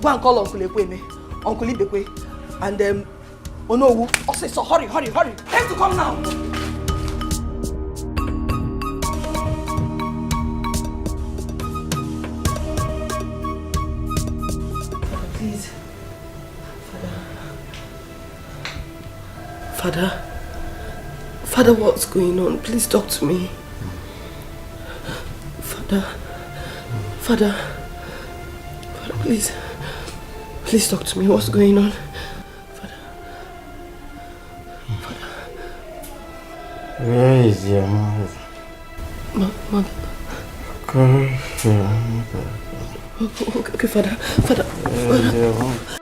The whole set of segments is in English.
Go and call Uncle Ekweme, Uncle Ibekwe, and Onowu. Also, so hurry. Time to come now. Please. Father, what's going on? Please talk to me. Father, please talk to me. What's going on? Father. Where is your mother? Mother. Okay, Father. Where is your mother?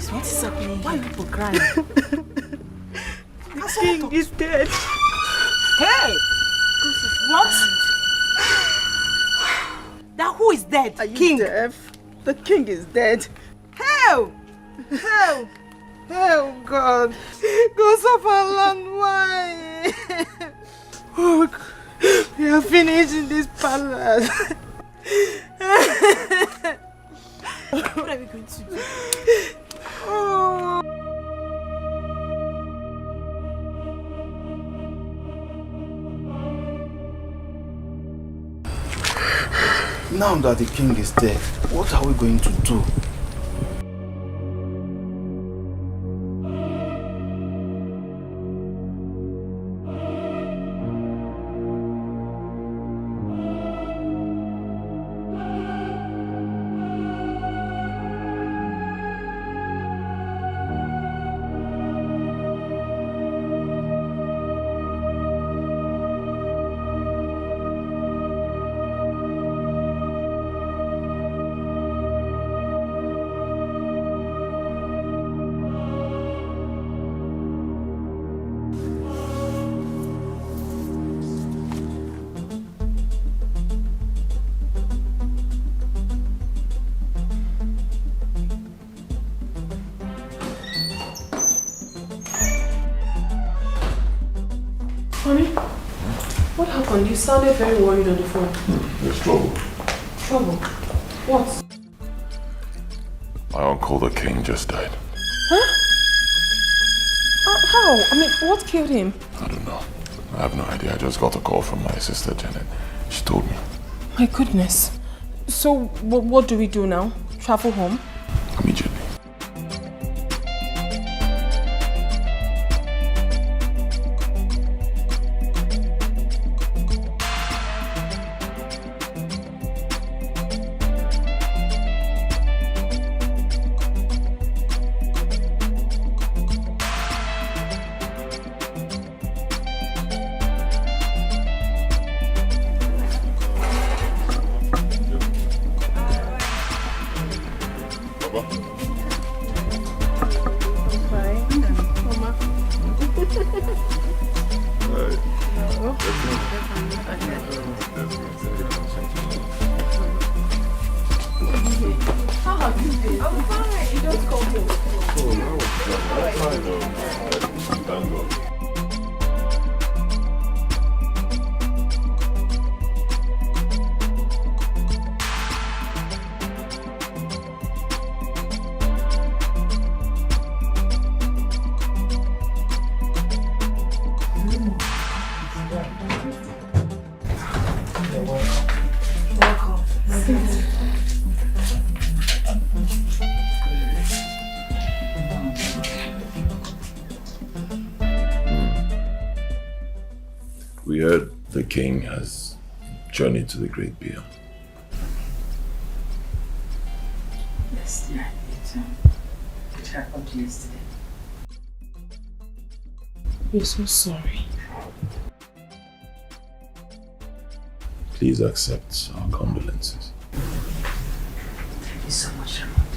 What is happening? Why are people crying? The king is dead. Hey! What? Now who is dead? Are you King? deaf? The king is dead. Hell! Oh God. Go suffer land. Why? Oh, we are finished in this palace. What are we going to do? Oh. Now that the king is dead, what are we going to do? happened? You sounded very worried on the phone. There's trouble. Trouble? What? My uncle, the king, just died. Huh? How? I mean, what killed him? I don't know. I have no idea. I just got a call from my sister, Janet. She told me. My goodness. So, what do we do now? Travel home? Immediately. We heard the king has journeyed to the great beyond. Yes, yeah, it happened yesterday. We're so sorry. Please accept our condolences. Thank you so much, Ramon.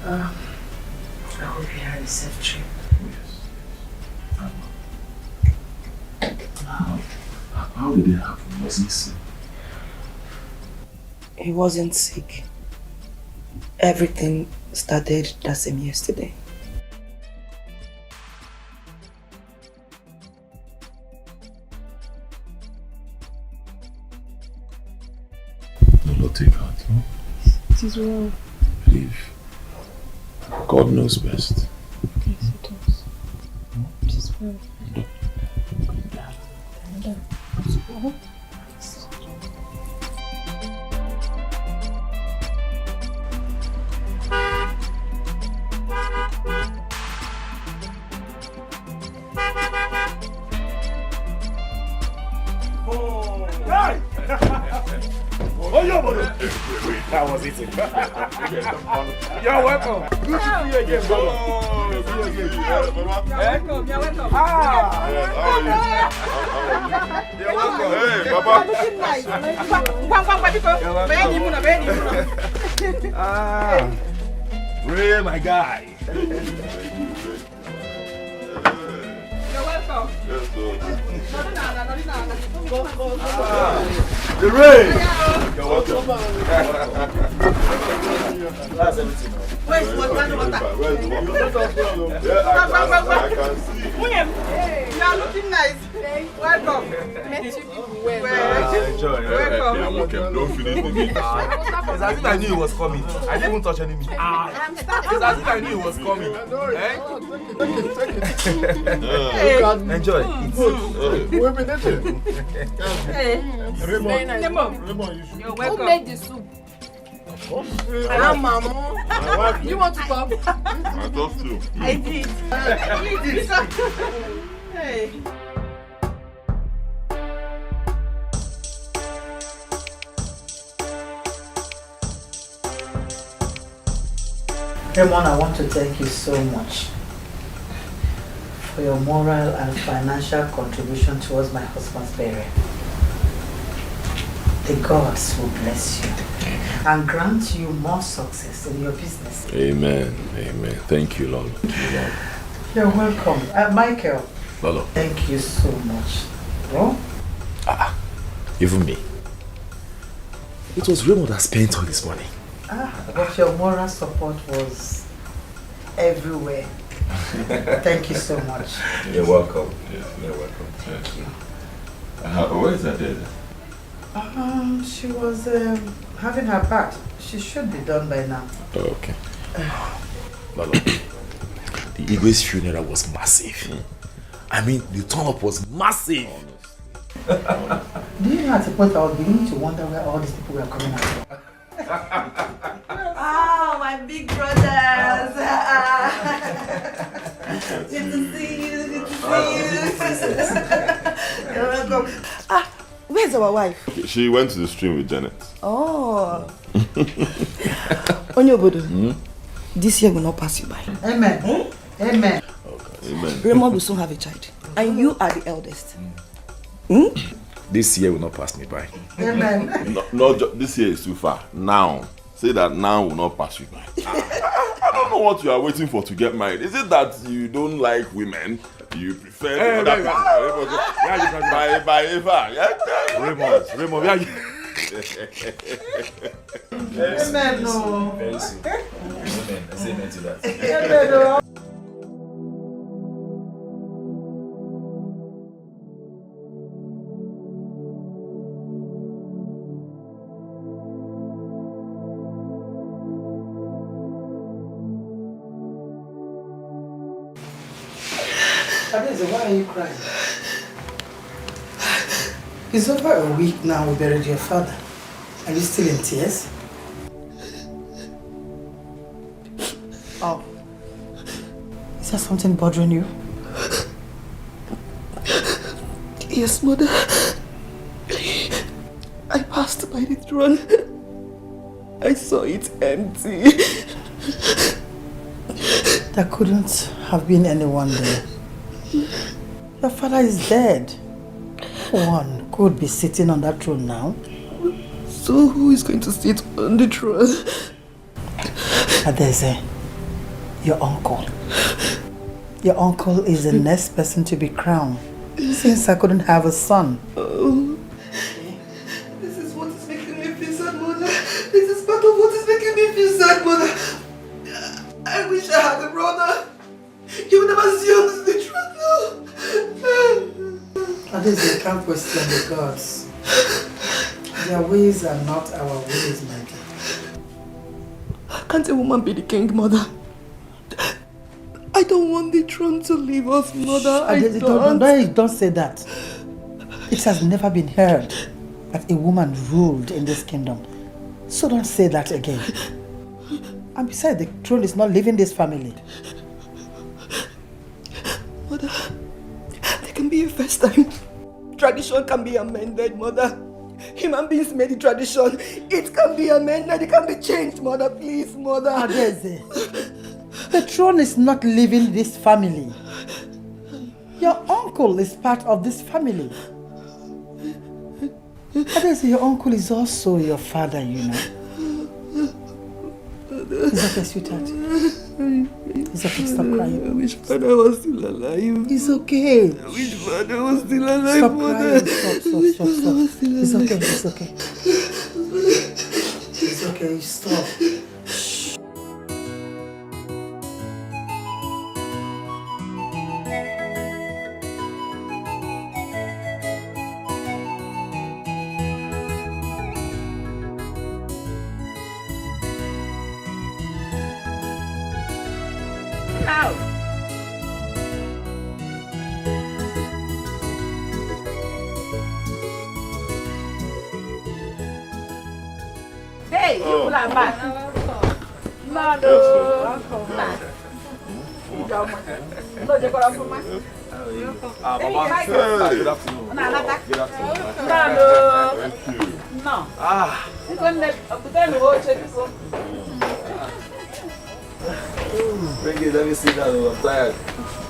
I hope you had a safe trip. How did it happen? Was he sick? He wasn't sick. Everything started the same yesterday. Lolo, take heart, no? It is well. Believe. God knows best. Yes, it does. It is well. That was it. You're welcome. Good to see you again, brother. Welcome, you're welcome. You're welcome. Hey, Papa. Ray, my guy. You're welcome. The Ray. You're welcome. That's everything. Where's water? Where's the water? Yeah, I can see. You are looking nice. Welcome. Enjoy. Welcome. Yeah, welcome. Don't finish the meat. It's as if I knew it was coming. I didn't even touch any meat. It's as if I knew it was coming. Enjoy. You're welcome. Who made the soup? Mama. You want to come? I thought so. I did. Hey. Raymond, I want to thank you so much for your moral and financial contribution towards my husband's burial. The gods will bless you and grant you more success in your business. Amen. Amen. Thank you, Lord. Thank you, Lord. You're welcome. Michael, Lolo. thank you so much. Bro? Even me. It was Raymond that spent all this money. But your moral support was everywhere. Thank you so much. You're welcome. Yeah, you're welcome. Thank you. Where is that dead? She was having her part. She should be done by now. Oh, okay. Lolo, the Igwe's funeral was massive. I mean, the turn-up was massive. Do you know at the point I was beginning to wonder where all these people were coming out from? Oh, my big brothers! Good to see you, good to see you. You're welcome. Where's our wife? Okay, she went to the stream with Janet. Oh. Onyobodo, this year will not pass you by. Amen. Amen. Okay. Amen. Raymond will soon have a child. And you are the eldest. This year will not pass me by. Amen. This year is too far. Now. Say that now will not pass you by. I don't know what you are waiting for to get married. Is it that you don't like women? You prefer other people? By Eva. Raymond, where are you? Amen. No. Very soon. Amen. I say amen to that. Amen. No. Why are you crying? It's over a week now we buried your father. Are you still in tears? Oh. Is there something bothering you? Yes, Mother. I passed by the throne. I saw it empty. There couldn't have been anyone there. Your father is dead. No one could be sitting on that throne now. So who is going to sit on the throne? Adeze, your uncle. Your uncle is the next person to be crowned, since I couldn't have a son. Oh. This is what is making me feel sad, Mother. This is part of what is making me feel sad, Mother. I wish I had a brother. You would never see on the throne now. Adeze, you can't question the gods. Their ways are not our ways, my dear. Can't a woman be the king, Mother? I don't want the throne to leave us, Mother. Adeze, don't say that. It has never been heard that a woman ruled in this kingdom. So don't say that again. And besides, the throne is not leaving this family. Mother, there can be a first time. Tradition can be amended, Mother. Human beings made the tradition. It can be amended. It can be changed, Mother. Please, Mother. Adeze, the throne is not leaving this family. Your uncle is part of this family. Adeze, your uncle is also your father, you know. It's okay, sweetheart. It's okay, stop crying. I wish father was still alive. It's okay. I wish father was still alive, Stop Mother. crying. Stop. It's okay, it's okay. It's okay, stop. Hey, you pull that back. Mother. No, you got for my. Good afternoon. No. Thank you. Let me sit down. I'm tired.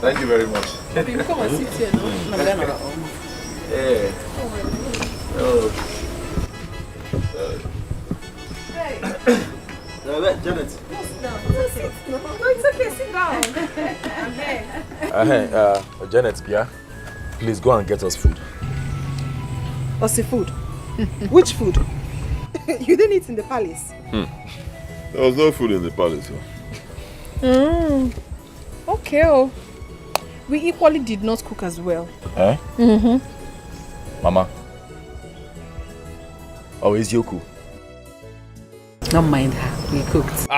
Thank you very much. You come and sit here, no? Yeah. Oh. Janet. It's okay, sit down. Janet, Pia, please go and get us food. What's the food? Which food? You didn't eat in the palace. There was no food in the palace. Okay. We equally did not cook as well. Eh? Mama. Oh, it's Yoku. Don't mind her. We cooked.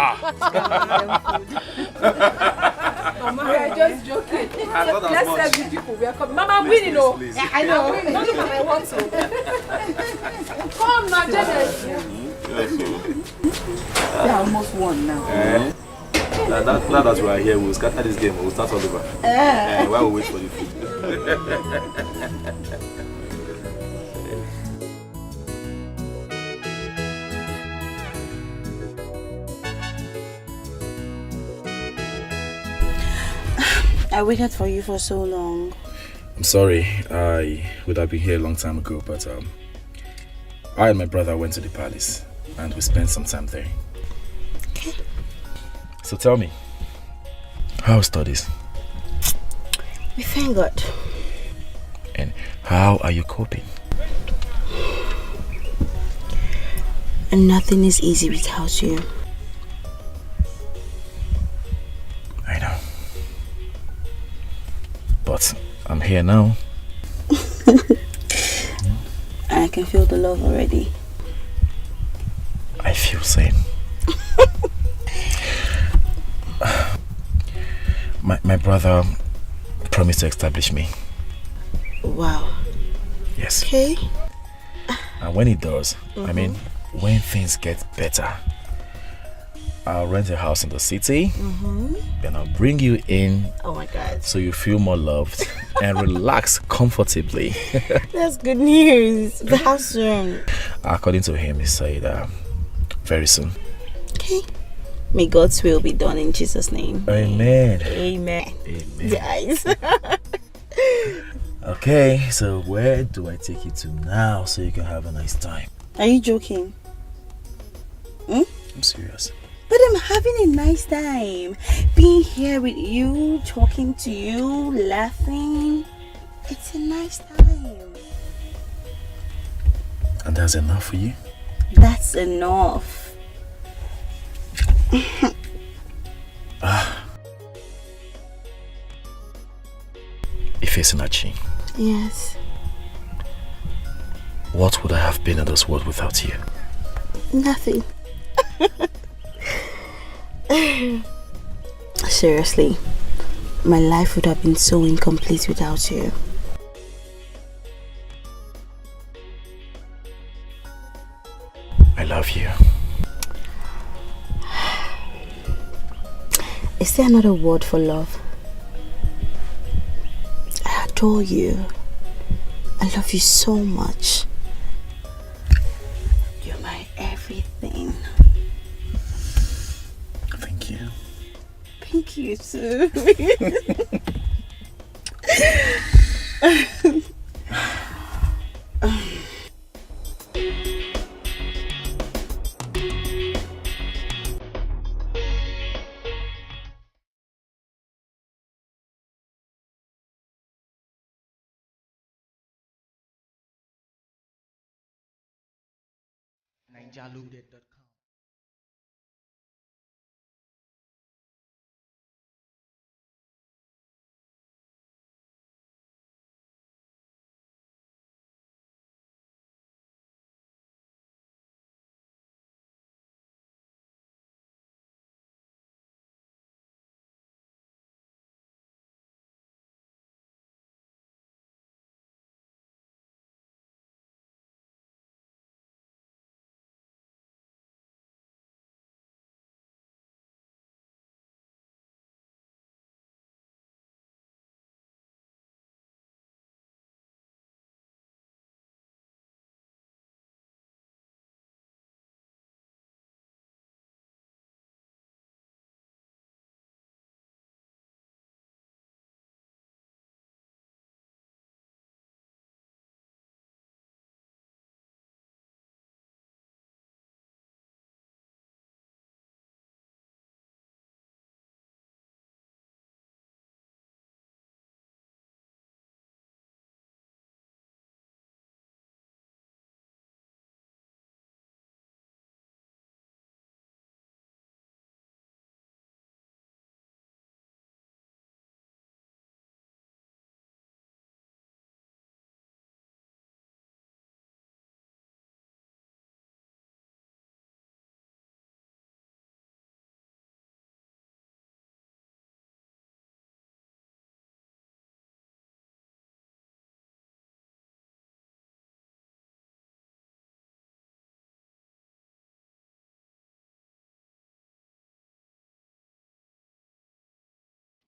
Mama, we are just joking. Let's serve the people. We are coming. Mama, I'm Please, winning, no? please. I know. Don't look at my want to. Come now, Janet. They almost won now. Now that we are here, we'll scatter this game. We'll start all over. While we wait for the food. I waited for you for so long. I'm sorry. I would have been here a long time ago, but I and my brother went to the palace and we spent some time there. Okay. So tell me, how are studies? We thank God. And how are you coping? And nothing is easy without you. I know. But I'm here now. I can feel the love already. I feel same. My brother promised to establish me. Wow. Yes. Okay. And when he does, I mean, when things get better, I'll rent a house in the city, then I'll bring you in. Oh my God. So you feel more loved and relax comfortably. That's good news. But how soon? According to him, he said very soon. Okay. May God's will be done in Jesus' name. Amen. Amen. Amen. Guys. Okay, so where do I take you to now so you can have a nice time? Are you joking? I'm serious. But I'm having a nice time. Being here with you, talking to you, laughing. It's a nice time. And that's enough for you? That's enough. Ifesinachi, Yes. what would I have been in this world without you? Nothing. Seriously, my life would have been so incomplete without you. I love you. Is there another word for love? I adore you. I love you so much. You're my everything. Thank you. Thank you too. Nigerloaded.com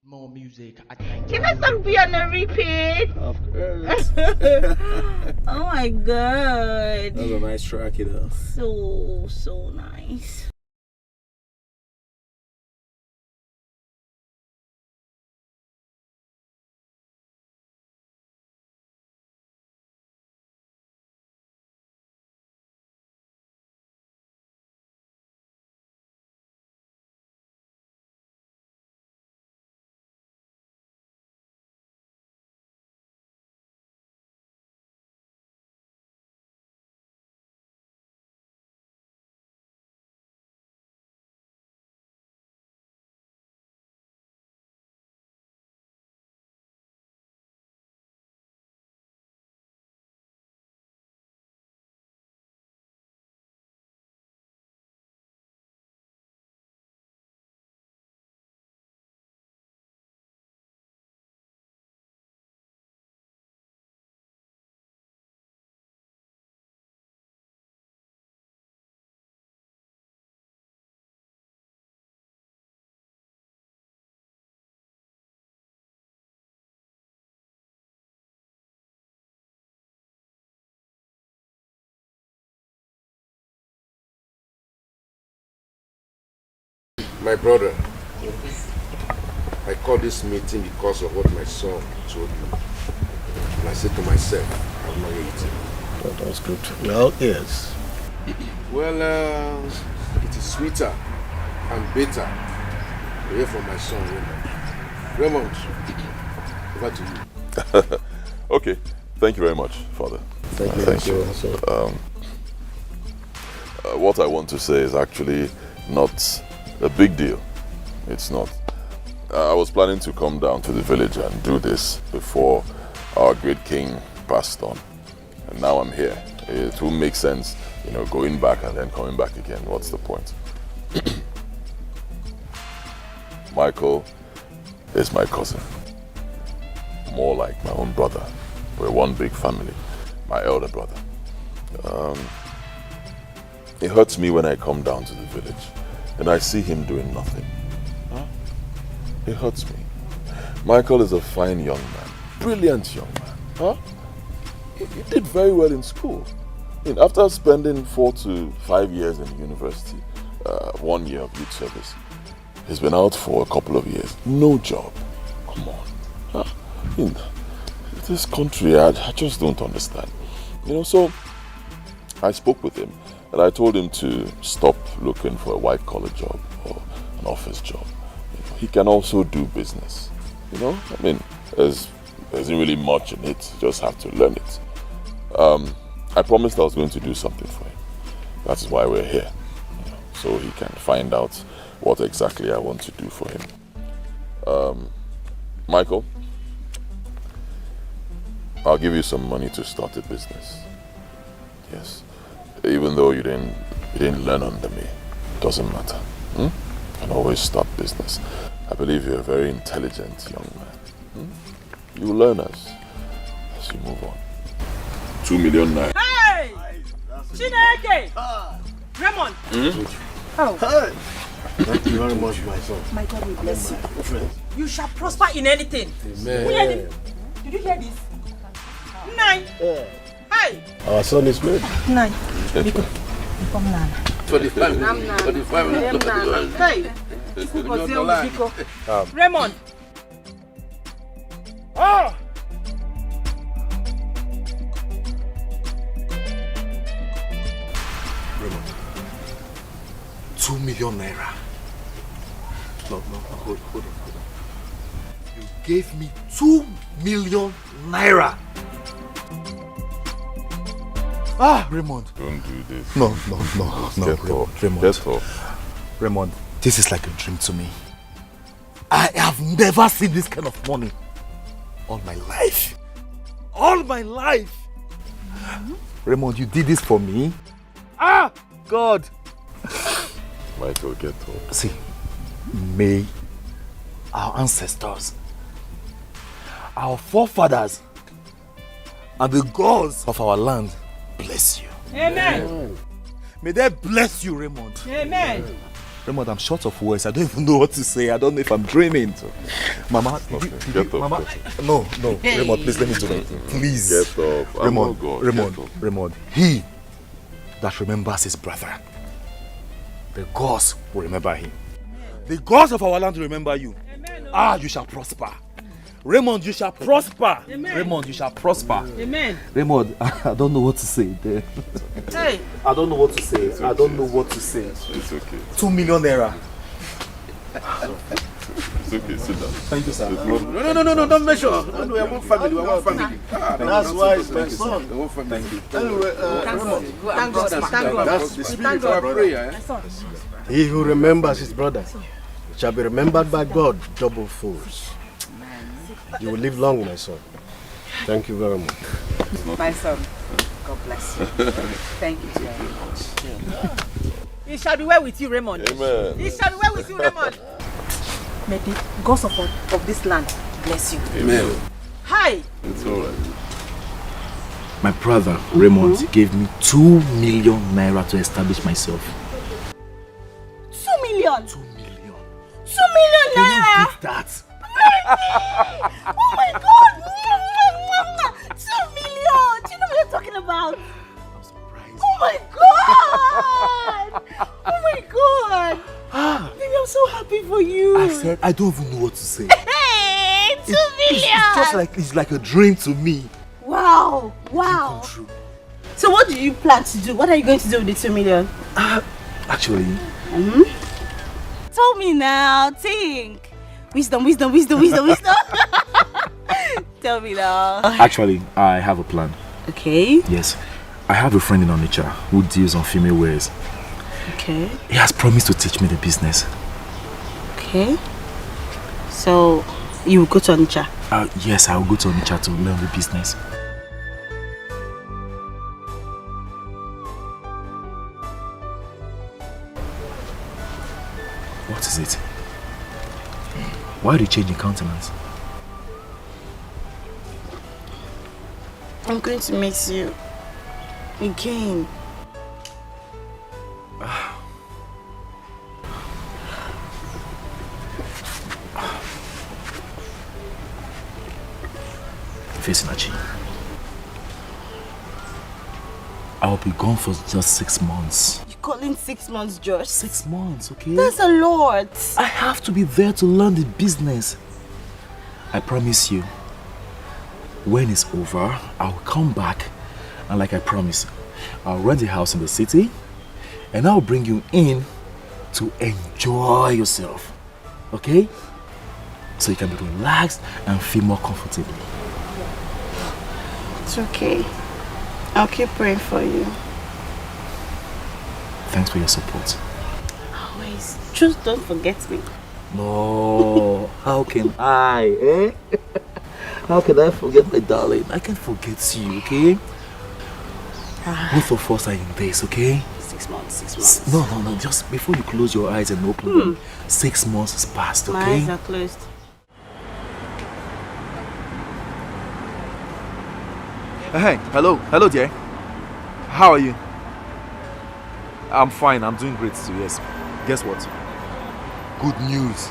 More music. Can I some be on a repeat? Of course. Oh my god. That was a nice track, you know. So nice. My brother, I called this meeting because of what my son told me. And I said to myself, I'm not eating. Well, that's good. Well, yes. Well, it is sweeter and bitter to hear from my son, Raymond. Raymond, over to you. Okay, thank you very much, Father. Thank you. What I want to say is actually not a big deal. It's not. I was planning to come down to the village and do this before our great king passed on. And now I'm here. It will make sense, you know, going back and then coming back again. What's the point? Michael is my cousin. More like my own brother. We're one big family. My elder brother. It hurts me when I come down to the village and I see him doing nothing. Huh? It hurts me. Michael is a fine young man. Brilliant young man. Huh? He did very well in school. I mean, after spending 4 to 5 years in university, 1 year of youth service, he's been out for a couple of years. No job. Come on. Huh? In this country, I just don't understand. You know, so I spoke with him and I told him to stop looking for a white-collar job or an office job. You know, he can also do business. You know, I mean, there isn't really much in it. You just have to learn it. I promised I was going to do something for him. That's why we're here. You know, so he can find out what exactly I want to do for him. Michael, I'll give you some money to start a business. Yes. Even though you didn't learn under me, it doesn't matter. You can always start business. I believe you're a very intelligent young man. You learn as you move on. 2 million naira. Hey! Chineke! Raymond! Oh. Hey! Thank you very much, my son. My God will bless you. You shall prosper in anything. Amen. Did you hear this? 9. Hey! Our son is made. 9. Yes, 25. Hey! Raymond! Ah! Raymond, 2 million naira. No, hold on. You gave me 2 million naira. Ah, Raymond. Don't do this. No, Raymond. Get off. Raymond, this is like a dream to me. I have never seen this kind of money all my life. All my life. Raymond, you did this for me? Ah, God. Michael, get off. See, may our ancestors, our forefathers, and the gods of our land bless you. Amen. May they bless you, Raymond. Amen. Raymond, I'm short of words. I don't even know what to say. I don't know if I'm dreaming. So. Mama, Mama, no, Raymond, please let me do it. Please. Get up. Raymond, he that remembers his brother, the gods will remember him. The gods of our land will remember you. Amen. You shall prosper. Raymond, you shall prosper. Amen. Raymond, you shall prosper. Amen. Raymond, I don't know what to say there. Hey. I don't know what to say. I don't know what to say. It's okay. 2 million naira. It's okay, sit down. Thank you, sir. No, don't measure. No, we are one family. That's why it's my son. One family. Thank you. Anyway, thank God. That's the spirit of our prayer. He who remembers his brother shall be remembered by God double folds. You will live long, my son. Thank you very much. My son, God bless you. Thank you very much. It shall be well with you, Raymond. Amen. It shall be well with you, Raymond. May the gods of this land bless you. Amen. Hi. It's alright. My brother, Raymond, gave me 2 million naira to establish myself. 2 million? 2 million. 2 million naira? Can you beat that? Oh my God! 2 million! Do you know what you're talking about? I'm surprised. Oh my God! Oh my God! Baby, I'm so happy for you. I said I don't even know what to say. Hey, 2 million! It's like a dream to me. Wow! So what do you plan to do? What are you going to do with the 2 million? Actually, Tell me now, think. Wisdom. Tell me now. Actually, I have a plan. Okay. Yes. I have a friend in Onitsha who deals on female wares. Okay. He has promised to teach me the business. Okay. So, you will go to Onitsha? Yes, I will go to Onitsha to learn the business. What is it? Why do you change your countenance? I'm going to miss you. Again. Fesinachi, I'll be gone for just 6 months. You calling 6 months, Josh? 6 months, okay? That's a lot. I have to be there to learn the business. I promise you, when it's over, I'll come back and like I promised, I'll rent a house in the city and I'll bring you in to enjoy yourself, okay? So you can be relaxed and feel more comfortable. It's okay. I'll keep praying for you. Thanks for your support. Always. Just don't forget me. No, how can I, How can I forget my darling? I can't forget you, okay? Both of us are in this, okay? 6 months. No, just before you close your eyes and open them, 6 months has passed, okay? My eyes are closed. Hey, hello dear. How are you? I'm fine, I'm doing great too, yes. Guess what? Good news.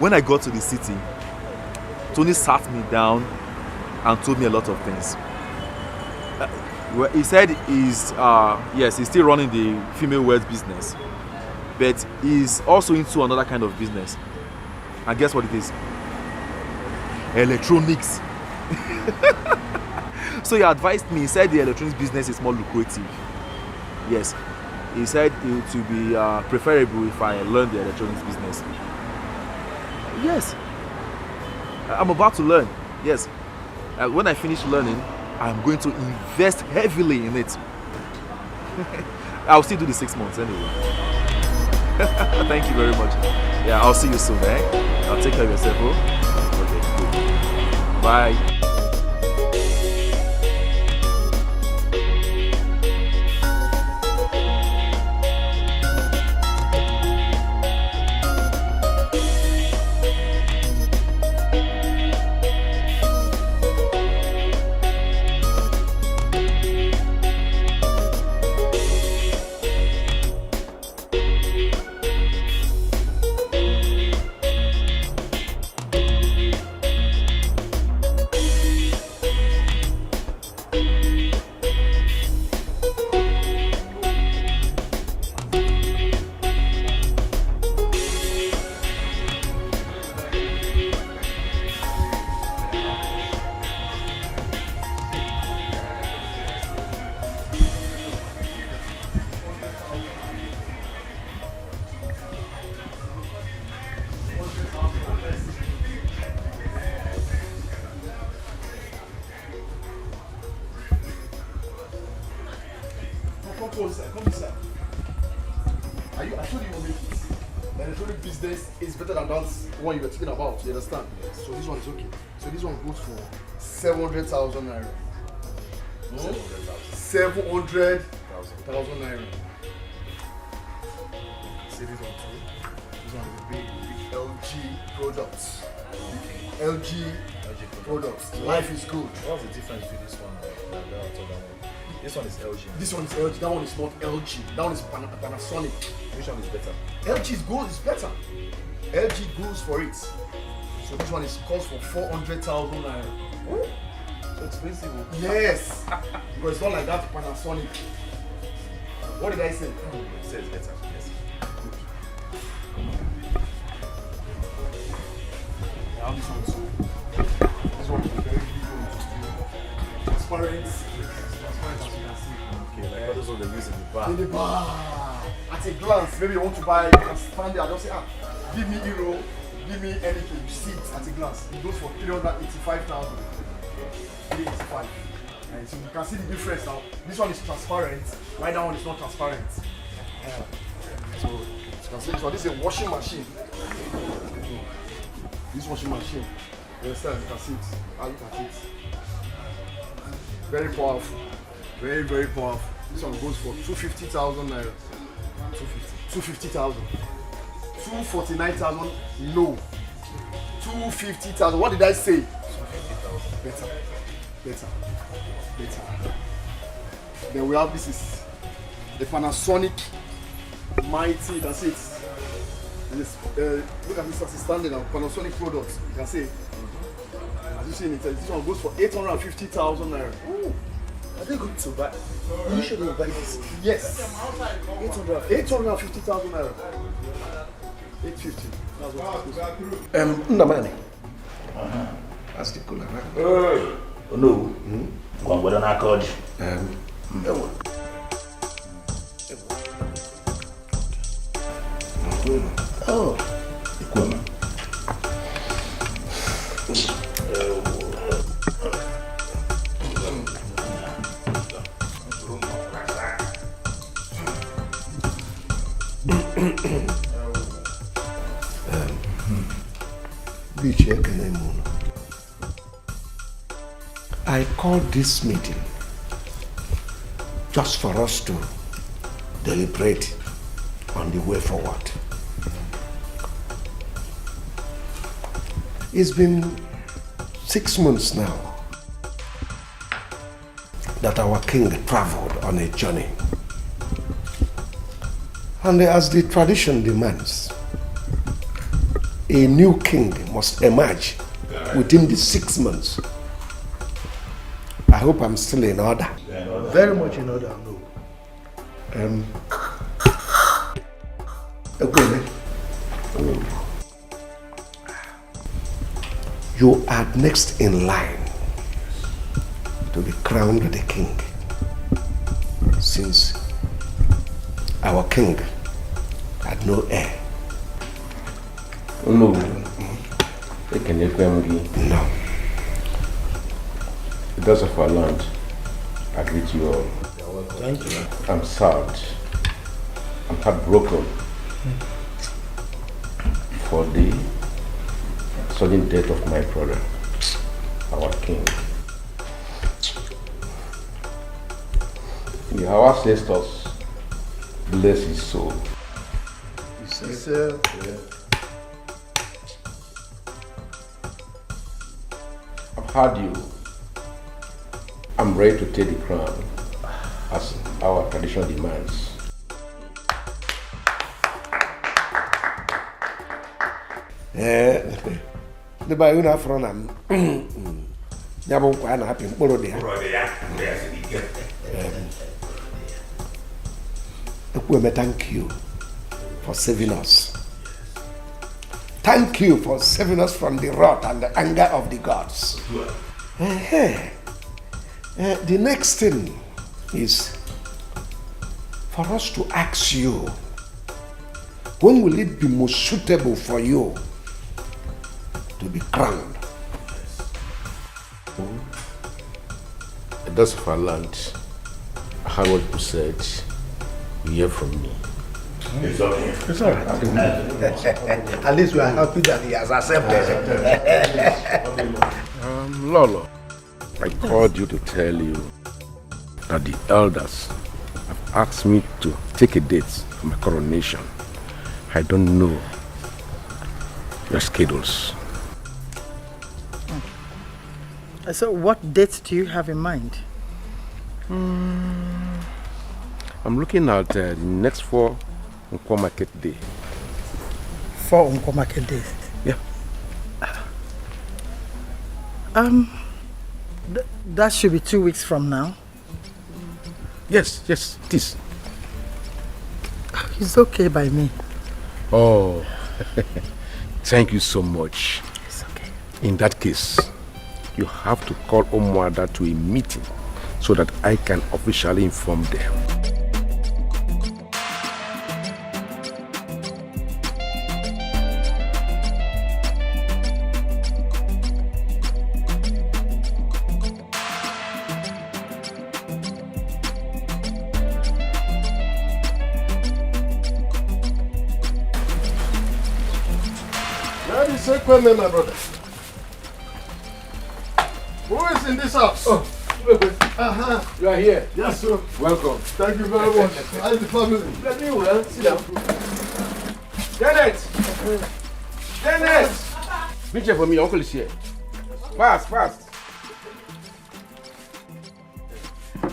When I got to the city, Tony sat me down and told me a lot of things. He said he's still running the female wear business, but he's also into another kind of business. And guess what it is? Electronics. So he advised me. He said the electronics business is more lucrative. Yes, he said it would be preferable if I learn the electronics business. Yes, I'm about to learn. Yes, when I finish learning, I'm going to invest heavily in it. I'll still do the 6 months anyway. Thank you very much. Yeah, I'll see you soon, I'll take care of yourself. Okay, good. Bye. Come inside. I told you make it. The electronic business is better than that one you were talking about. You understand? Yes. So this one is okay. So this one goes for 700,000 naira. 700,000 naira. See this one too. This one is a big LG products. LG products. Life is good. What's the difference between this one and the other one? This one is LG. This one is LG. That one is not LG. That one is Panasonic. Which one is better? LG is good. It's better. LG goes for it. So this one is cost for 400,000 naira. So expensive. Yes. Because it's not like that Panasonic. What did I say? It says better. Yes. Now this one too. This one is very big. Transparent. Okay, like those ones they use in the bar. In the bar. At a glance, maybe you want to buy and stand there and just say, give me euro, give me anything. You see it at a glance. It goes for 385,000. 385. And so you can see the difference now. This one is transparent. Right, that one is not transparent. So you can see this one. This is a washing machine. This washing machine. You understand? You can see it. Look at it. Very powerful. Very, very powerful. This one goes for 250,000 naira. 250,000. 249,000. No. 250,000. What did I say? 250,000. Better. Then we have this is the Panasonic Mighty. That's it. And it's, look at this as it's standing on Panasonic products. You can see. As you see it, this one goes for 850,000 naira. Are they going to buy? You should buy this. Yes. 850,000 naira. 850. That's what it's Ndamani. That's the cooler. Oh no. Go on our code. Oh. Equipment. I called this meeting just for us to deliberate on the way forward. It's been 6 months now that our king traveled on a journey. And as the tradition demands, a new king must emerge within the 6 months. I hope I'm still in order. very much in order. You are next in line to be crowned the king, since our king had no heir. No. No. Because of our land, I greet you all. Thank you. I'm sad. I'm heartbroken for the sudden death of my brother, our king. May our ancestors bless his soul. Yes, sir. Yeah. I've heard you. I'm ready to take the crown as our tradition demands. The Bayuna from Yabu happy thank you for saving us. Thank you for saving us from the wrath and the anger of the gods. The next thing is for us to ask you, when will it be most suitable for you to be crowned? The dust of our land, I heard what you said. you hear from me. It's okay. It's all right. At least we are happy that he has accepted. Lolo, I called you to tell you that the elders have asked me to take a date for my coronation. I don't know your schedules. So what date do you have in mind? I'm looking at the next 4 Nkwo Market Day. 4 Nkwo Market Day? Yeah. That should be 2 weeks from now. Yes, it is. It's okay by me. Oh, thank you so much. It's okay. In that case, you have to call Omwada to a meeting so that I can officially inform them. My brother. Who is in this house? Oh, you are here. Yes, sir. Welcome. Thank you very much. How's the family? Let me well. Sit down. Janet! Janet! Bring chair for me. Uncle is here. Fast.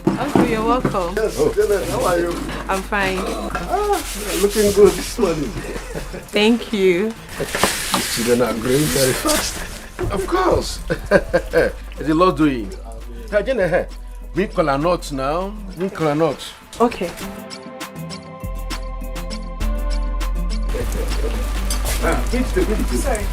Uncle, you're welcome. Yes, Janet, how are you? I'm fine. You're looking good this morning. Thank you. These children are growing very fast. Of course. There's a lot doing. Hey, Janet, bring kola nuts now. Bring kola nuts. Okay. Sorry.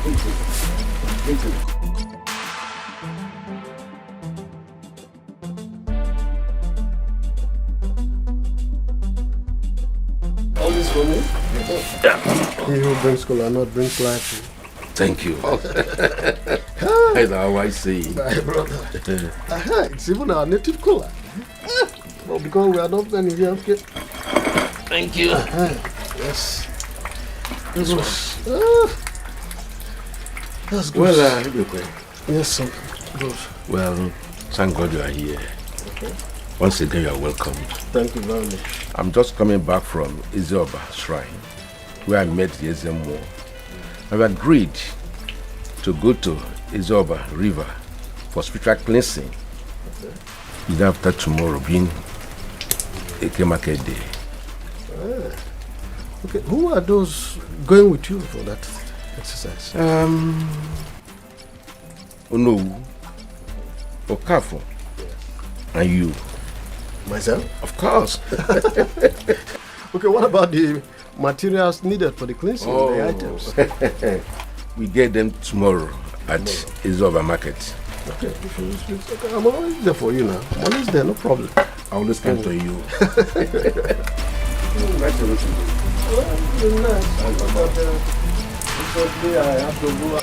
All this for me? Yeah. He who brings cola not brings life. Thank you. That's how I say. My brother. It's even our native cola. Well, because we are not many here, okay? Thank you. Yes. That's good. Well, yes, sir. Good. Well, thank God you are here. Okay. Once again, you are welcome. Thank you very much. I'm just coming back from Exile Shrine, where I met the Ezemo. I've agreed to go to Exile River for spiritual cleansing. Okay. Then after tomorrow being a market day. Okay, who are those going with you for that exercise? Onowu, Okafo, and you. Myself? Of course. Okay, what about the materials needed for the cleansing of the items? We get them tomorrow at Exile Market. Okay, okay, I'm always there for you now. I'm always there, no problem. I always come to you. Nice to meet you. Well, nice. Recently I have to go.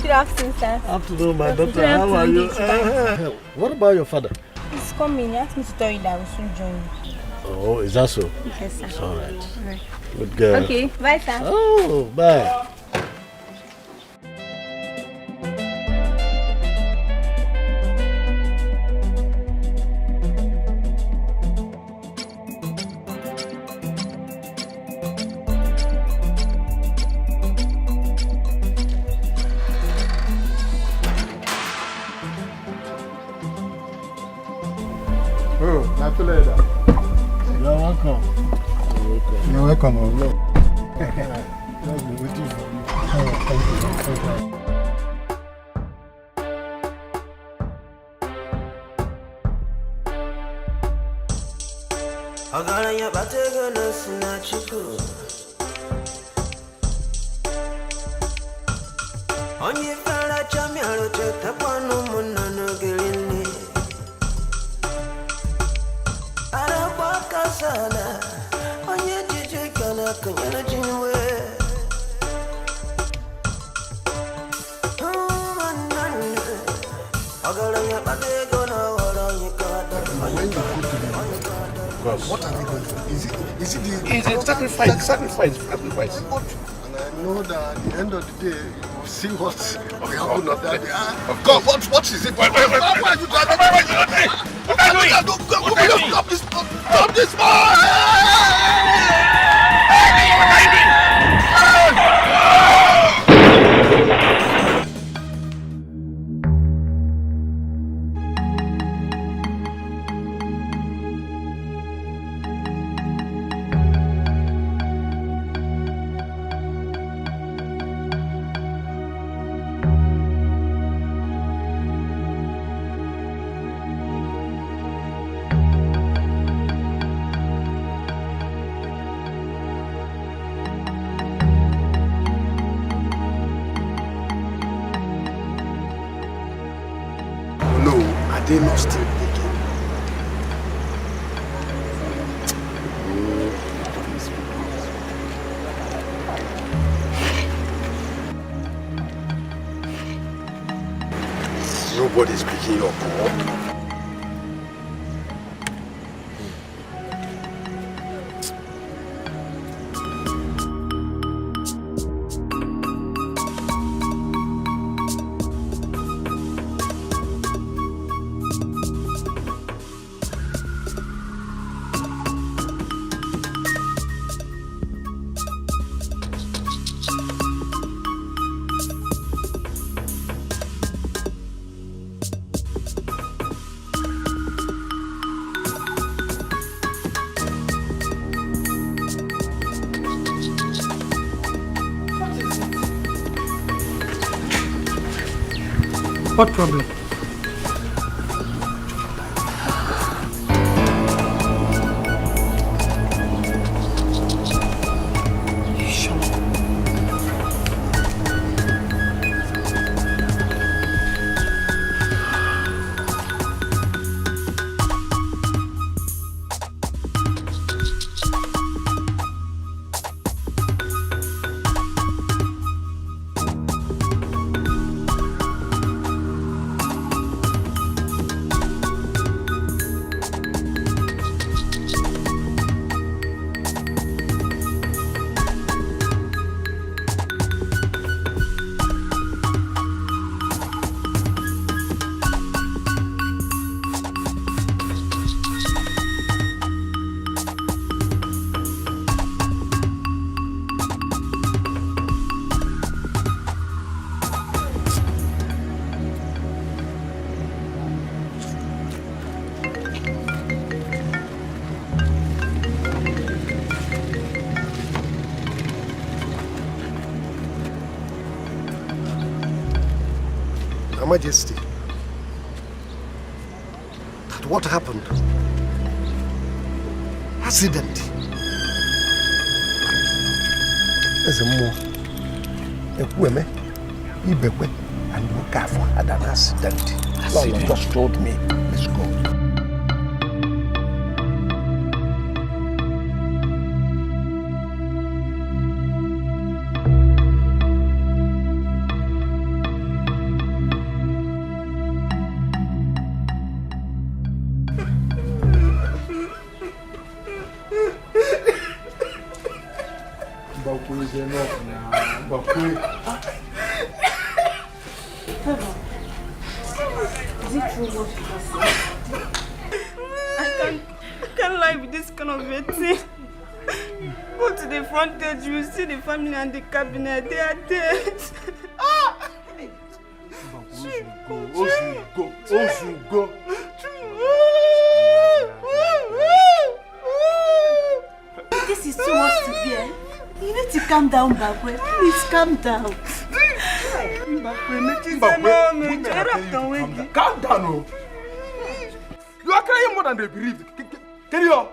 Good afternoon, sir. Afternoon, my daughter. How are you? What about your father? He's coming. He asked me to tell you that I will soon join you. Oh, is that so? Yes, sir. It's all right. All right. Good girl. Okay, bye, sir. Oh, bye. You're welcome. You're welcome. I've been waiting for you. Thank you. Onye What are they going to do? Is it the sacrifice? Sacrifice. And I know that at the end of the day, you will see what will happen of that. Of course, what is it? What are you doing? Stop this! Stop this! They not still thinking. Nobody's picking your call. What problem? Majesty, that what happened? Accident. There's a more. Ekweme, Ibekwe, and Mukafo had an accident. Lord just told me. Let's go. You see the family and the cabinet, they are dead. Osugo. This is too much to bear. You need to calm down, Bagwe. Please calm down. Calm down, oh. You are crying more than they believe. Can you?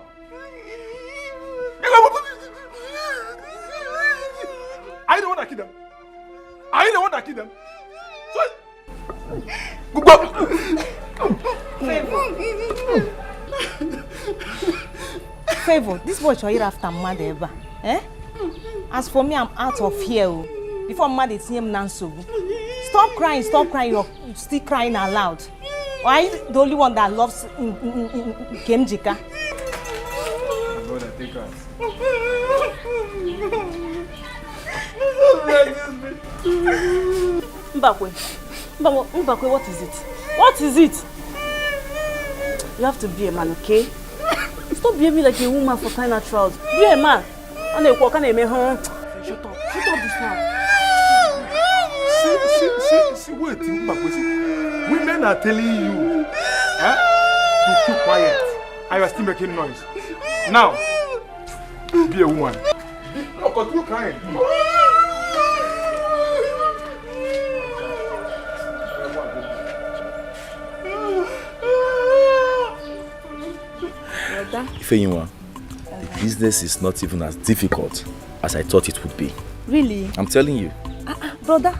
Are you the one that killed them? Are you the one that killed them? Favor, this boy shall eat after mother ever. Eh? As for me, I'm out of here. Before Mama they see him Nanso. Stop crying, you're still crying aloud. Why are you the only one that loves Kenjika? Brother, take us. Mbakwe, what is it? What is it? You have to be a man, okay? Stop behaving like a woman for crying out loud. Be a man. And they walk and they make her. Shut up this man. See, wait, Mbakwe, see. Women are telling you to keep quiet. I was still making noise. Now, be a woman. No, continue crying. Ifeyinwa, the business is not even as difficult as I thought it would be. Really? I'm telling you. Brother,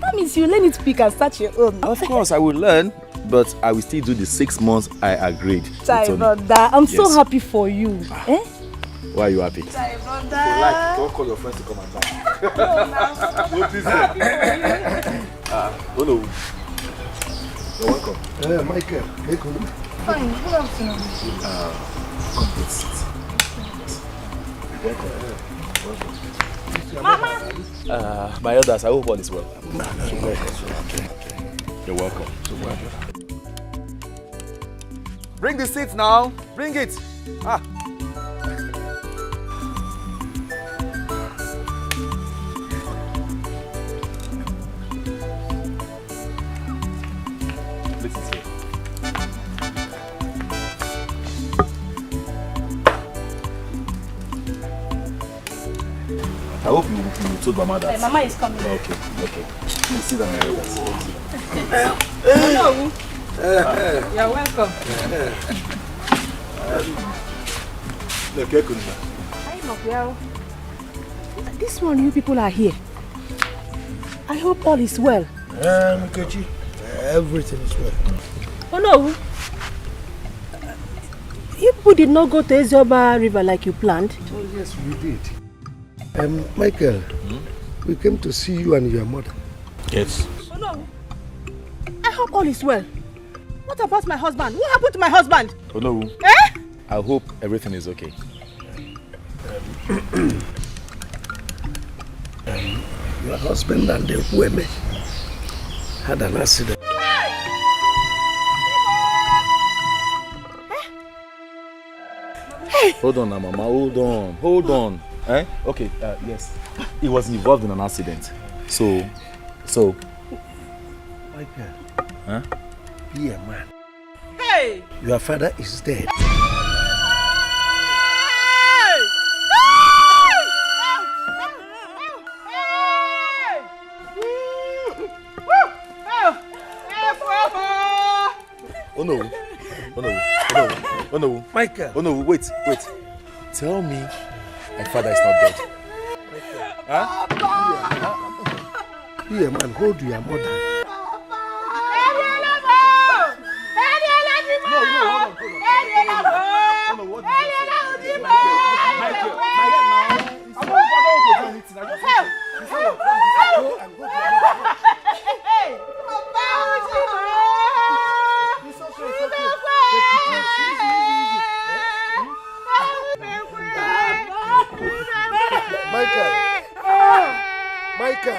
that means you learn it to speak and start your own. Of course, I will learn, but I will still do the 6 months I agreed. Chai, brother, I'm so happy for you. Why are you happy? Chai, brother. Don't call your friends to come and talk. What is it? Oh no. You're welcome. Michael, Fine, good afternoon. Come, let's sit. Welcome. Mama! My elders, I hope all is well. You're welcome. Bring the seat now. Bring it. Listen here. I hope you told Mama that. Mama is coming. Okay. Please sit down, my elders. Hello. You're welcome. Hi, Makweo. This one, you people are here. I hope all is well. Nkechi, everything is well. Oh no. You people did not go to Ezoba River like you planned. Oh yes, we did. Michael, we came to see you and your mother. Yes. Oh no. I hope all is well. What about my husband? What happened to my husband? Oh no. I hope everything is okay. Your husband and the women had an accident. Hold on now, Mama. Hold on. Okay, yes. He was involved in an accident. So. Michael. Huh? Be a man. Hey! Your father is dead. Oh no. Michael. Oh no, wait. Tell me my father is not dead. Be a man, hold your mother. Michael.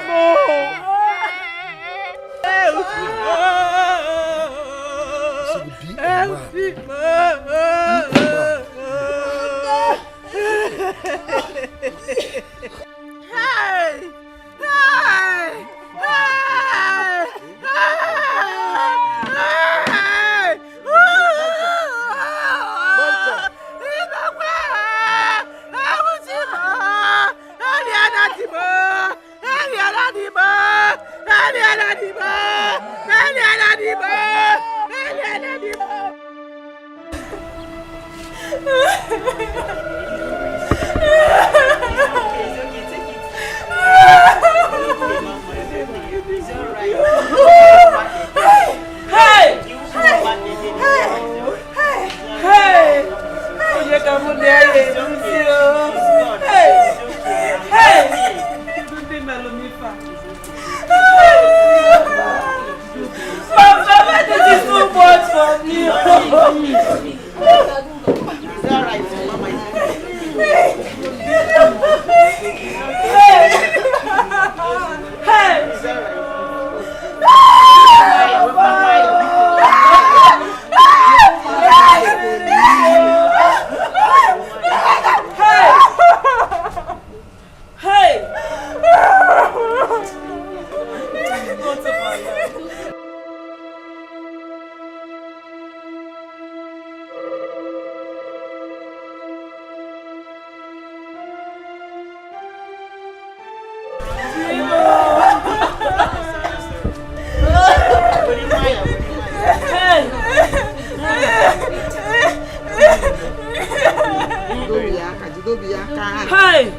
Hey!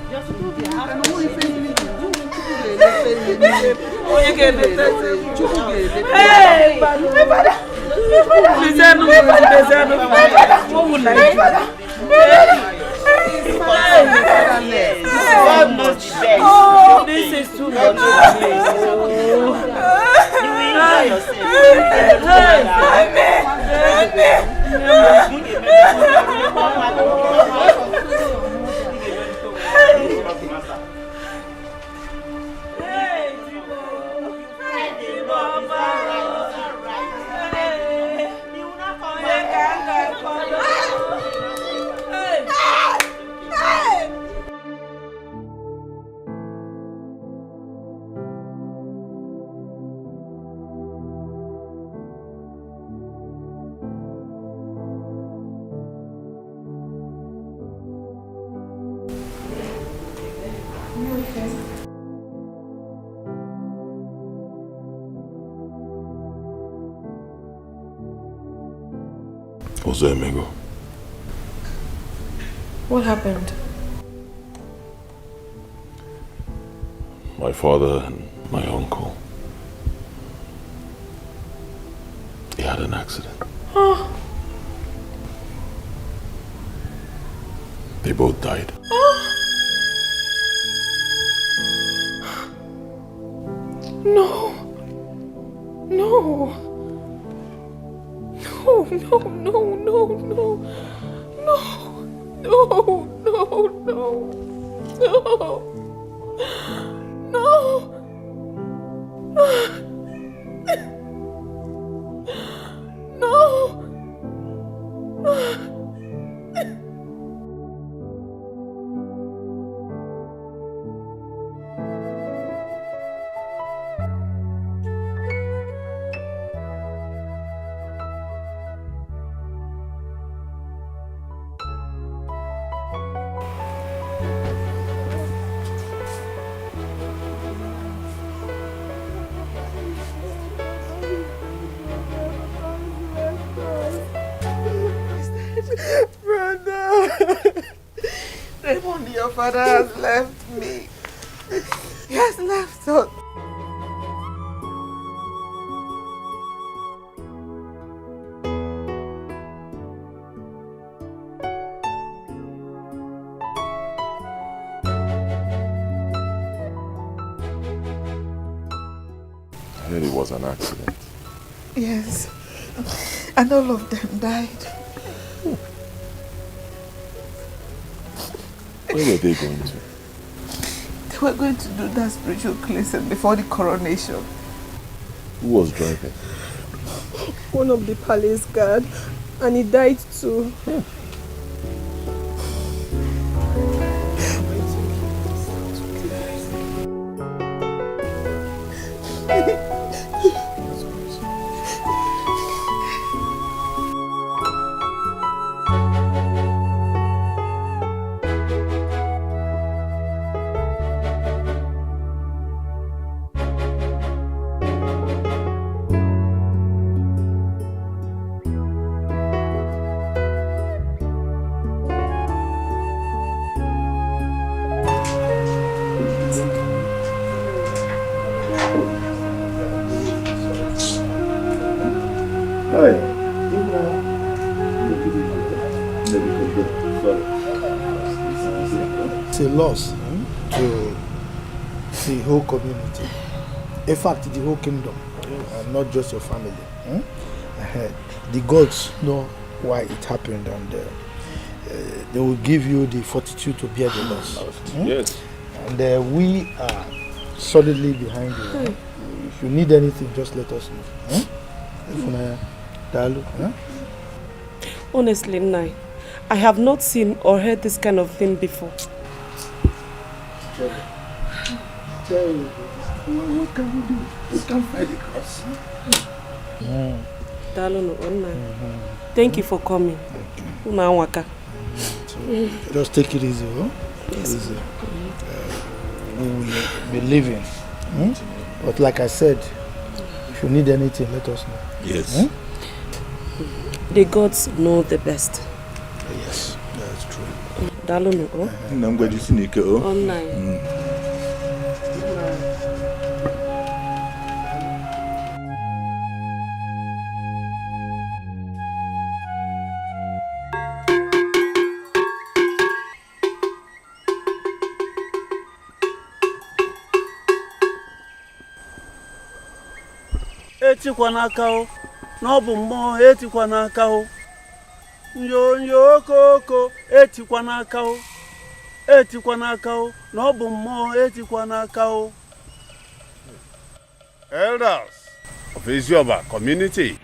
Oh, this is too much. You will enjoy What's there, Amigo? What happened? My father and my uncle. He had an accident. Oh. They both died. Oh. No. No. No, no, no, no, no. No. No, no, no. No. No. No. Raymond, your father has left me. He has left us. I heard it was an accident. Yes. And all of them died. Where were they going to? They were going to do that spiritual cleansing before the coronation. Who was driving? One of the palace guard, and he died too. It's a loss to the whole community. In fact, the whole kingdom, and not just your family. The gods know why it happened, and they will give you the fortitude to bear the loss. Yes. And we are solidly behind you. If you need anything, just let us know. Honestly, Nai, I have not seen or heard this kind of thing before. What can we do? We can fight the cross. Thank you for coming. Just take it easy, Yes. Easy. We will be leaving. But like I said, if you need anything, let us know. Yes. The gods know the best. Yes, that's true. Dalunu, oh? I'm going to see you. Online. Etikwa n'aka o, na ọ bụ mmụọ etikwa n'aka o. Nyo okoko etikwa n'aka o. Etikwa n'aka o, na ọ bụ mmụọ etikwa n'aka o. Elders of Ezioba community.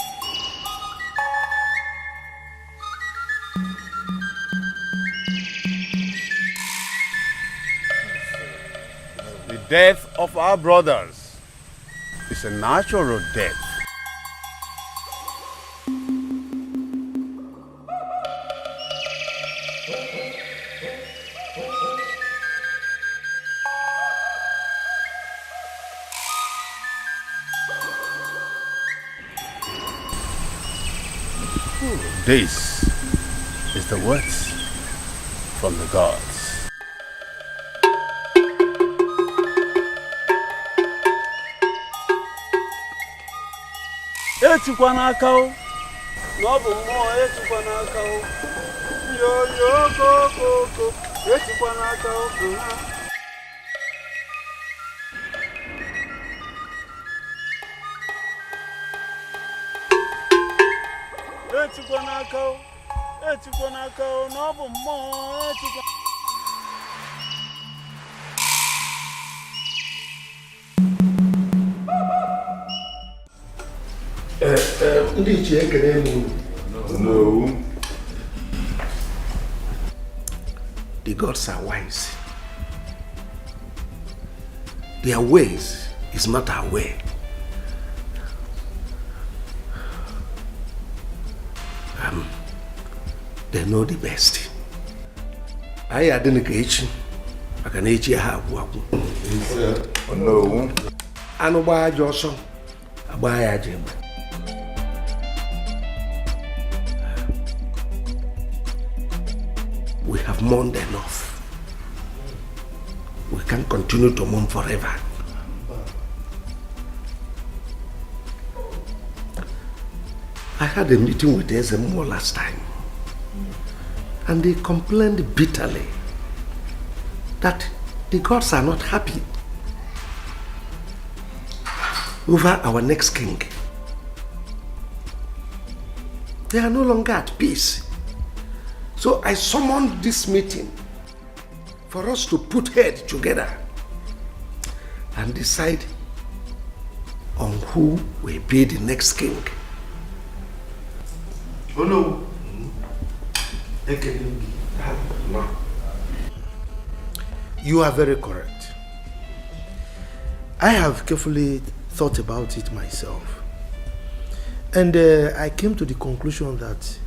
The death of our brothers is a natural death. This is the words from the gods. Etikwa n'aka o, na ọ bụ mmụọ etikwa n'aka o. Nyo okoko etikwa n'aka o. Etikwa n'aka o, etikwa n'aka o, na ọ bụ mmụọ etikwa. Ndị ichie ekele m. No. The gods are wise. Their ways is not our way. They know the best. I didn't catch I can eat you have one. No. I know why Johnson. I buy a gym. We have mourned enough. We can't continue to mourn forever. I had a meeting with SMO last time, and they complained bitterly that the gods are not happy over our next king. They are no longer at peace. So I summoned this meeting for us to put heads together and decide on who will be the next king. Oh no. No. You are very correct. I have carefully thought about it myself. And I came to the conclusion that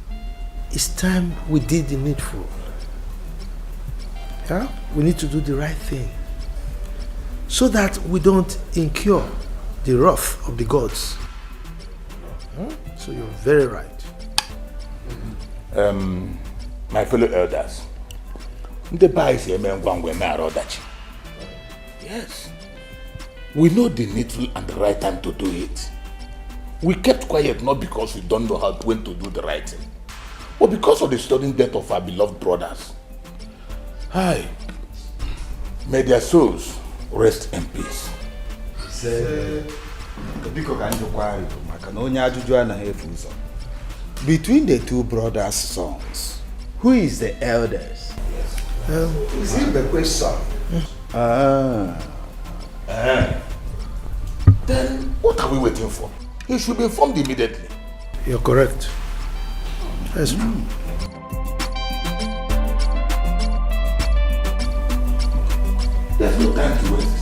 it's time we did the needful. Yeah? We need to do the right thing so that we don't incur the wrath of the gods. So you're very right. My fellow elders, yes, we know the needful and the right time to do it. We kept quiet not because we don't know when to do the right thing, but because of the sudden death of our beloved brothers. Hi, may their souls rest in peace. Between the two brothers' sons, who is the eldest? Is he the question? Then what are we waiting for? He should be informed immediately. You're correct. That's true. There's no time to waste.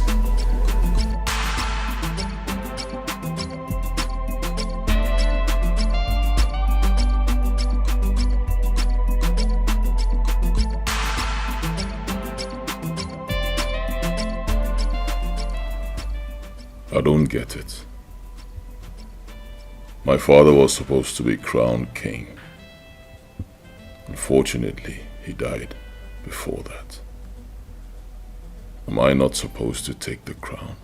I don't get it. My father was supposed to be crowned king. Unfortunately, he died before that? Am I not supposed to take the crown?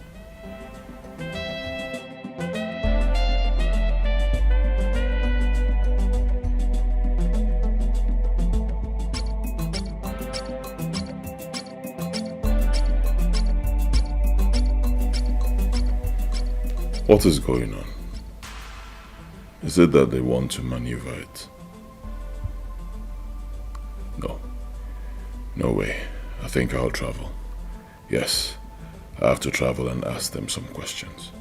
What is going on? Is it that they want to maneuver it? No. No way. I think I'll travel. Yes, I have to travel and ask them some questions.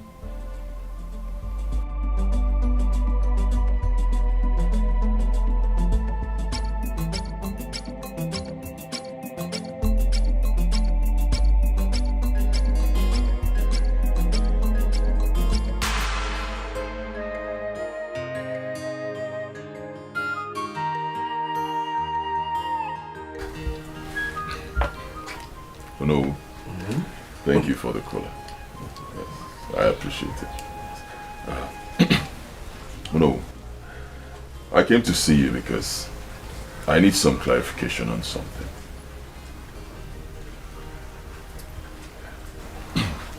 No, thank you for the caller. Yes, I appreciate it. No, I came to see you because I need some clarification on something.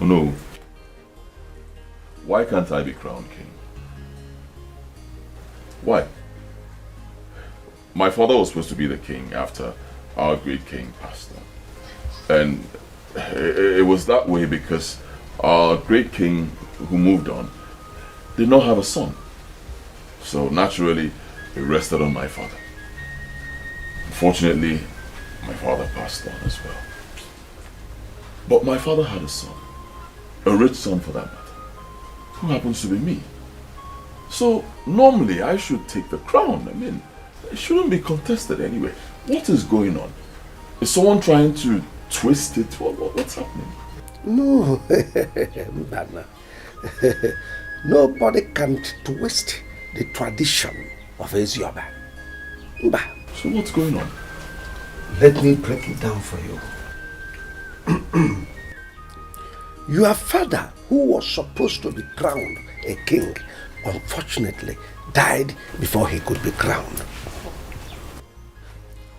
No, why can't I be crowned king? Why? My father was supposed to be the king after our great king passed on. And it was that way because our great king who moved on did not have a son. So naturally, it rested on my father. Unfortunately, my father passed on as well. But my father had a son, a rich son for that matter, who happens to be me. So normally I should take the crown. I mean, it shouldn't be contested anyway. What is going on? Is someone trying to twist it? What's happening? No, Mbana. Nobody can twist the tradition of Ezioba. Mba. So what's going on? Let me break it down for you. Your father, who was supposed to be crowned a king, unfortunately died before he could be crowned.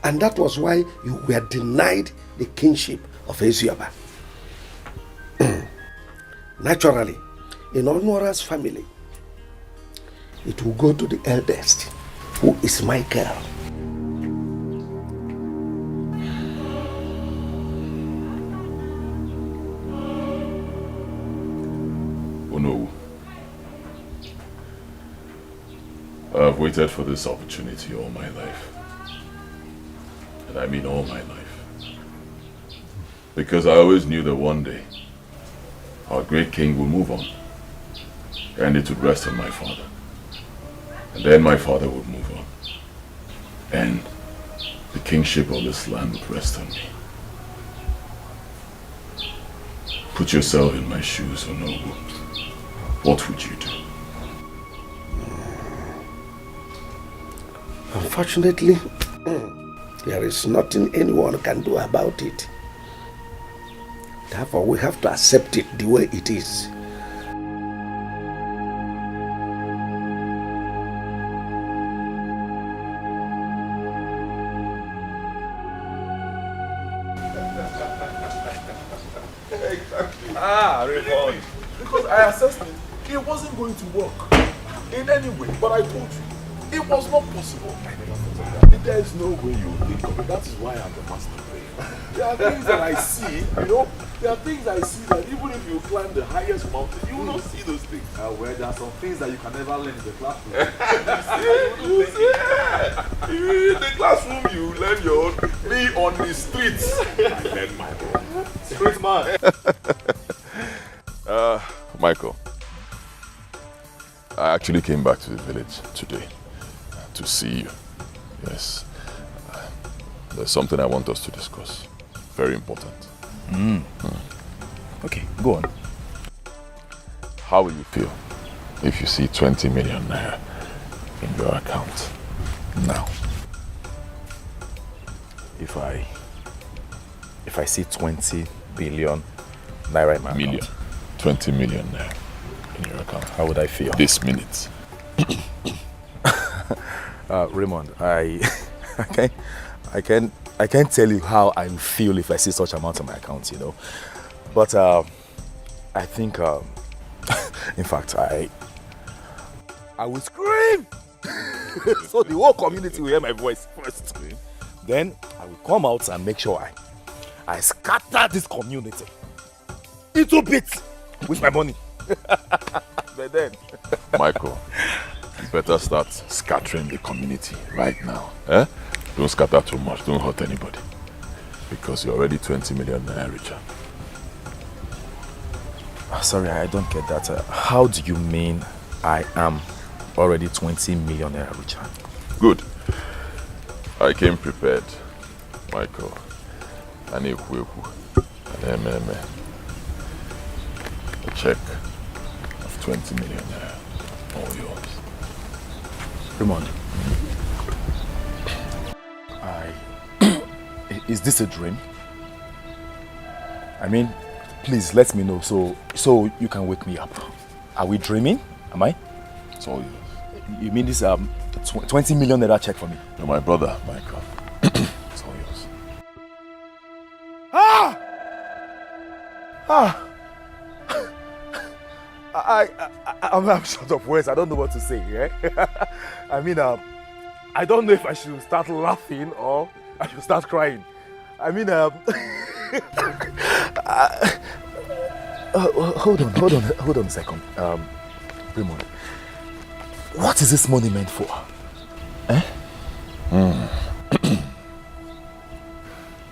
And that was why you were denied the kingship of Ezioba. Naturally, in Onora's family, it will go to the eldest, who is Michael. Oh no. I've waited for this opportunity all my life. And I mean all my life. Because I always knew that one day, our great king will move on. And it would rest on my father. And then my father would move on. And the kingship of this land would rest on me. Put yourself in my shoes, Onowu. What would you do? Unfortunately, there is nothing anyone can do about it. Therefore, we have to accept it the way it is. Raymond. Because I assessed it, it wasn't going to work in any way. But I told you, it was not possible. I never thought of that. There is no way you will think of it. That is why I'm the master player. There are things that I see, you know, there are things I see that even if you climb the highest mountain, you will not see those things. Well, there are some things that you can never learn in the classroom. You see? In the classroom, you learn your own. Me on the streets, I learn my own. Street man. Michael, I actually came back to the village today to see you. Yes. There's something I want us to discuss. Very important. Okay, go on. How will you feel if you see 20 million naira in your account now? If I see 20 billion naira in my account. 20 million naira in your account. How would I feel? This minute. Raymond, I I can't tell you how I feel if I see such amount on my account, you know. But I think, in fact, I will scream so the whole community will hear my voice first. Then I will come out and make sure I scatter this community into bits with my money. But then, Michael, you better start scattering the community right now. Eh? Don't scatter too much, don't hurt anybody. Because you're already 20 million naira richer. Sorry, I don't get that. How do you mean I am already 20 million naira richer? Good. I came prepared, Michael. A check of 20 million naira. All yours. Raymond, is this a dream? I mean, please let me know so you can wake me up. Are we dreaming? Am I? It's all yours. You mean this 20 million naira check for me? You're my brother, Michael. It's all yours. I'm short of words. I don't know what to say. Yeah? I mean, I don't know if I should start laughing or I should start crying. I mean, hold on a second. Raymond, what is this money meant for? Eh?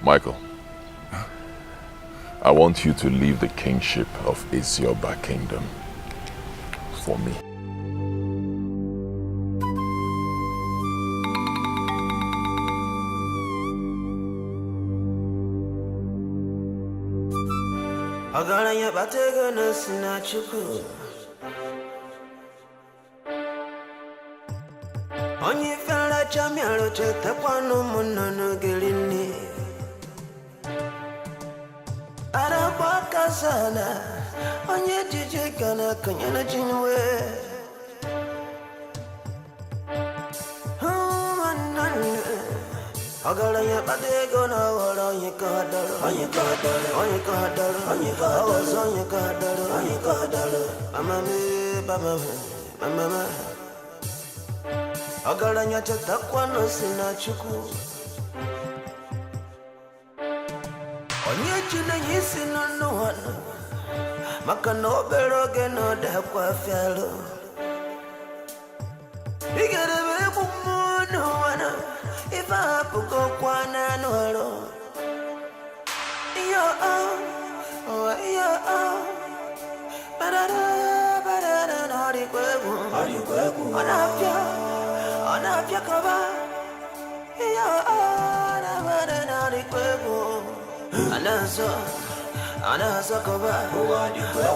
Michael, I want you to leave the kingship of Izioba Kingdom for me. Agaranya batega na sinachuku. Onye fela chamyalo cheta kwano munano gelini. Araba kasana. Onye jije kana kanyana chinwe. Agaranya batega na wala onye kadalo. Onye kadalo. Onye kadalo. Onye kadalo. Onye kadalo. Onye kadalo. Mama. Agaranya cheta kwano sinachuku. Onye chine yisi no one. Makano beroge no da kwa fialo. Igere bebu no one. If I go kwana no halo. Badada nari kwebu. Anapya kaba. Nari kwebu. Anaso kaba.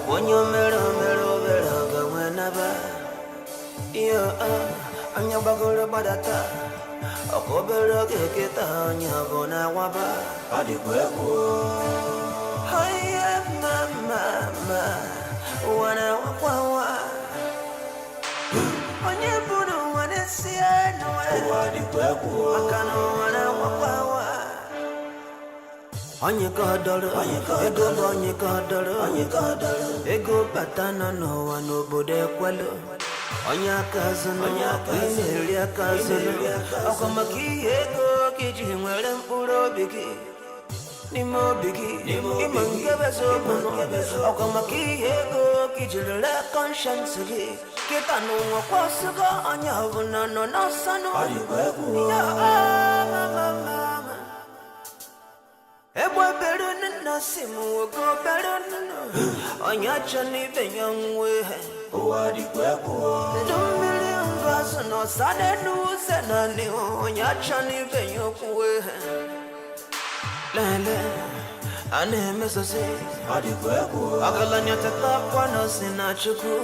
Wanyo mero gawenaba. Anya bagore badata. Okobero keketa nyabona waba. Hiya mama. Wana wakwa. Onye buru wane siano. Makano wana wakwa. Onye kadalo. Ego onye kadalo. Ego batana no wano bode kwalo. Onya kazuno, inelia kazuno. Okamaki ego kiji mwele mpuro bigi. Nimo bigi, imangebe sokono. Okamaki ego kiji lele conscience gi. Kita no wakwasuga anya vuna no nasano. Ya mama. Ebwe beru nina simu wako beru nina. Onya chani benyangwe. Dumbili ungasu no sade nuze nani onyachani benyo kuwe. Lele, ane mesose. Agalanya teta kwa no sinachuku.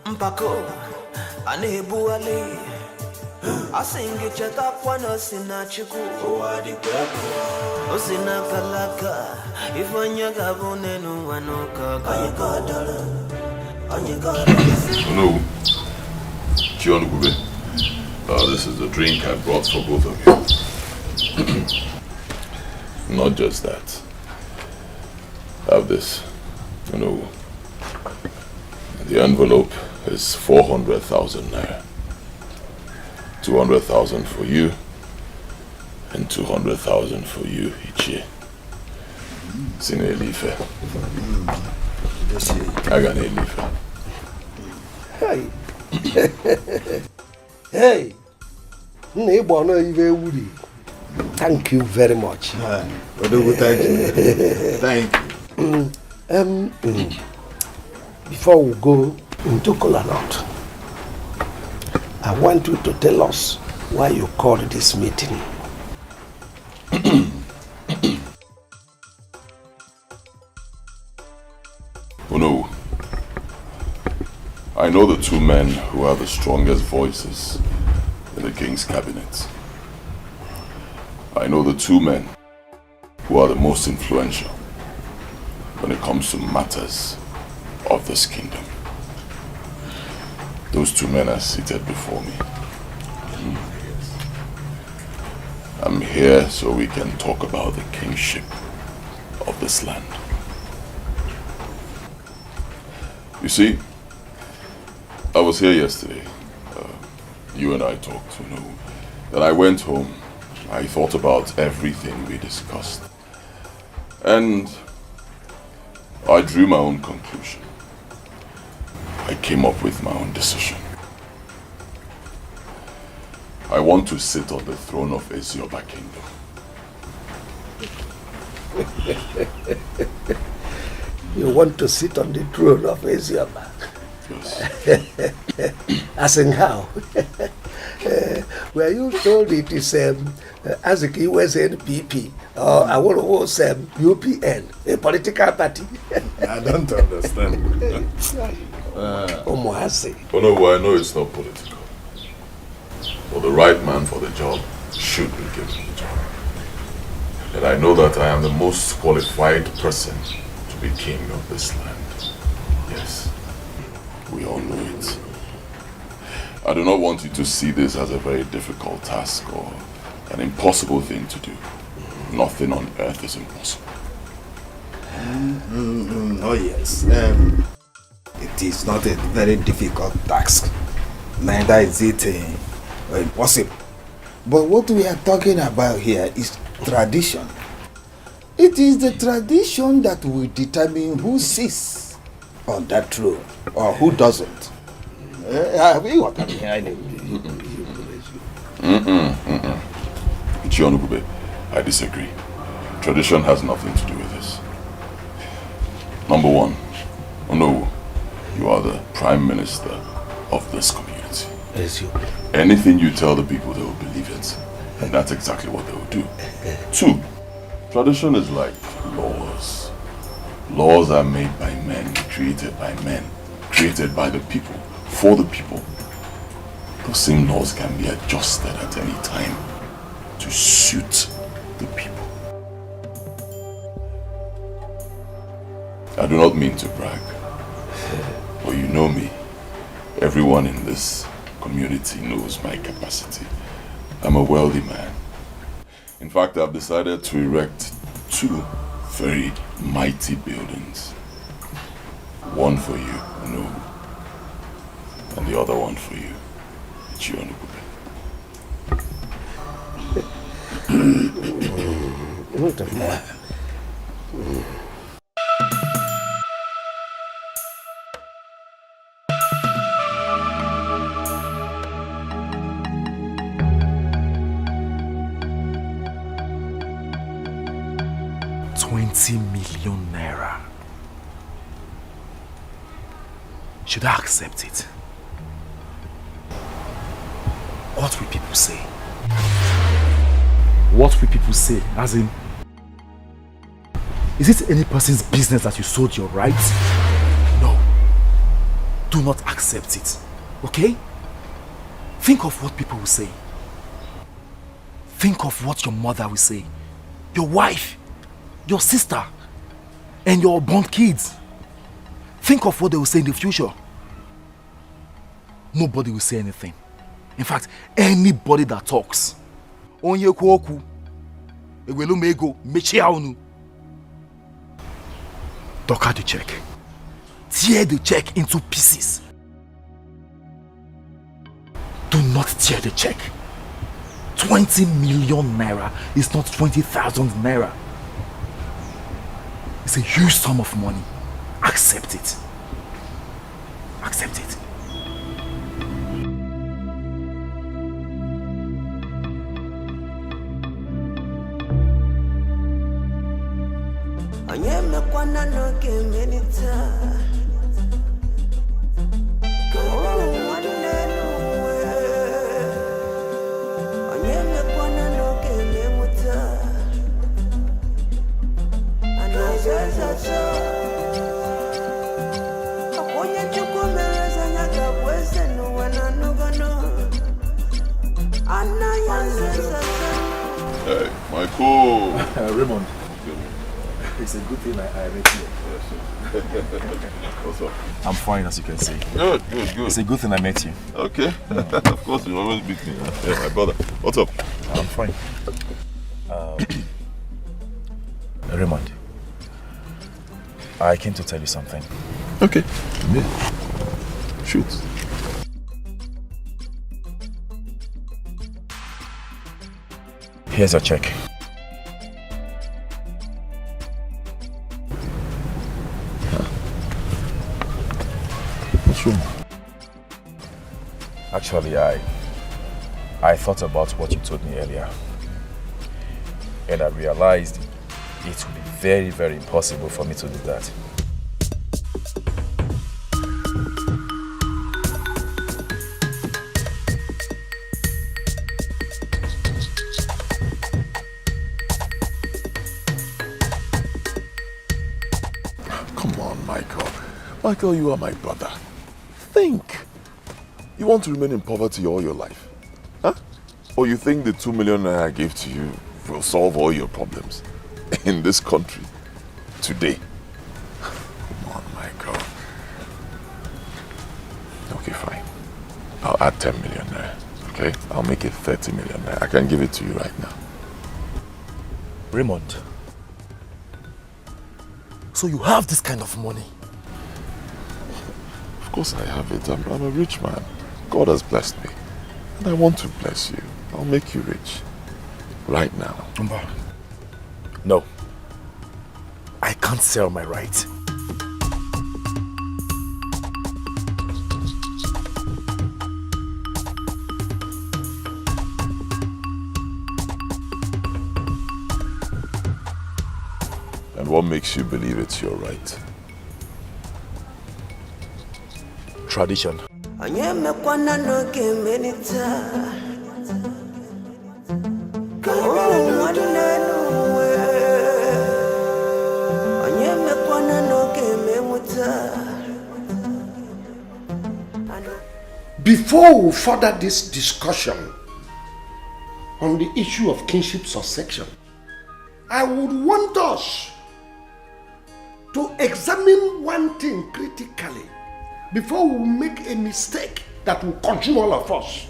Mpako, ane buwali. Asingi cheta kwa no sinachuku. Osina kalaka, ifanya gabune nuwanuka. Kayakadala. No, John Gube, this is the drink I brought for both of you. Not just that. Have this. You know, the envelope is 400,000 naira. 200,000 for you, and 200,000 for you each year. Sing a life. I got a life. Hey. Hey. Thank you very much. Thank you. Thank you. Before we go into Kolanot, I want you to tell us why you called this meeting. Oh no. I know the two men who are the strongest voices in the king's cabinet. I know the two men who are the most influential when it comes to matters of this kingdom. Those two men are seated before me. I'm here so we can talk about the kingship of this land. You see, I was here yesterday. You and I talked, you know. Then I went home. I thought about everything we discussed. And I drew my own conclusion. I came up with my own decision. I want to sit on the throne of Ezioba Kingdom. You want to sit on the throne of Ezioba? Yes. As in how? Were you told it is Aziki was NPP or I want to was UPN, a political party? I don't understand. Oh no, I know it's not political. But the right man for the job should be given the job. And I know that I am the most qualified person to be king of this land. Yes, we all know it. I do not want you to see this as a very difficult task or an impossible thing to do. Nothing on earth is impossible. Oh yes. It is not a very difficult task. Neither is it impossible. But what we are talking about here is tradition. It is the tradition that will determine who sits on that throne or who doesn't. I disagree. Tradition has nothing to do with this. Number one, no, you are the prime minister of this community. Anything you tell the people, they will believe it. And that's exactly what they will do. Two, tradition is like laws. Laws are made by men, created by the people, for the people. Those same laws can be adjusted at any time to suit the people. I do not mean to brag, but you know me. Everyone in this community knows my capacity. I'm a wealthy man. In fact, I've decided to erect two very mighty buildings. One for you, and the other one for you, $20 million naira. Should I accept it? What will people say? What will people say? As in, is it any person's business that you sold your rights? No. Do not accept it. Okay? Think of what people will say. Think of what your mother will say. Your wife. Your sister. And your born kids. Think of what they will say in the future. Nobody will say anything. In fact, anybody that talks, onye kwoku, Talk out the check. Tear the check into pieces. Do not tear the check. 20 million naira is not 20,000 naira. It's a huge sum of money. Accept it. Accept it. Hey, Michael. Raymond. It's a good thing I met you. What's up? I'm fine, as you can see. Good. It's a good thing I met you. Okay. Of course, you always beat me. Yeah, my brother. What's up? I'm fine. Raymond, I came to tell you something. Okay. Shoot. Here's your check. What's wrong? Actually, I thought about what you told me earlier. And I realized it would be very, very impossible for me to do that. Come on, Michael. Michael, you are my brother. Think. You want to remain in poverty all your life? Huh? Or you think the 2 million I gave to you will solve all your problems in this country today? Come on, Michael. Okay, fine. I'll add 10 million there. Okay? I'll make it 30 million there. I can give it to you right now. Raymond, so you have this kind of money? Of course I have it. I'm a rich man. God has blessed me. And I want to bless you. I'll make you rich. Right now. No. I can't sell my right. And what makes you believe it's your right? Tradition. Before we further this discussion on the issue of kinship succession, I would want us to examine one thing critically before we make a mistake that will consume all of us.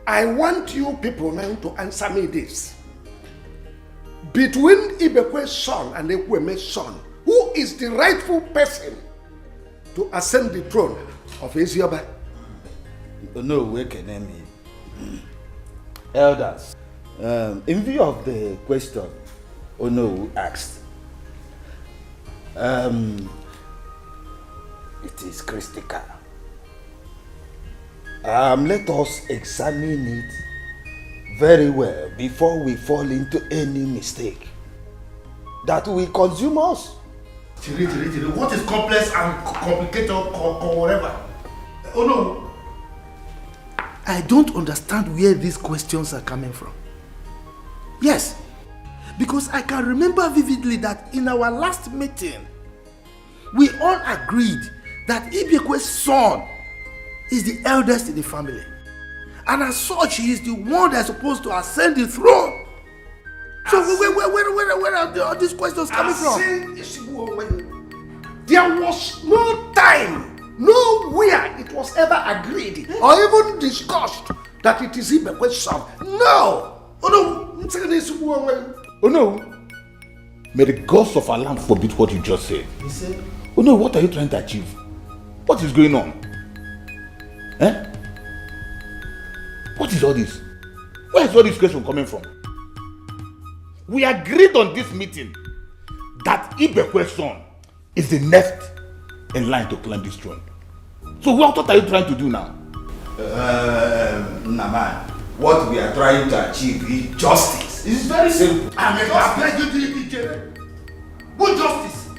I want you people now to answer me this. Between Ibekwe's son and Ekweme's son, who is the rightful person to ascend the throne of Ezioba? No, we can name him. Elders, in view of the question Ono asked, it is critical. Let us examine it very well before we fall into any mistake that will consume us. What is complex and complicated or whatever? Oh no. I don't understand where these questions are coming from. Yes, because I can remember vividly that in our last meeting, we all agreed that Ibekwe's son is the eldest in the family. And as such, he is the one that's supposed to ascend the throne. So where are all these questions coming from? There was no time, nowhere it was ever agreed or even discussed that it is Ibekwe's son. No! Oh Oh no. May the gods of our land forbid what you just said. He said, oh no, what are you trying to achieve? What is going on? Eh? What is all this? Where is all this question coming from? We agreed on this meeting that Ibekwe's son is the next in line to climb this throne. So what are you trying to do now? Naman, what we are trying to achieve is justice. It's very simple. What justice?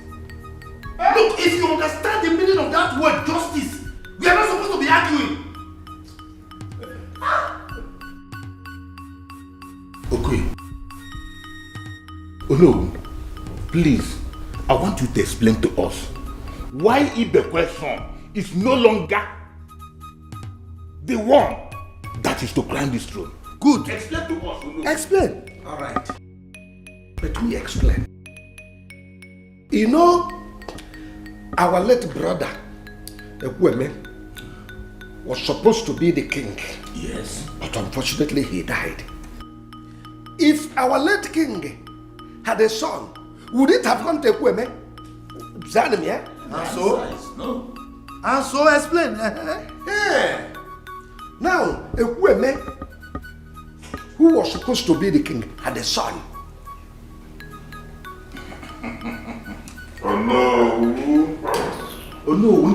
Look, if you understand the meaning of that word justice, we are not supposed to be arguing. Okay. Oh no, please, I want you to explain to us why Ibekwe's son is no longer the one that is to climb this throne. Good. Explain to us. Ono. Explain. All right. Let me explain. You know, our late brother, Ekweme, was supposed to be the king. Yes. But unfortunately, he died. If our late king had a son, would it have gone to Ekweme? Zanimia? And so? No. And so explain. Yeah. Now, Ekweme, who was supposed to be the king, had a son. Oh no! Oh no!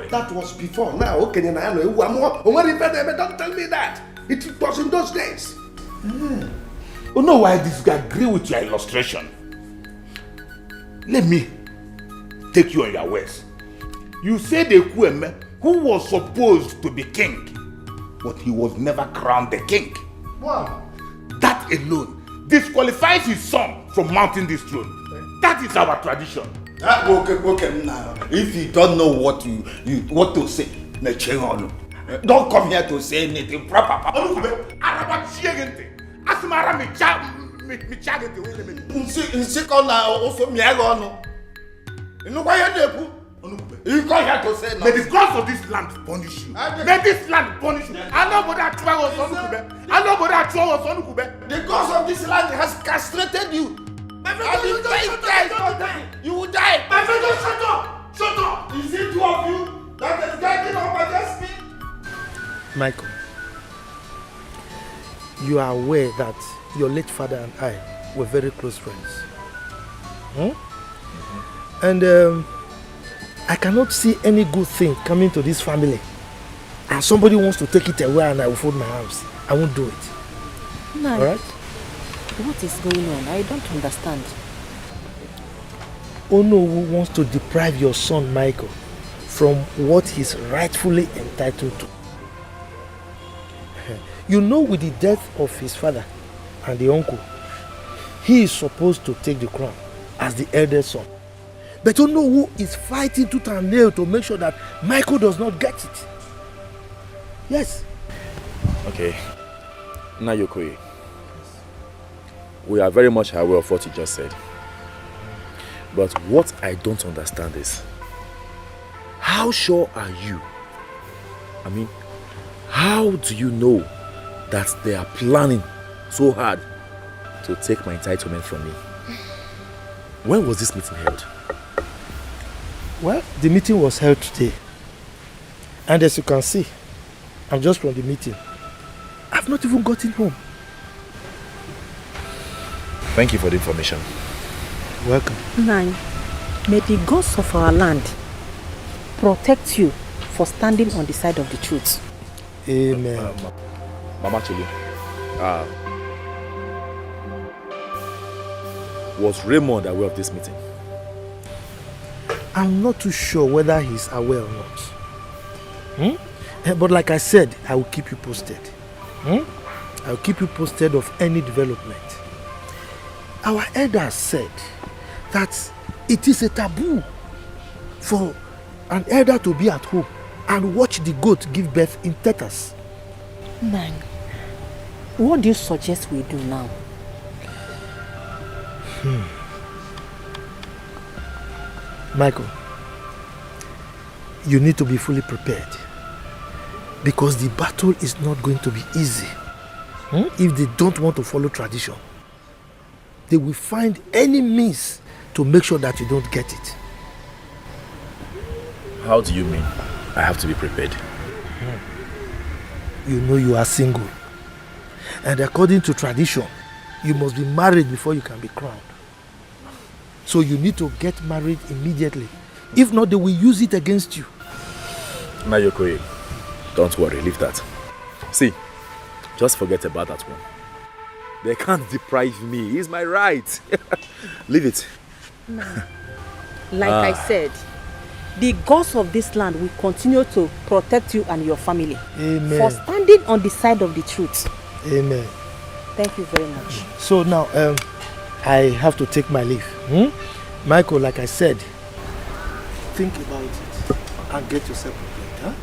That was before. Now, okay, don't tell me that. It was in those days. Oh no, I disagree with your illustration. Let me take you on your words. You said Ekweme, who was supposed to be king, but he was never crowned the king. Wow. That alone disqualifies his son from mounting this throne. That is our tradition. Okay, now. If you don't know what you what to say, don't come here to say anything proper. You come here to say no. May the gods of this land punish you. May this land punish you. I know what I try was on Kube. I know what I try was on Kube. The gods of this land has castrated you. You will die. My friend, just shut up! Shut up! Is it two of you that is guiding up against me? Michael, you are aware that your late father and I were very close friends. And I cannot see any good thing coming to this family. And somebody wants to take it away and I will fold my arms. I won't do it. No. Alright? What is going on? I don't understand. Ono wants to deprive your son Michael from what he's rightfully entitled to. You know, with the death of his father and the uncle, he is supposed to take the crown as the eldest son. But Ono is fighting tooth and nail to make sure that Michael does not get it. Yes. Okay. Now Yokoye, we are very much aware of what you just said. But what I don't understand is, how sure are you? I mean, how do you know that they are planning so hard to take my entitlement from me? When was this meeting held? Well, the meeting was held today. And as you can see, I'm just from the meeting. I've not even gotten home. Thank you for the information. Welcome. Nine, may the gods of our land protect you for standing on the side of the truth. Amen. Mama Chili, was Raymond aware of this meeting? I'm not too sure whether he's aware or not. But like I said, I will keep you posted. I will keep you posted of any development. Our elders said that it is a taboo for an elder to be at home and watch the goat give birth in tetas. Nine, what do you suggest we do now? Michael, you need to be fully prepared because the battle is not going to be easy. if they don't want to follow tradition, they will find any means to make sure that you don't get it. How do you mean I have to be prepared? You know you are single. And according to tradition, you must be married before you can be crowned. So you need to get married immediately. If not, they will use it against you. Nayokoye, don't worry, leave that. See, just forget about that one. They can't deprive me. It's my right. Leave it. Like I said, the gods of this land will continue to protect you and your family. Amen. For standing on the side of the truth. Amen. Thank you very much. So now, I have to take my leave. Michael, like I said, think about it and get yourself prepared.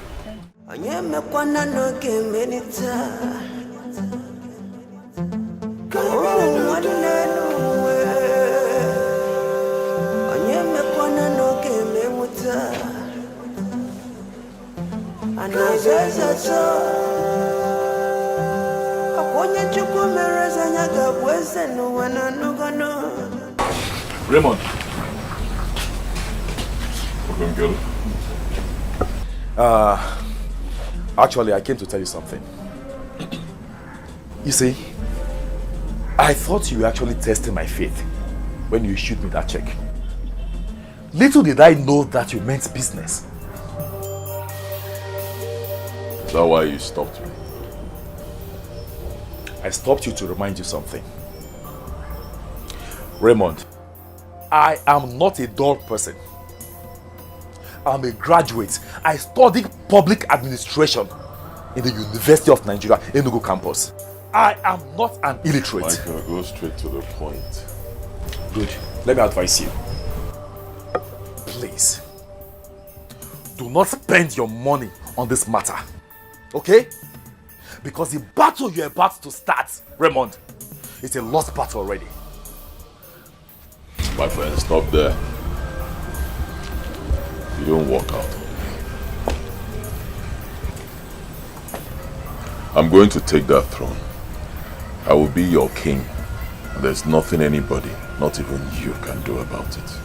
Raymond. Actually, I came to tell you something. You see, I thought you were actually testing my faith when you issued me that check. Little did I know that you meant business. Is that why you stopped me? I stopped you to remind you something. Raymond, I am not a dull person. I'm a graduate. I studied public administration in the University of Nigeria, Enugu campus. I am not an illiterate. Michael, go straight to the point. Good. Let me advise you. Please, do not spend your money on this matter. Okay? Because the battle you're about to start, Raymond, is a lost battle already. My friend, stop there. You don't walk out. I'm going to take that throne. I will be your king. And there's nothing anybody, not even you, can do about it.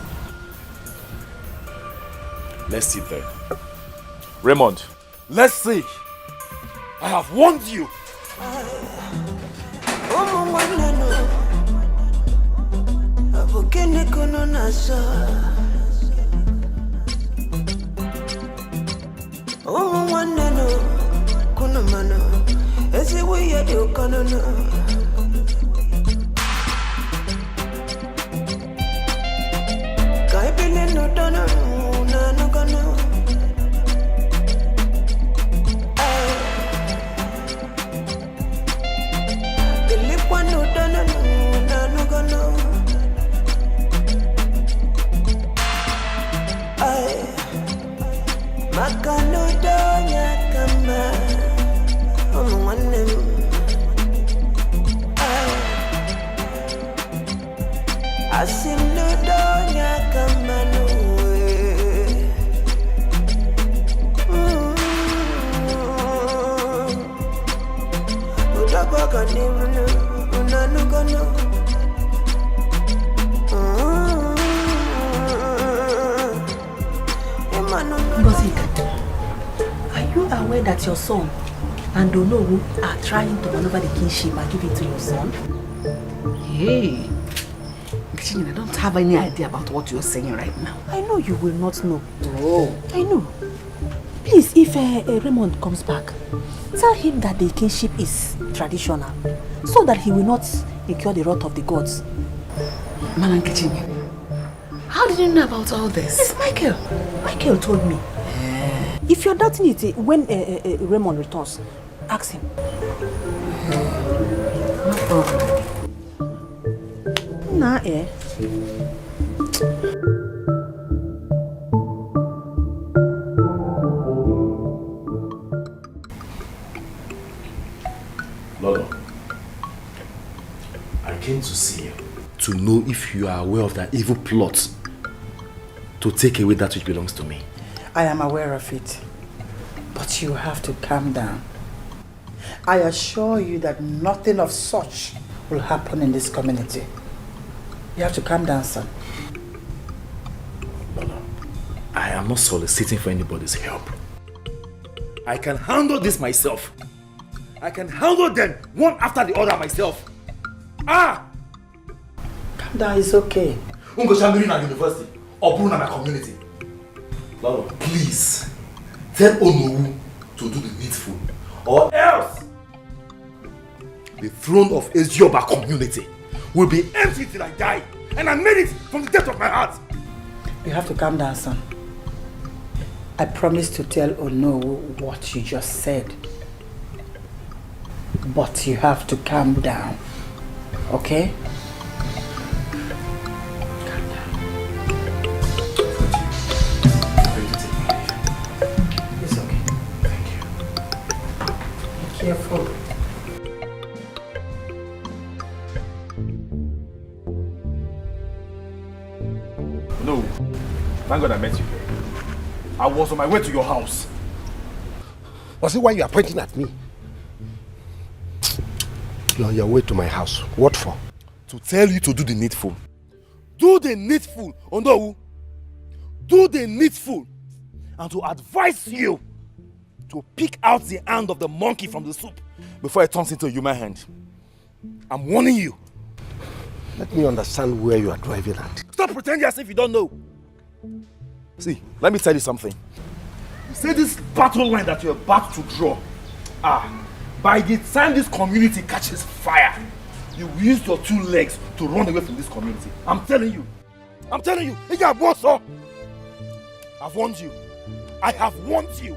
Let's see then. Raymond, let's see. I have warned you. Are you aware that your son and Donowu are trying to maneuver the kingship and give it to your son? Hey, I don't have any idea about what you're saying right now. I know you will not know. Oh. I know. Please, if Raymond comes back, tell him that the kingship is traditional, so that he will not incur the wrath of the gods. Madam Kichinya, how did you know about all this? It's Michael. Michael told me. If you're doubting it, when Raymond returns, ask him. No problem. Nah, Lolo, I came to see you to know if you are aware of that evil plot to take away that which belongs to me. I am aware of it. But you have to calm down. I assure you that nothing of such will happen in this community. You have to calm down, son. I am not soliciting for anybody's help. I can handle this myself. I can handle them one after the other myself. Calm down, it's okay. Uncle Shamirin at university or Bruna my community. Lolo, please tell Onowu to do the needful, or else the throne of Ezioba community will be empty till I die, and I made it from the depth of my heart. You have to calm down, son. I promise to tell Onowu what you just said. But you have to calm down, okay? It's okay. Thank you. Be careful. No. Thank God I met you here. I was on my way to your house. Was it why you are pointing at me? You're on your way to my house. What for? To tell you to do the needful. Do the needful, Onowu. Do the needful. And to advise you to pick out the hand of the monkey from the soup before it turns into a human hand. I'm warning you. Let me understand where you are driving at. Stop pretending as if you don't know. See, let me tell you something. See this battle line that you're about to draw. By the time this community catches fire, you will use your 2 legs to run away from this community. I'm telling you. I'm telling you. I've warned you. I have warned you.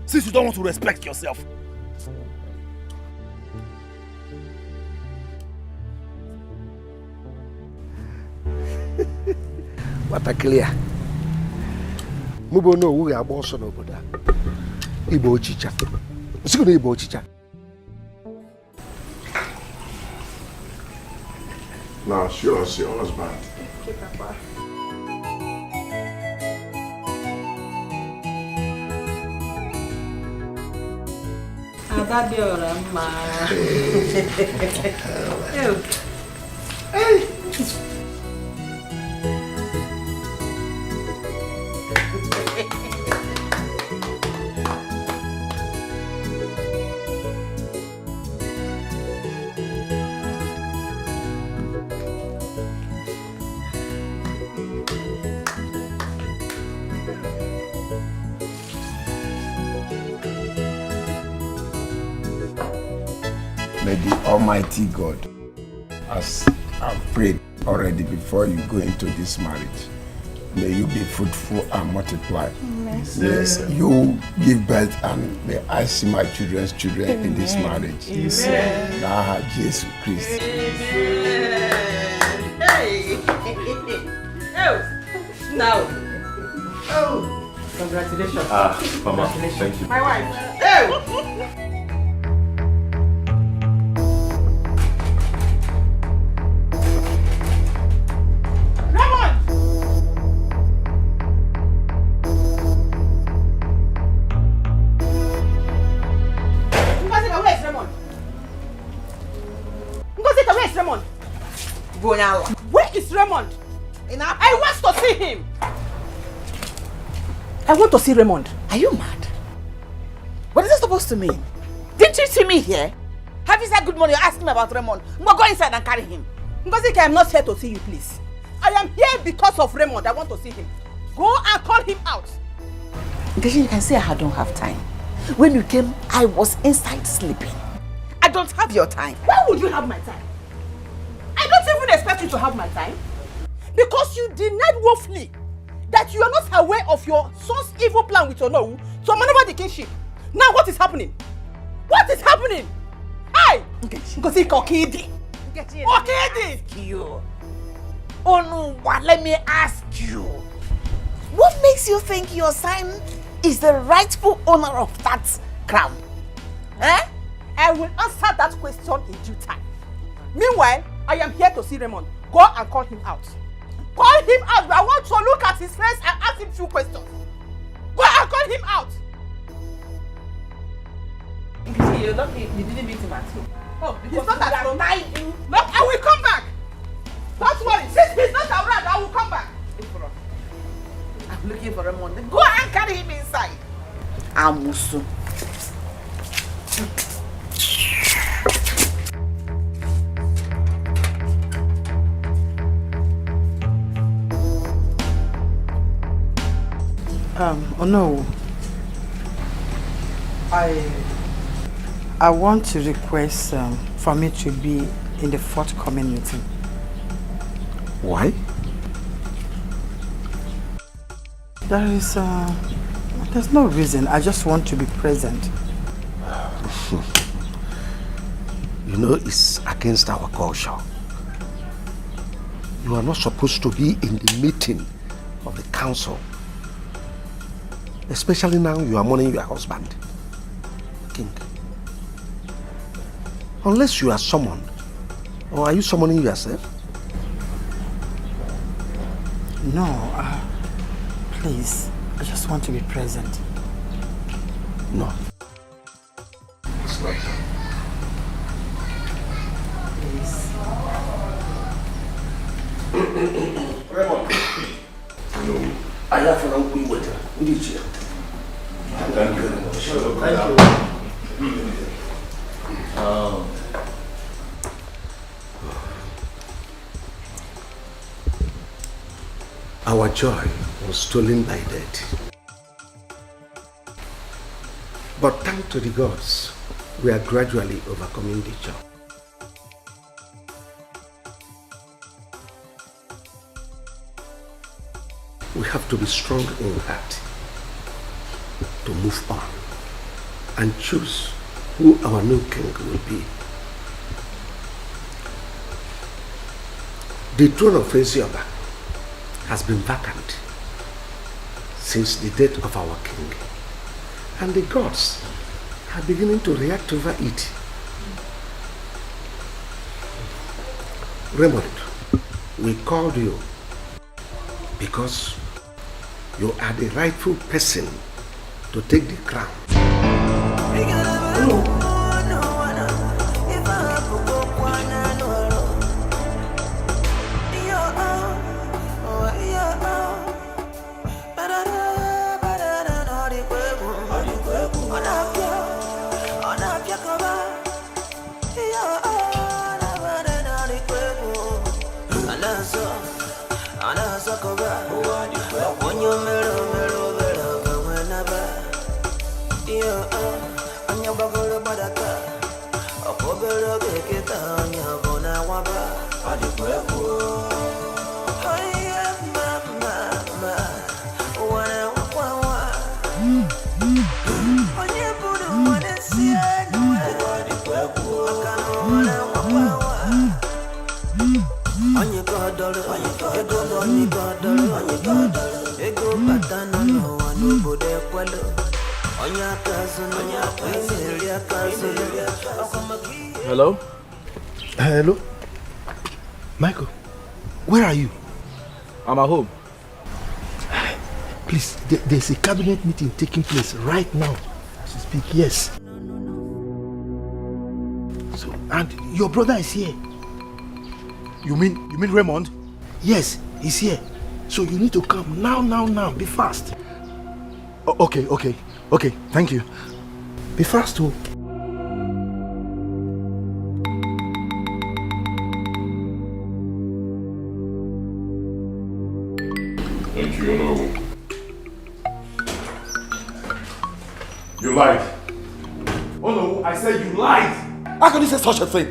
Since you don't want to respect yourself. What a clear. Mubo no we are boss on Oboda. Ibo Chicha. What's going Ibo Chicha? Now show us your husband. Okay, Papa. Hey. May the Almighty God, as I've prayed already before you go into this marriage, may you be fruitful and multiply. Yes, you give birth and may I see my children's children in this marriage. Amen. Now, Jesus Christ. Hey! Oh! Now! Oh! Congratulations. Mama, thank you. My wife. Oh! Where is Raymond? I want to see him. I want to see Raymond. Are you mad? What is it supposed to mean? Didn't you see me here? Have you said good morning? You're asking me about Raymond. Go inside and carry him. Ngozike, I'm not here to see you, please. I am here because of Raymond. I want to see him. Go and call him out. Nkechi, you can say I don't have time. When you came, I was inside sleeping. I don't have your time. Why would you have my time? I don't even expect you to have my time. Because you denied woefully that you are not aware of your son's evil plan with Onowu to maneuver the kingship. Now what is happening? What is happening? Hi! Ngozike Okidi. Okidi! You. Onuwa, let me ask you. What makes you think your son is the rightful owner of that crown? Eh? I will answer that question in due time. Meanwhile, I am here to see Raymond. Go and call him out. Call him out. I want to look at his face and ask him 2 questions. Go and call him out. You didn't meet him at home. Oh, because not at home. No, I will come back. Don't worry. Since he's not around, I will come back. I'm looking for Raymond. Go and carry him inside. Amusu. Oh no. I want to request for me to be in the forthcoming meeting. Why? There's no reason. I just want to be present. You know, it's against our culture. You are not supposed to be in the meeting of the council. Especially now you are mourning your husband, King. Unless you are summoned. Or are you summoning yourself? No, please. I just want to be present. No. It's not. Please. Raymond. No. I have an uncle with her. What did you? Thank you very much. Thank you. Our joy was stolen by death. But thanks to the gods, we are gradually overcoming the joy. We have to be strong in heart to move on and choose who our new king will be. The throne of Exile has been vacant since the death of our king, and the gods are beginning to react over it. Raymond, we called you because you are the rightful person to take the crown. Hello? Hello? Michael, where are you? I'm at home. Please, there's a cabinet meeting taking place right now as you speak. Yes. So, and your brother is here. You mean Raymond? Yes, he's here. So you need to come now. Be fast. Okay. Thank you. Be fast, too. Thank you, no. You lied. Oh no, I said you lied. How can you say such a thing?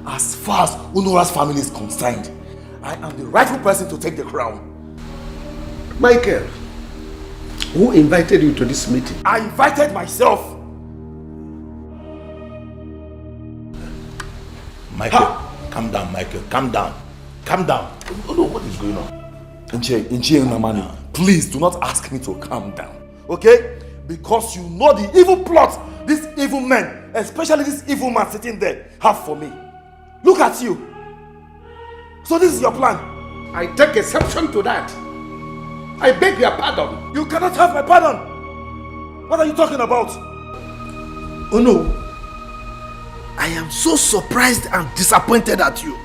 As far as Unora's family is concerned, I am the rightful person to take the crown. Michael, who invited you to this meeting? I invited myself. Michael, calm down, Michael. Calm down. Oh no, what is going on? Nche Namani, please do not ask me to calm down. Okay? Because you know the evil plot these evil men, especially this evil man sitting there, have for me. Look at you. So this is your plan. I take exception to that. I beg your pardon. You cannot have my pardon. What are you talking about? Oh no. I am so surprised and disappointed at you.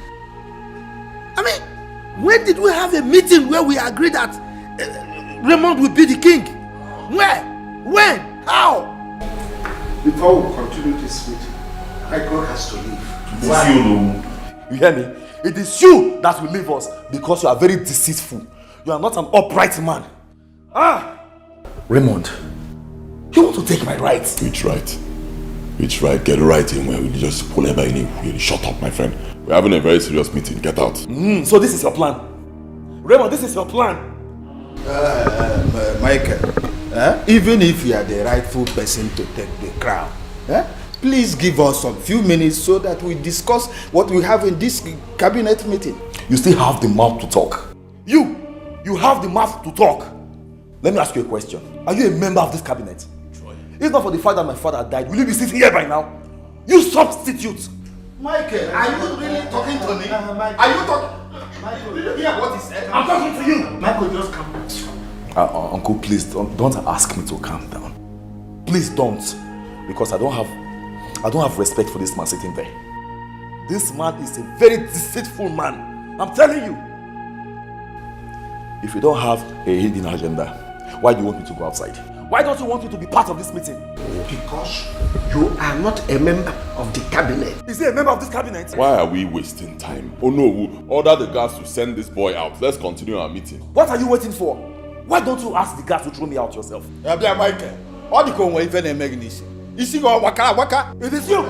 I mean, when did we have a meeting where we agreed that Raymond will be the king? Where? When? How? Before we continue this meeting, Michael has to leave. Why? You hear me? It is you that will leave us because you are very deceitful. You are not an upright man. Raymond, you want to take my rights? Which right? Which right? Get right in where we just pull everybody in. Shut up, my friend. We're having a very serious meeting. Get out. So this is your plan? Raymond, this is your plan? Michael, even if you are the rightful person to take the crown, please give us some few minutes so that we discuss what we have in this cabinet meeting. You still have the mouth to talk. You have the mouth to talk. Let me ask you a question. Are you a member of this cabinet? If not for the fact that my father died, will you be sitting here by now? You substitute. Michael, are you really talking to me? Are you talking? Michael, did you hear what he said? I'm talking to you. Michael, just calm down. Uncle, please don't ask me to calm down. Please don't, because I don't have respect for this man sitting there. This man is a very deceitful man. I'm telling you. If you don't have a hidden agenda, why do you want me to go outside? Why don't you want me to be part of this meeting? Because you are not a member of the cabinet. Is he a member of this cabinet? Why are we wasting time? Oh no, we'll order the guards to send this boy out. Let's continue our meeting. What are you waiting for? Why don't you ask the guards to throw me out yourself? Michael, all the Conway even a Magnus. Is he going waka? It is you!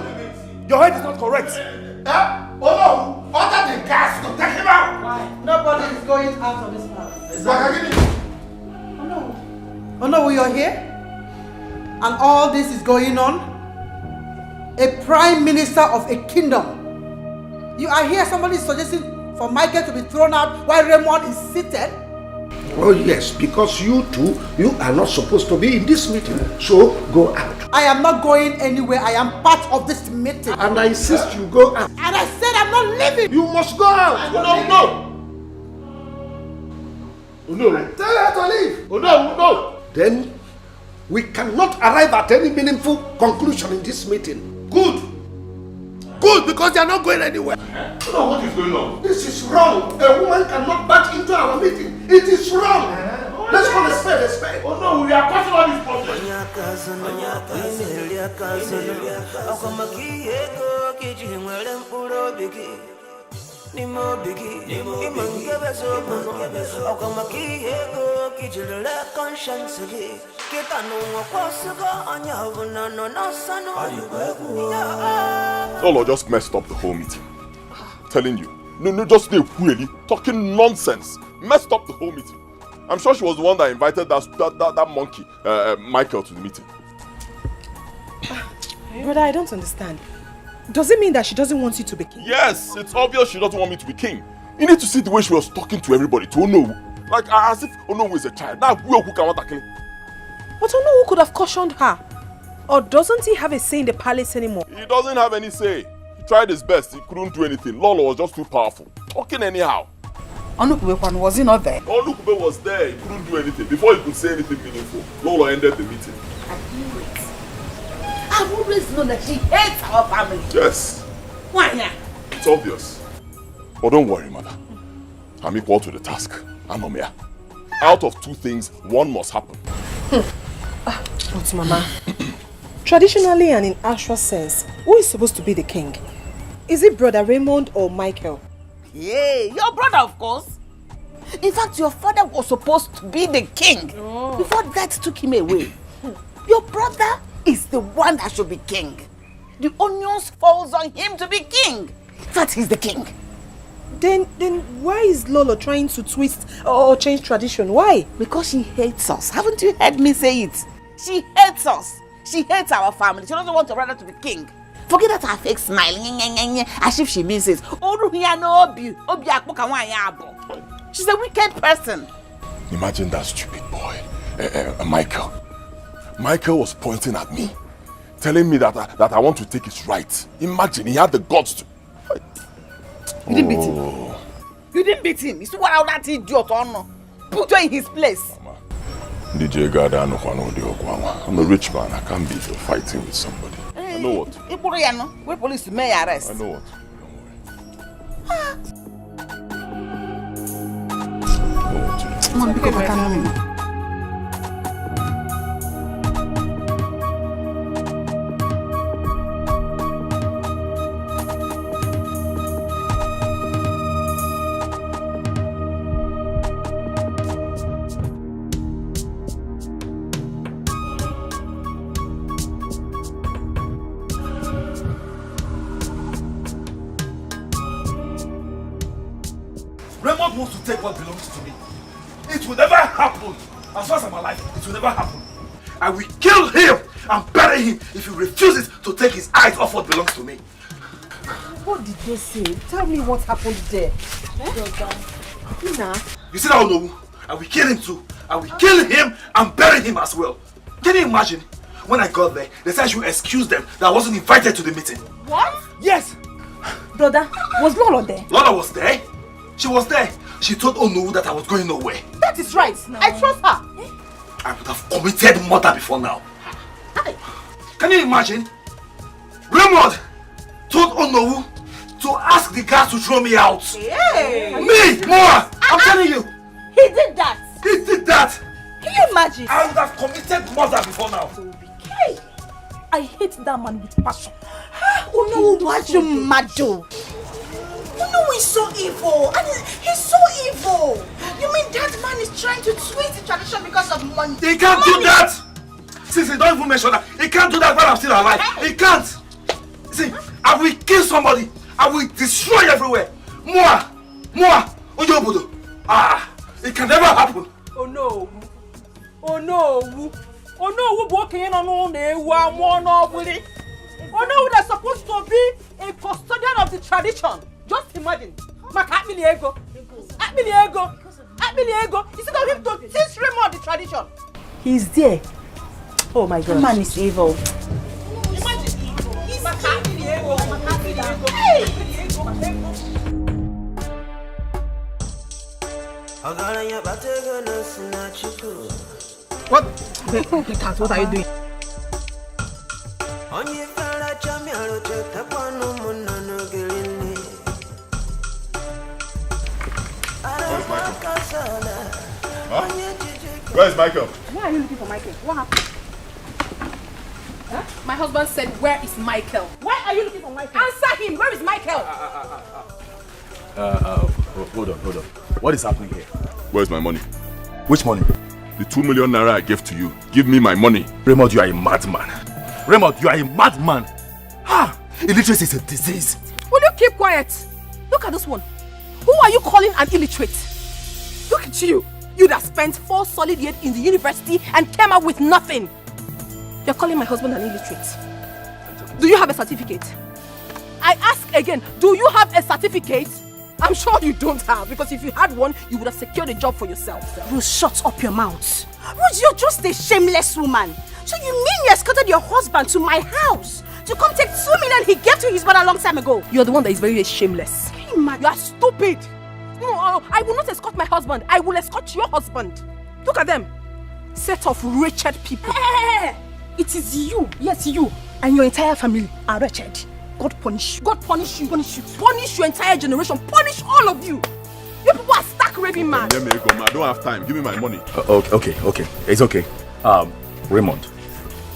Your head is not correct. Oh no! Order the guards to take him out! Why? Nobody is going out of this house. Oh no, you're here? And all this is going on? A prime minister of a kingdom. You are here, somebody is suggesting for Michael to be thrown out while Raymond is seated? Oh yes, because you are not supposed to be in this meeting. So go out. I am not going anywhere. I am part of this meeting. And I insist you go out. And I said I'm not leaving. You must go out. No. Oh no. Tell her to leave. Oh no. Then we cannot arrive at any meaningful conclusion in this meeting. Good, because they are not going anywhere. No, what is going on? This is wrong. A woman cannot back into our meeting. It is wrong. Let's call a spade. Oh no, we are passing all this project. Lolo just messed up the whole meeting. Telling you. No, just the really talking nonsense. Messed up the whole meeting. I'm sure she was the one that invited that monkey, Michael, to the meeting. Brother, I don't understand. Does it mean that she doesn't want you to be king? Yes, it's obvious she doesn't want me to be king. You need to see the way she was talking to everybody, to Onowu. Like as if Onowu is a child. Now who can want to kill him? But Onowu could have cautioned her. Or doesn't he have a say in the palace anymore? He doesn't have any say. He tried his best, he couldn't do anything. Lolo was just too powerful. Talking anyhow. Onukube was he not there? Onukube was there, he couldn't do anything. Before he could say anything meaningful, Lolo ended the meeting. I've always known that she hates our family. Yes. Why now? It's obvious. But don't worry, mother. I'm equal to the task. Anomia. Out of two things, one must happen. But Mama, traditionally and in actual sense, who is supposed to be the king? Is it Brother Raymond or Michael? Yeah, your brother, of course. In fact, your father was supposed to be the king before that took him away. Your brother is the one that should be king. The onions falls on him to be king. That he's the king. Then why is Lolo trying to twist or change tradition? Why? Because she hates us. Haven't you heard me say it? She hates us. She hates our family. She doesn't want her brother to be king. Forget that her fake smile, as if she means it. She's a wicked person. Imagine that stupid boy, Michael. Michael was pointing at me, telling me that I want to take his right. Imagine, he had the guts to... You didn't beat him. You didn't beat him. You see what that idiot on? Put her in his place. DJ God, I'm a rich man. I can't be fighting with somebody. I know what. Where police may arrest. I know what. Raymond wants to take what belongs to me. It will never happen. As far as I'm alive, it will never happen. I will kill him and bury him if he refuses to take his eyes off what belongs to me. What did they say? Tell me what happened there. You see that Onowu? I will kill him too. I will kill him and bury him as well. Can you imagine? When I got there, they said I should excuse them that I wasn't invited to the meeting. What? Yes! Brother, was Lola there? Lola was there. She was there. She told Onowu that I was going nowhere. That is right. No. I trust her. I would have committed murder before now. Can you imagine? Raymond told Onowu to ask the guards to throw me out. Hey. Me! More! I'm telling you. He did that. He did that. Can you imagine? I would have committed murder before now. Hey, I hate that man with passion. Onowu, what you mad do? Onowu is so evil. I mean, he's so evil. You mean that man is trying to twist the tradition because of money? He can't do that! Since he don't even mention that, he can't do that while I'm still alive. He can't! See, I will kill somebody. I will destroy everywhere. More, Oyobodo. It can never happen. Oh no. Walking in on all day, one nobody. Oh no, they're supposed to be a custodian of the tradition. Just imagine. Ego. Instead of him to teach Raymond the tradition. He's there. Oh my God. The man is evil. Imagine. He's ego. What? What are you doing? Where is Michael? Why are you looking for Michael? What happened? Huh? My husband said, where is Michael? Why are you looking for Michael? Answer him! Where is Michael? Hold on. What is happening here? Where's my money? Which money? The 2 million naira I gave to you. Give me my money. Raymond, you are a madman. Illiteracy is a disease. Will you keep quiet? Look at this one. Who are you calling an illiterate? Look at you. You that spent 4 solid years in the university and came out with nothing. You're calling my husband an illiterate. Do you have a certificate? I ask again, do you have a certificate? I'm sure you don't have, because if you had one, you would have secured a job for yourself. Ruth, shut up your mouth. Ruth, you're just a shameless woman. So you mean you escorted your husband to my house to come take 2 million he gave to his brother a long time ago? You're the one that is very shameless. Can you imagine? You are stupid. No, I will not escort my husband. I will escort your husband. Look at them. Set of wretched people. Hey, it is you, yes you, and your entire family are wretched. God punish you. God punish you. Punish your entire generation. Punish all of you. You people are stark raving mad. I don't have time. Give me my money. Okay. It's okay. Raymond,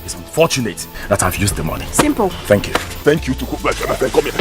it's unfortunate that I've used the money. Simple. Thank you. Thank you to cook my friend. Come here.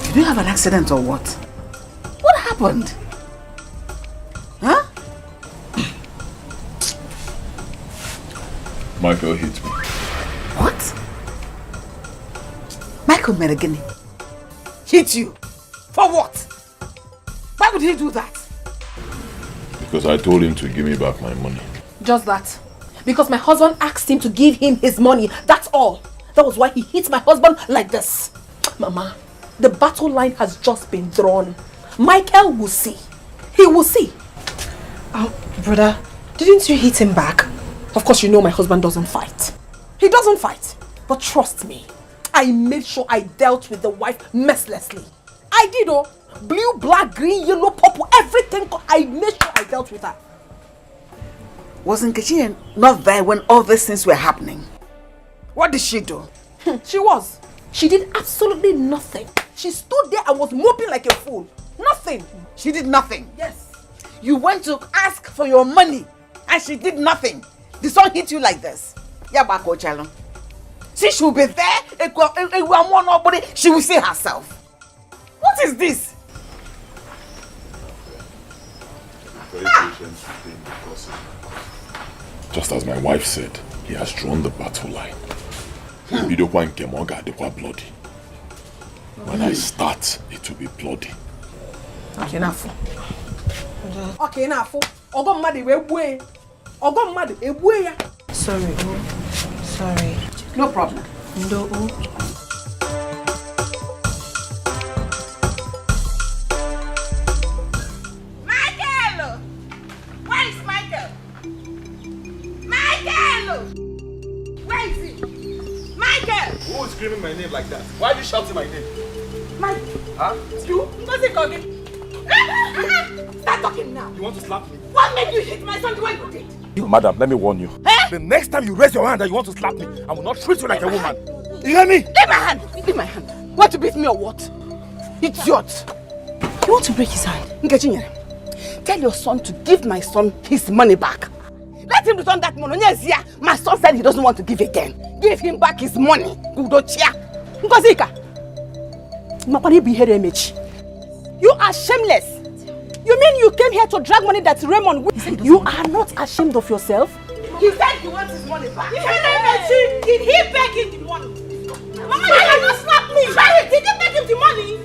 Did you have an accident or what? What happened? Huh? Michael hit me. What? Michael Meragini hit you? For what? Why would he do that? Because I told him to give me back my money. Just that. Because my husband asked him to give him his money. That's all. That was why he hit my husband like this. Mama, the battle line has just been drawn. Michael will see. He will see. Oh, brother, didn't you hit him back? Of course you know my husband doesn't fight. He doesn't fight. But trust me, I made sure I dealt with the wife mercilessly. I did, oh. Blue, black, green, yellow, purple, everything. I made sure I dealt with her. Wasn't Nigerian not there when all these things were happening? What did she do? She was. She did absolutely nothing. She stood there and was moping like a fool. Nothing. She did nothing? Yes. You went to ask for your money and she did nothing. The son hit you like this. Yabako Chalo. See, she will be there. Nobody. She will see herself. What is this? Just as my wife said, he has drawn the battle line. Bloody. When I start, it will be bloody. Okay, enough. Okay, enough. Ogo mmadụ we gbuo. Ogo mmadụ egbuo ya. Sorry, sorry. No problem. No. Michael! Where is Michael? Michael! Where is he? Michael! Who is screaming my name like that? Why are you shouting my name? Michael! Huh? You? Start talking now. You want to slap me? What made you hit my son the way you did? You, madam, let me warn you. Eh? The next time you raise your hand and you want to slap me, I will not treat you like a woman. You hear me? Leave my hand! Leave my hand! Want to beat me or what? Idiot! You want to break his hand? Nkechinyere, tell your son to give my son his money back. Let him return that money. Yes, yeah. My son said he doesn't want to give again. Give him back his money. Gudochia. Ngozika, you are shameless. You mean you came here to drag money that Raymond... You are not ashamed of yourself? He said he wants his money back. Did he beg him the money? Mama, you cannot slap me. Did he beg him the money?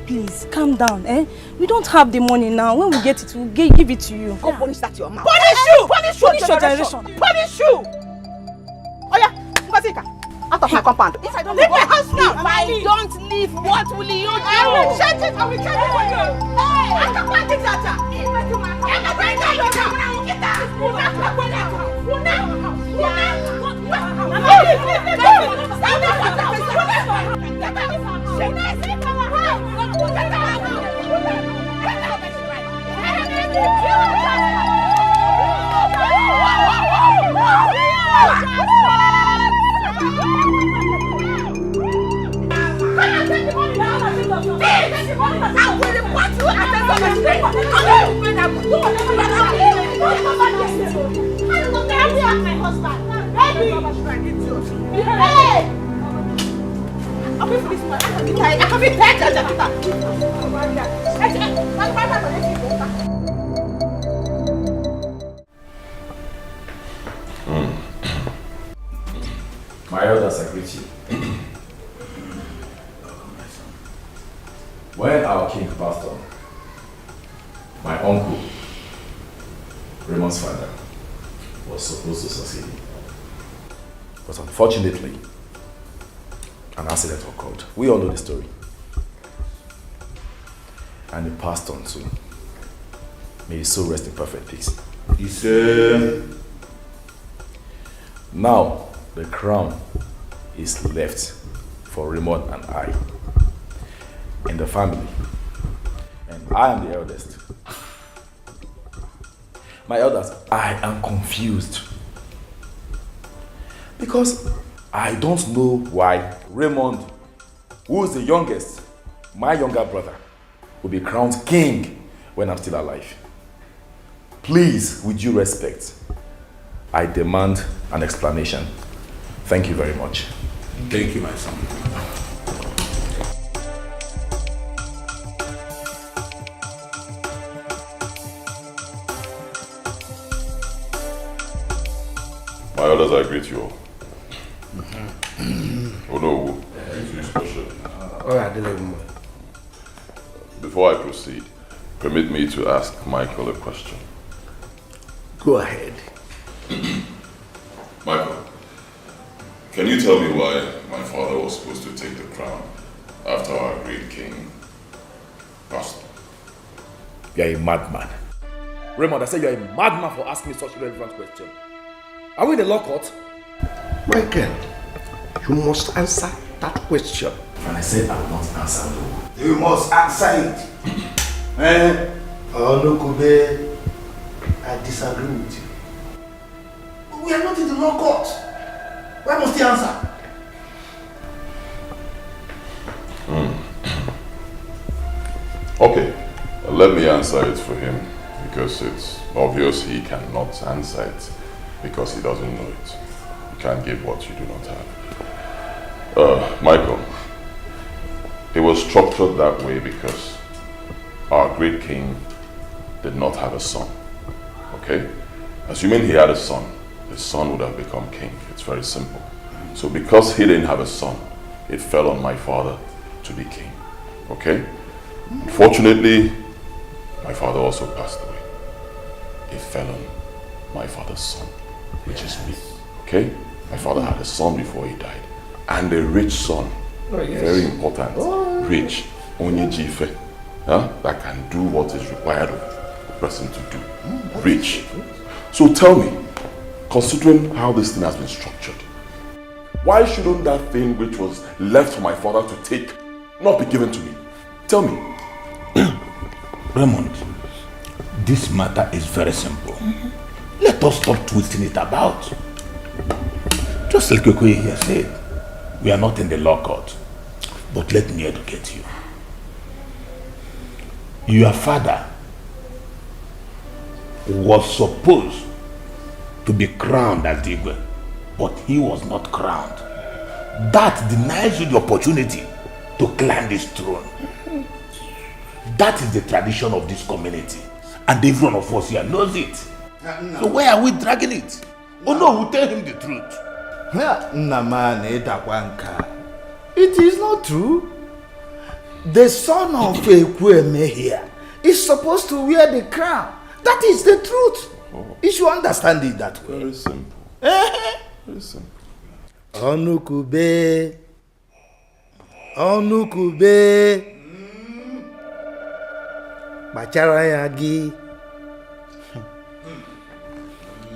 Please, calm down, eh? We don't have the money now. When we get it, we'll give it to you. Go punish that your mouth. Punish you! Punish your generation. Punish you! Oh yeah, Ngozika, out of my compound. If I don't leave my house now. If I don't leave, what will you do? I will change it. I will change it for you. Hey, I can find it, Tata. My elders, I greet you. When our king passed on, my uncle, Raymond's father, was supposed to succeed him. But unfortunately, an accident occurred. We all know the story. And he passed on too. May his soul rest in perfect peace. Now, the crown is left for Raymond and I in the family. And I am the eldest. My elders, I am confused. Because I don't know why Raymond, who is the youngest, my younger brother, will be crowned king when I'm still alive. Please, with due respect, I demand an explanation Thank you very much. Thank you, my son. My orders, I greet you all. Oh no, before I proceed, permit me to ask Michael a question. Go ahead. Michael, can you tell me why my father was supposed to take the crown after our great king passed? You're a madman. Raymond, I said you're a madman for asking me such a relevant question. Are we in the law court? Michael, you must answer that question. And I said I will not answer no. You must answer it. Onukube, I disagree with you. We are not in the law court. Why must he answer? Okay, let me answer it for him because it's obvious he cannot answer it because he doesn't know it. You can't give what you do not have. Michael, it was structured that way because our great king did not have a son. Okay? Assuming he had a son, his son would have become king. It's very simple. So because he didn't have a son, it fell on my father to be king. Okay? Unfortunately, my father also passed away. It fell on my father's son, which is me. Okay? My father had a son before he died. And a rich son. Oh, yes. Very important. Rich. Onyejife. That can do what is required of the person to do. Rich. So tell me, considering how this thing has been structured, why shouldn't that thing which was left for my father to take not be given to me? Tell me. Raymond, this matter is very simple. Let us stop twisting it about. Just like Okoye here said, we are not in the law court. But let me educate you. Your father was supposed to be crowned as Igwe, but he was not crowned. That denies you the opportunity to climb this throne. That is the tradition of this community. And every one of us here knows it. So why are we dragging it? Oh no, we'll tell him the truth. It is not true. The son of Ekweme here is supposed to wear the crown. That is the truth. You should understand it that way. Very simple. Very simple. Onukube. Onukube. Bacharayagi.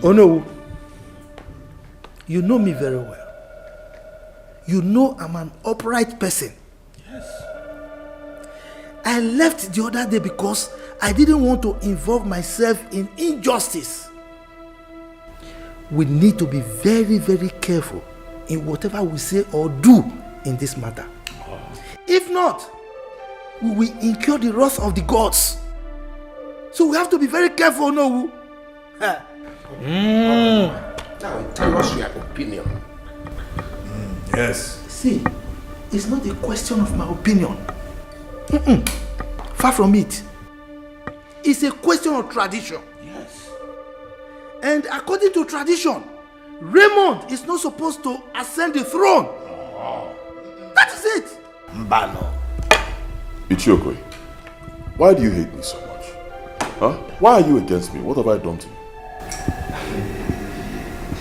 Oh no. You know me very well. You know I'm an upright person. Yes. I left the other day because I didn't want to involve myself in injustice. We need to be very, very careful in whatever we say or do in this matter. If not, we will incur the wrath of the gods. So we have to be very careful, no? Now tell us your opinion. Yes. See, it's not a question of my opinion. Far from it. It's a question of tradition. Yes. And according to tradition, Raymond is not supposed to ascend the throne. That is it. Mbano. Ichiokoye, why do you hate me so much? Huh? Why are you against me? What have I done to you?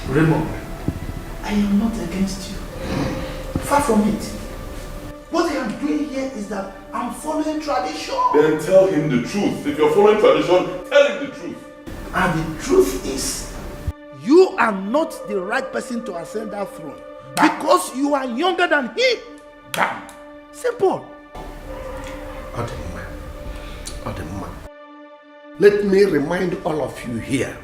Raymond, I am not against you. Far from it. What I am doing here is that I'm following tradition. Then tell him the truth. If you're following tradition, tell him the truth. And the truth is, you are not the right person to ascend that throne. Because you are younger than him. Bam. Simple. Odemma. Let me remind all of you here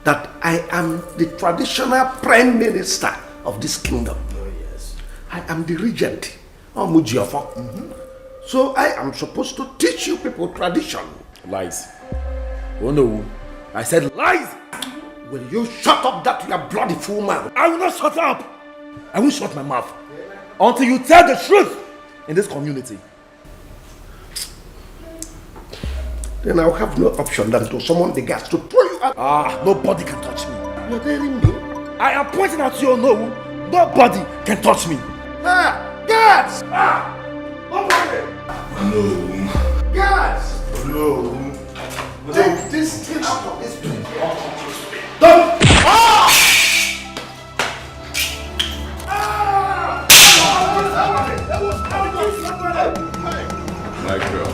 that I am the traditional prime minister of this kingdom. Oh, yes. I am the regent, Omujiofo. So I am supposed to teach you people tradition. Lies. Oh no, I said lies. Will you shut up that your bloody fool mouth? I will not shut up. I won't shut my mouth until you tell the truth in this community. Then I'll have no option than to summon the guards to throw you out. Nobody can touch me. You're telling me? I am pointing at you, no. Nobody can touch me. Guards! Nobody! No. Guards! No. Take this thing out of this place. Don't! Michael.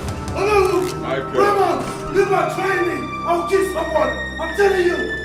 Raymond, leave my training. I'll kill someone. I'm telling you.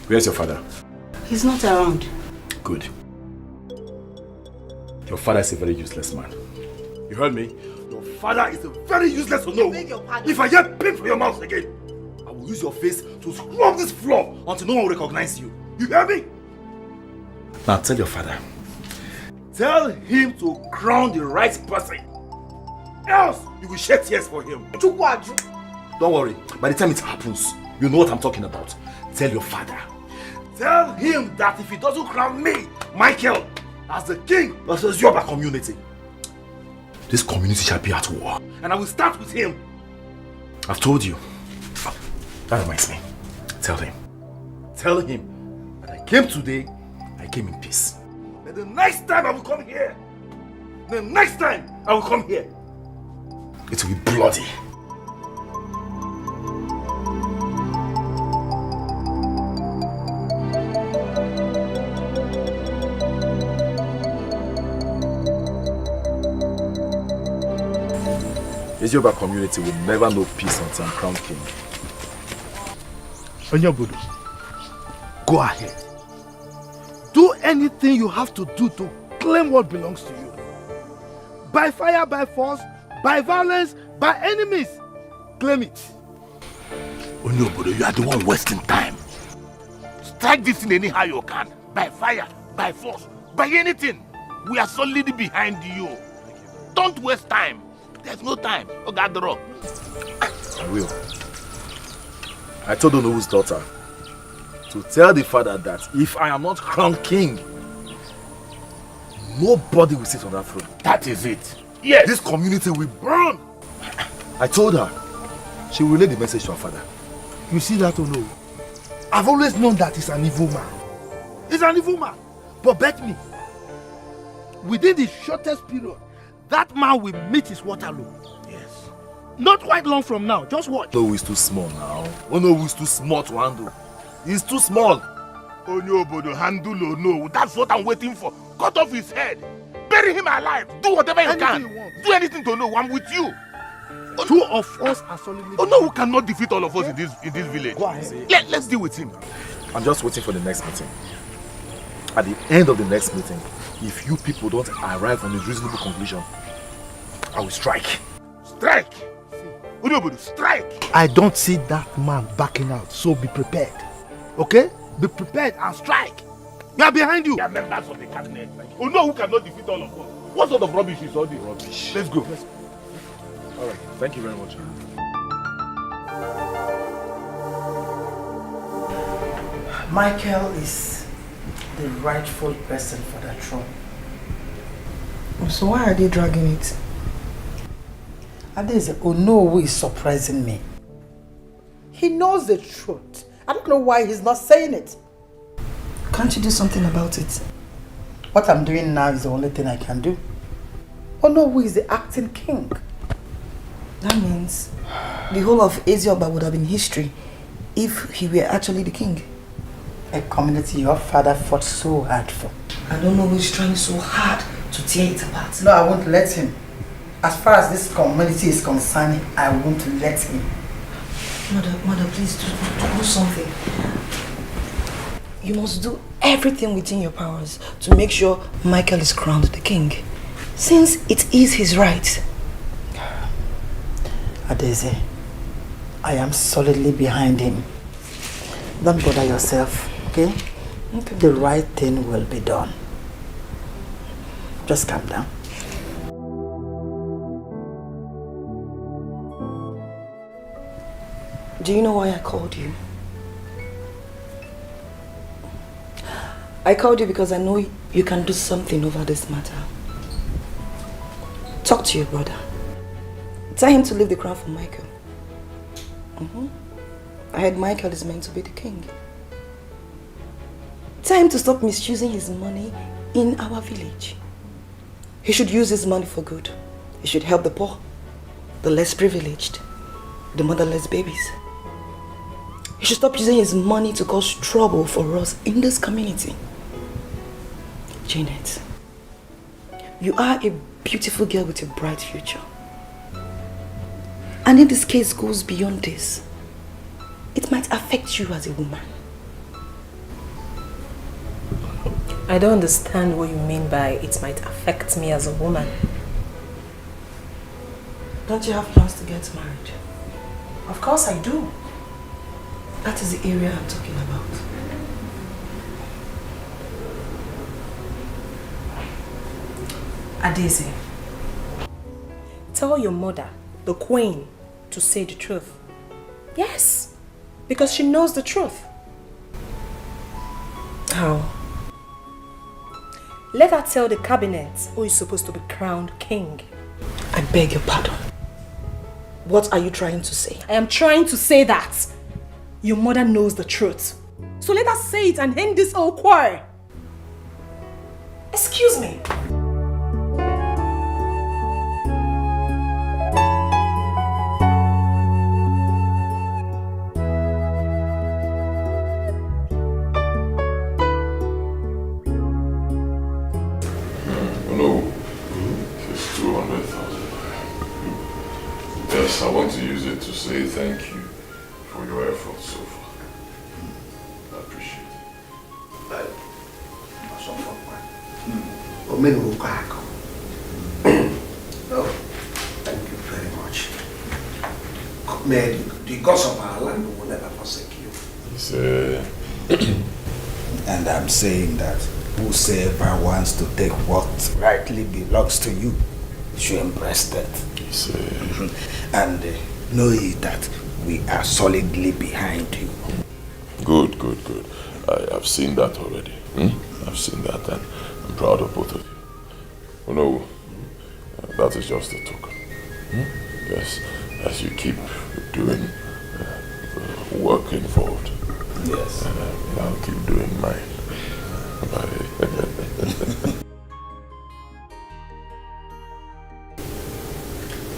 Where's your father? He's not around. Good. Your father is a very useless man. You heard me? Your father is a very useless no. If I get pin from your mouth again, I will use your face to scrub this floor until no one will recognize you. You hear me? Now tell your father. Tell him to crown the right person. Else, you will shed tears for him. Don't worry. By the time it happens, you know what I'm talking about. Tell your father. Tell him that if he doesn't crown me, Michael, as the king of the Yoruba community, this community shall be at war. And I will start with him. I've told you. That reminds me. Tell him. Tell him that I came today, I came in peace. And the next time I will come here, it will be bloody. The Yoruba community will never know peace until I'm crowned king. Onyobudu, go ahead. Do anything you have to do to claim what belongs to you. By fire, by force, by violence, by enemies. Claim it. Onyobudu, you are the one wasting time. Strike this thing anyhow you can. By fire, by force, by anything. We are solidly behind you. Don't waste time. There's no time. Oh God, draw. I will. I told Onobu's daughter to tell the father that if I am not crowned king, nobody will sit on that throne. That is it. Yes. This community will burn. I told her she will relay the message to her father. You see that, Ono? I've always known that he's an evil man. He's an evil man. But bet me, within the shortest period, that man will meet his Waterloo. Yes. Not quite long from now. Just watch. Ono is too small now. Ono is too small to handle. He's too small. Onyobudu, handle no. That's what I'm waiting for. Cut off his head. Bury him alive. Do whatever you can. Do anything to know. I'm with you. Two of us are solidly. Oh no, we cannot defeat all of us in this village. Go ahead. Let's deal with him. I'm just waiting for the next meeting. At the end of the next meeting, if you people don't arrive on a reasonable conclusion, I will strike. Strike! Onyobudu, strike! I don't see that man backing out, so be prepared. Okay? Be prepared and strike. We are behind you. We are members of the cabinet. Oh no, who cannot defeat all of us? What sort of rubbish is all this? Rubbish. Let's go. Alright, thank you very much. Michael is the rightful person for that throne. So why are they dragging it? Adeze Onowu is surprising me. He knows the truth. I don't know why he's not saying it. Can't you do something about it? What I'm doing now is the only thing I can do. Onowu is the acting king. That means the whole of Exile would have been history if he were actually the king. A community your father fought so hard for. I don't know who's trying so hard to tear it apart. No, I won't let him. As far as this community is concerned, I won't let him. Mother, please do something. You must do everything within your powers to make sure Michael is crowned the king, since it is his right. Adeze, I am solidly behind him. Don't bother yourself, okay? The right thing will be done. Just calm down. Do you know why I called you? I called you because I know you can do something over this matter. Talk to your brother. Tell him to leave the crown for Michael. I heard Michael is meant to be the king. Tell him to stop misusing his money in our village. He should use his money for good. He should help the poor, the less privileged, the motherless babies. He should stop using his money to cause trouble for us in this community. Janet, you are a beautiful girl with a bright future. And if this case goes beyond this, it might affect you as a woman. I don't understand what you mean by it might affect me as a woman. Don't you have plans to get married? Of course I do. That is the area I'm talking about. Adeze, tell your mother, the queen, to say the truth. Yes, because she knows the truth. How? Let her tell the cabinet who is supposed to be crowned king. I beg your pardon. What are you trying to say? I am trying to say that your mother knows the truth. So let her say it and end this whole quarrel. Excuse me. I want to use it to say thank you for your efforts so far. I appreciate it. Oh, thank you very much. May the gods of our land will never forsake you. And I'm saying that whosoever wants to take what rightly belongs to you should embrace that. And know ye that we are solidly behind you. Good. I have seen that already. I've seen that, and I'm proud of both of you. You know, that is just a token. Yes, as you keep doing the work involved. Yes. I'll keep doing mine.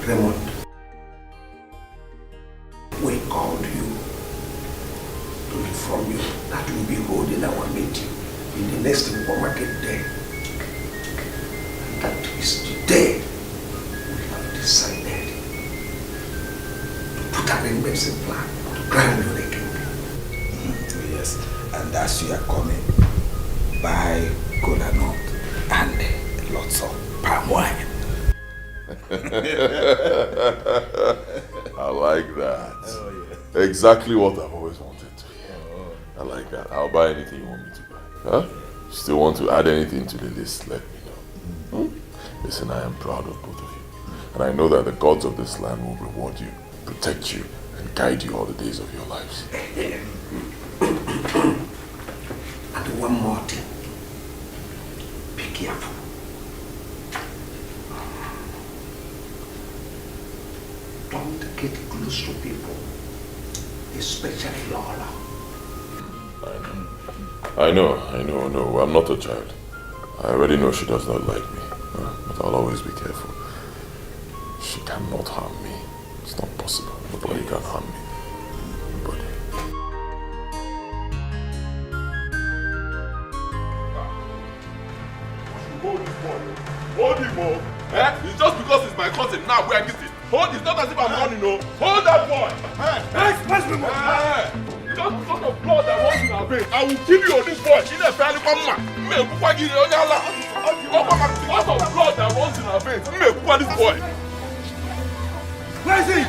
Raymond, we called you to inform you that we'll be holding our meeting in the next market day. And that is the day we have decided to put arrangements in plan to crown you the king. Yes, and as you are coming, buy cola nut and lots of palm wine. I like that. Exactly what I've always wanted to hear. I like that. I'll buy anything you want me to buy. Huh? Still want to add anything to the list, let me know. Listen, I am proud of both of you. And I know that the gods of this land will reward you, protect you, and guide you all the days of your lives. And one more thing. Be careful. Don't get close to people, especially Lola. I know. No, I'm not a child. I already know she does not like me. But I'll always be careful. She cannot harm me. It's not possible. Nobody can harm me. Nobody. Hold him, It's just because it's my cousin. Now, where is it? Hold, it's not as if I'm running, no. Hold that boy! Hey! Where's Raymond? Just because of blood that runs in our veins, I will kill you on this boy. Because of blood that runs in our veins, this boy. Where is he?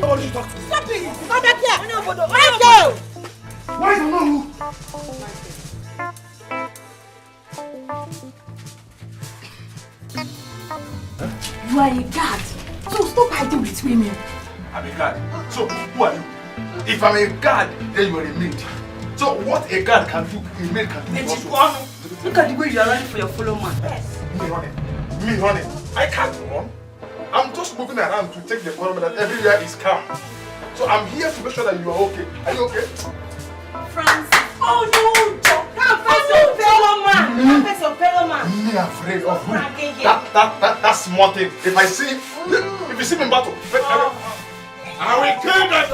What did you talk to? Stop it! Come back here! Michael! Why do you know who? You are a guard, so stop hiding with women. I'm a guard. So who are you? If I'm a guard, then you are a maid. So what a guard can do, a maid can do. Look at the way you are running for your fellow man. Yes. Me running. I can't run. I'm just moving around to take the environment that everywhere is calm. So I'm here to make sure that you are okay. Are you okay? Francis. Oh no! Come face your fellow man. Come face your fellow man. Me afraid of who? That small thing. If I see, if you see me in battle, I will kill that.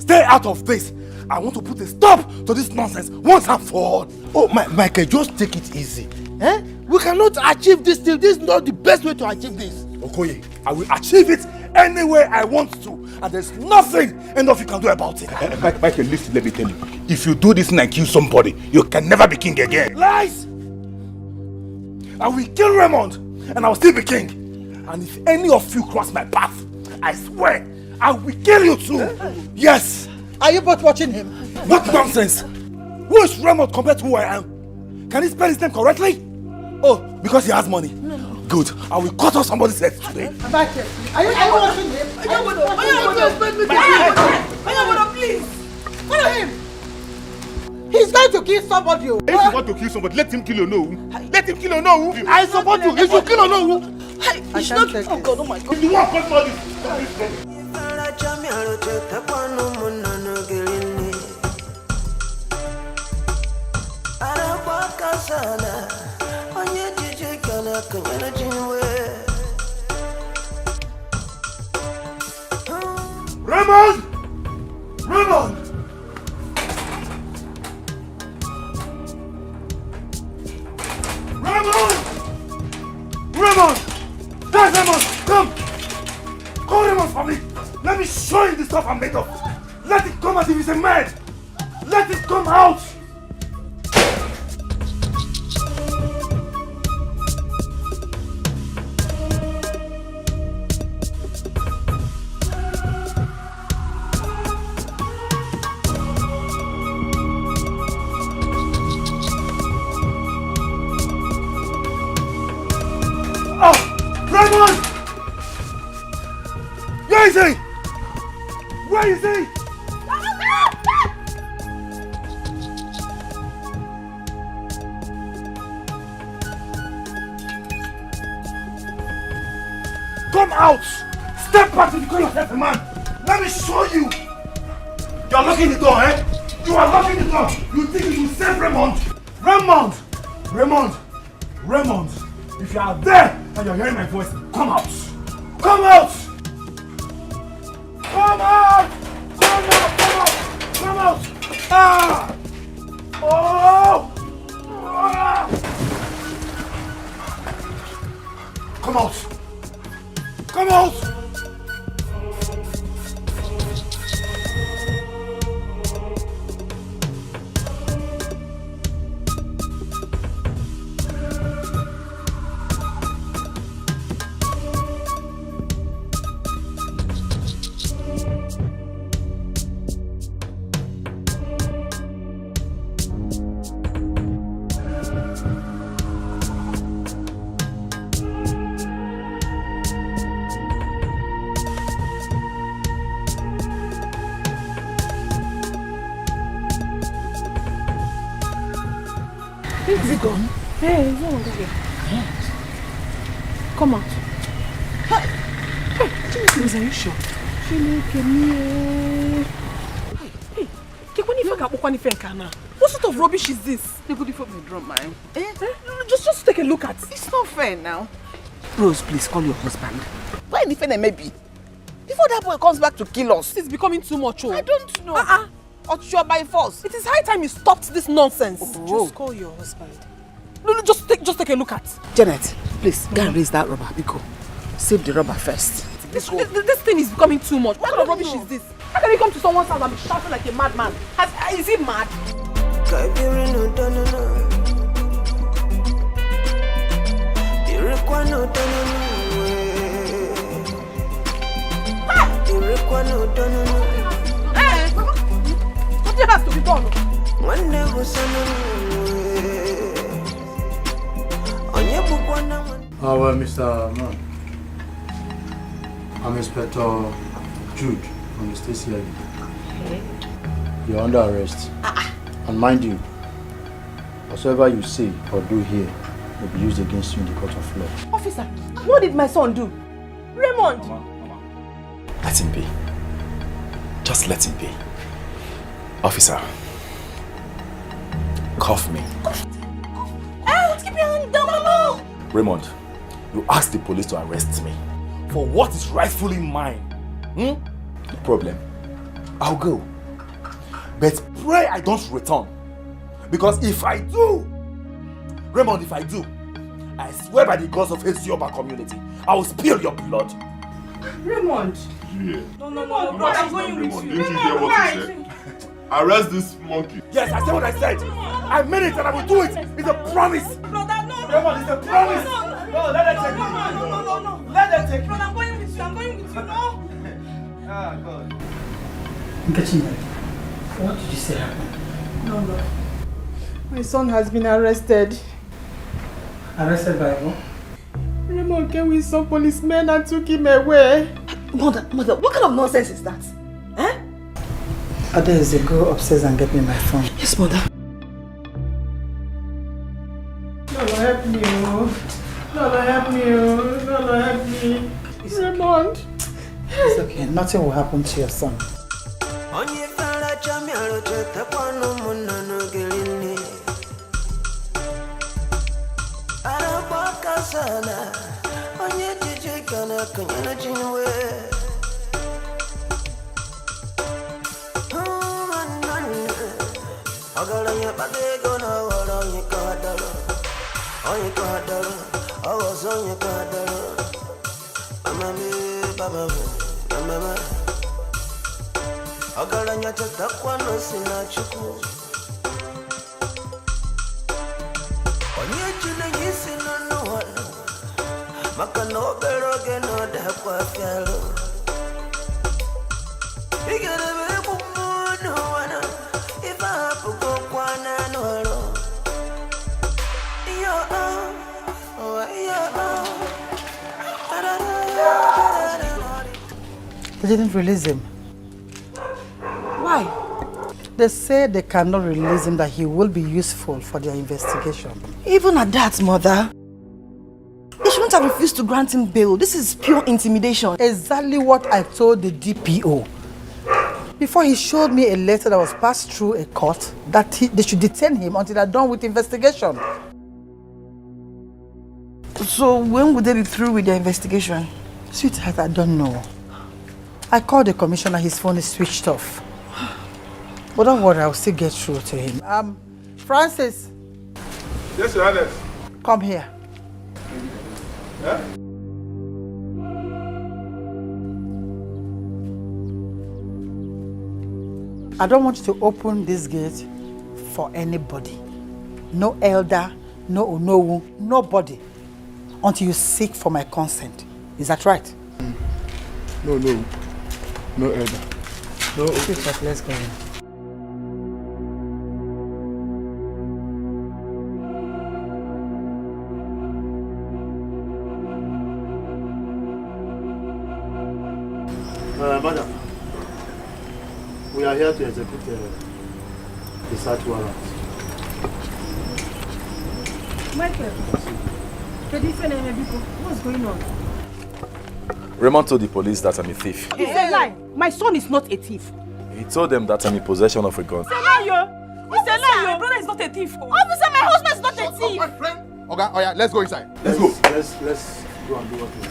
Stay out of this. I want to put a stop to this nonsense once and for all. Oh, Michael, just take it easy. Eh? We cannot achieve this thing. This is not the best way to achieve this. Okoye, I will achieve it any way I want to. And there's nothing enough you can do about it. Michael, listen, let me tell you. If you do this and kill somebody, you can never be king again. Lies! I will kill Raymond and I will still be king. And if any of you cross my path, I swear, I will kill you too. Yes. Are you both watching him? What nonsense! Who is Raymond compared to who I am? Can he spell his name correctly? Oh, because he has money. No. Good. I will cut off somebody's head today. Michael, are you watching him? Please. Follow him. He's going to kill somebody. If you want to kill somebody, let him kill you, no. Let him kill you, no. I support you. He should kill or no. I should not. Oh God, oh my God. If you want to cut this. Raymond! Raymond! Raymond! Raymond! There's Raymond! Come! Call Raymond for me! Let me show him the stuff I'm made of! Let it come as if he's a man! Let it come out! Where is he? Where is he? Come out! Step back if you call yourself a man! Let me show you! You are locking the door, eh? You are locking the door! You think you will save Raymond? Raymond! Raymond! Raymond! If you are there and you are hearing my voice, come out! Come out! Come out! Come out! Come out! Come out! Ah! Oh! Ah! Come out! Come out! Is he gone? Hey, he's no longer here. Come out. Hey, Please, are you sure? What sort of rubbish is this? Just take a look at it. It's not fair now. Rose, please call your husband. Why anything may be? Before that boy comes back to kill us. It's becoming too much. Oh. I don't know. or sure by force. It is high time you stopped this nonsense. Just call your husband. No, just take a look at. Janet, please, go and raise that rubber. Biko. Save the rubber first. This thing is becoming too much. What kind of rubbish is this? How can you come to someone's house and be shouting like a madman? Is he mad? Something has to be done. Well, Mr. Man, I'm Inspector Jude from the state CID. You're under arrest. And mind you, whatsoever you say or do here will be used against you in the court of law. Officer, what did my son do? Raymond! Let him be. Just let him be. Officer, cuff me. Keep your hand down, Mama! Raymond, you asked the police to arrest me for what is rightfully mine. No problem. I'll go. But pray I don't return. Because if I do, Raymond, if I do, I swear by the gods of his Yoruba community, I will spill your blood. Raymond! Yeah. No, bro, I'm going with you. Didn't you hear what he said? Arrest this monkey. Yes, I said what I said. I meant it and I will do it. It's a promise. Brother, no. Raymond, it's a promise. No, let them take me. No. Let them take me. Brother, I'm going with you. No. Ah, God. What did you say happened? No. My son has been arrested. Arrested by who? Raymond came with some policemen and took him away. Mother, what kind of nonsense is that? Adeze, go upstairs and get me my phone. Yes, mother. Lolo, help me. Lolo, help me. Raymond. It's okay. Nothing will happen to your son. They didn't release him. Why? They say they cannot release him, that he will be useful for their investigation. Even at that, mother. They shouldn't have refused to grant him bail. This is pure intimidation. Exactly what I told the DPO. Before he showed me a letter that was passed through a court that they should detain him until they're done with the investigation. So when would they be through with their investigation? Sweetheart, I don't know. I called the commissioner, his phone is switched off. But don't worry, I'll still get through to him. Francis. Yes, Your Highness. Come here. Yeah? I don't want you to open this gate for anybody. No elder, no onowu, nobody. Until you seek for my consent. Is that right? No elder. No. Let's go in. Madam, we are here to execute the search warrant. Michael, what's going on? Raymond told the police that I'm a thief. It's a lie. My son is not a thief. He told them that I'm in possession of a gun. It's a liar. It's a liar. My brother is not a thief. Officer, my husband is not a thief. My friend. Okay, oh yeah, let's go inside. Let's go. Let's go and do what we do.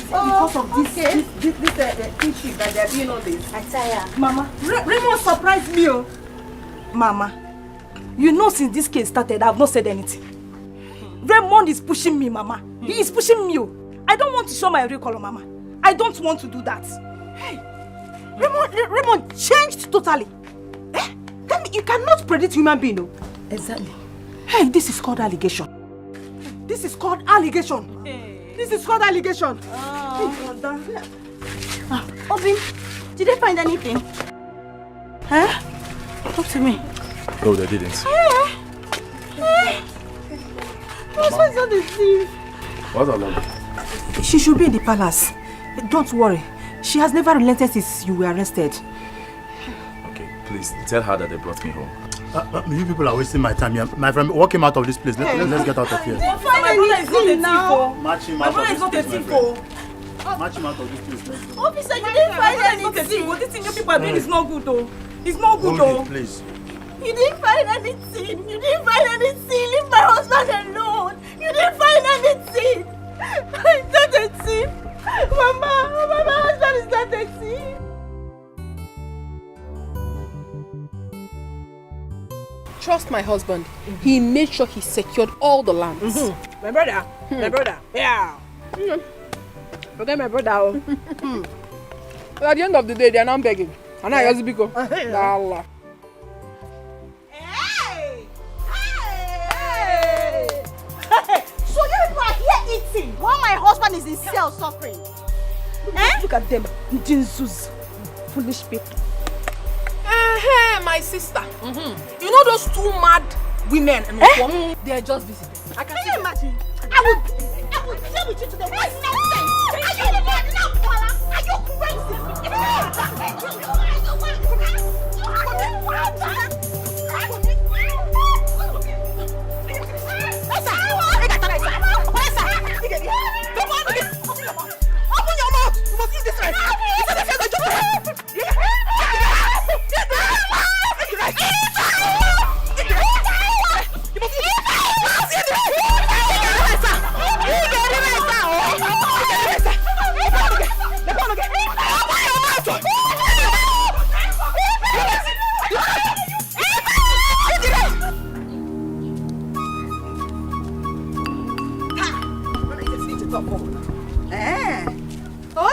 because of this kinship that they're doing all this. I tell ya. Mama, Raymond surprised me. Oh. Mama, you know since this case started, I've not said anything. Raymond is pushing me, Mama. He is pushing me. I don't want to show my real color, Mama. I don't want to do that. Hey, Raymond changed totally. Eh? Tell me, you cannot predict human being, no? Exactly. Hey, this is called allegation. This is called allegation. Hey. This is called allegation. Obin, did they find anything? Huh? Talk to me. No, they didn't. What's on the thief? What's along? She should be in the palace. Don't worry. She has never relented since you were arrested. Okay, please tell her that they brought me home. You people are wasting my time here. My friend, walk him out of this place. Let's get out of here. My brother is not a thief. Match him My out brother of is not a this place, thief. my friend. Match him out of this place. Officer, you didn't find anything. What this thing you people are doing is not good, though. It's not good, though. Hold it, please. You didn't find anything. You didn't find anything. Leave my husband alone. You didn't find anything. It's not a thief. Mama, my husband is not a thief. Trust my husband. He made sure he secured all the lands. My brother. My brother. Yeah. Forget my brother. But at the end of the day, they are now begging. And I just go. Allah. So you people are here eating while my husband is in cell suffering. Look at them. Jesus. Foolish people. Hey, my sister. You know those two mad women? They are just visitors. I can you imagine? I will deal with you to the right next day. Are you mad now, Paula? Are you crazy? Open your mouth! You must eat this right!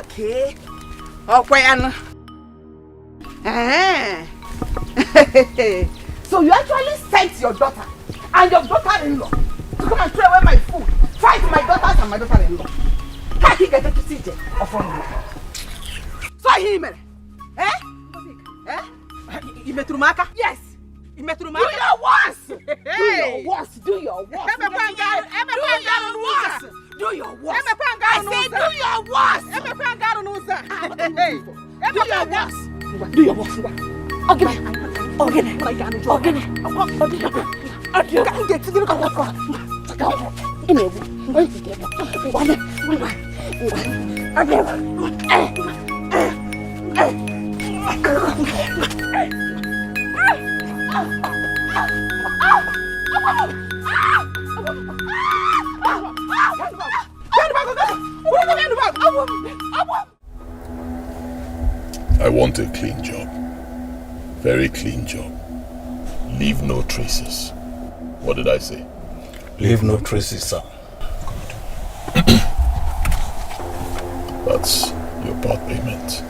Okay. Okay. So you actually sent your daughter and your daughter-in-law to come and throw away my food, fight my daughters and my daughter-in-law. Can't you get it to see it? So him, Imetrumaka? Yes. Imetrumaka? Do your worst. Hey. Do your worst. Do your worst. Do your worst. I said do your worst. Do your worst. Do your worst. Okay. I want a clean job. Very clean job. Leave no traces. What did I say? Leave no traces, sir. That's your part payment.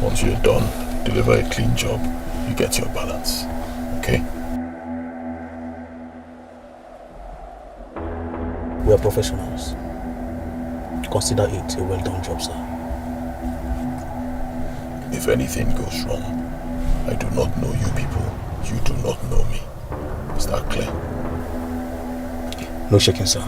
Once you're done, deliver a clean job, you get your balance. Okay? We are professionals. Consider it a well-done job, sir. If anything goes wrong, I do not know you people. You do not know me. Is that clear? No shaking, sir.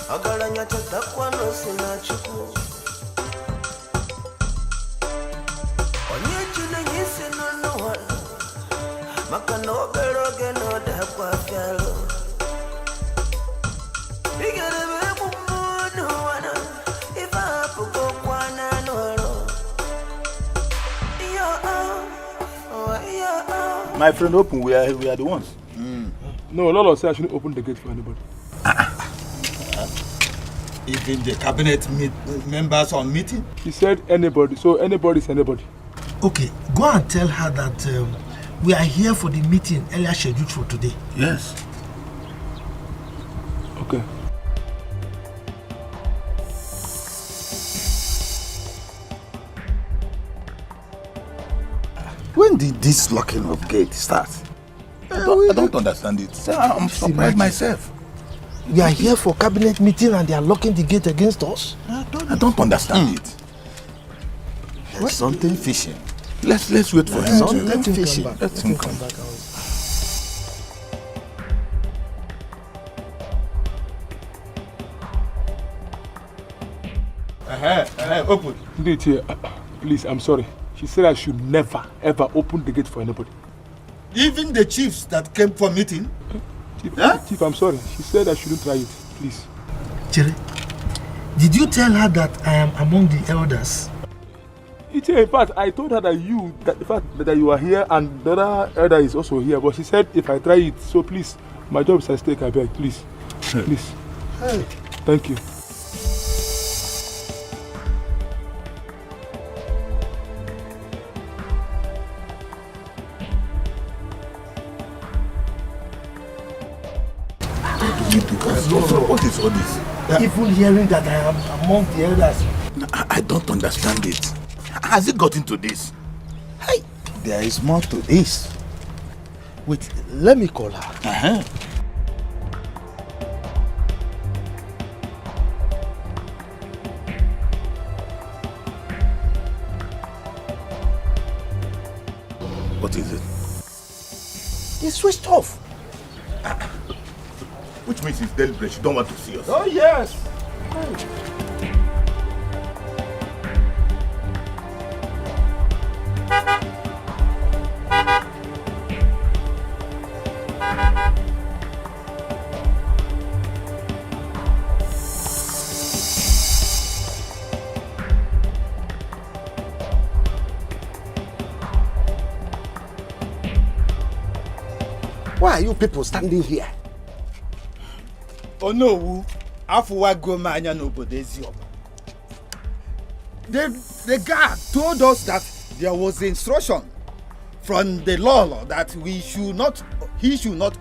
I got My friend, open. We are the ones. No, Lolo said I shouldn't open the gate for anybody. Even the cabinet members on meeting? He said anybody, so anybody is anybody. Okay, go and tell her that we are here for the meeting earlier scheduled for today. Yes. Okay. When did this locking of gate start? I don't understand it. I'm surprised myself. We are here for cabinet meeting and they are locking the gate against us. I don't understand it. There's something fishy. Let's wait for him. Something fishy. Let him come back. Open. Please, I'm sorry. She said I should never, ever open the gate for anybody. Even the chiefs that came for meeting? Chief, I'm sorry. She said I shouldn't try it. Please. Chere, did you tell her that I am among the elders? In fact, I told her that you are here and the other elder is also here. But she said if I try it, so please, my job is at stake, I beg. Please. Please. Hey. Thank you. What is all this? Even hearing that I am among the elders. I don't understand it. Has it got into this? Hey, there is more to this. Wait, let me call her. What is it? It's switched off. Which means it's deliberate. She don't want to see us. Oh, yes. Why are you people standing here? Oh no, Afuwa Gomanya nobodo Ezioba. The guard told us that there was instruction from the law that he should not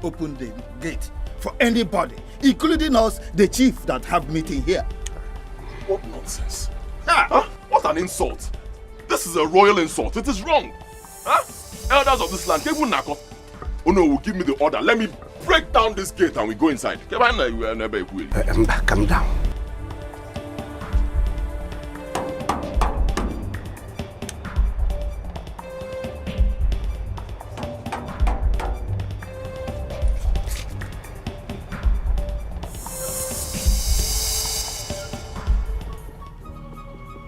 open the gate for anybody, including us, the chief that have meeting here. What nonsense. What an insult. This is a royal insult. It is wrong. Elders of this land, oh no, will give me the order. Let me break down this gate and we go inside. Calm down.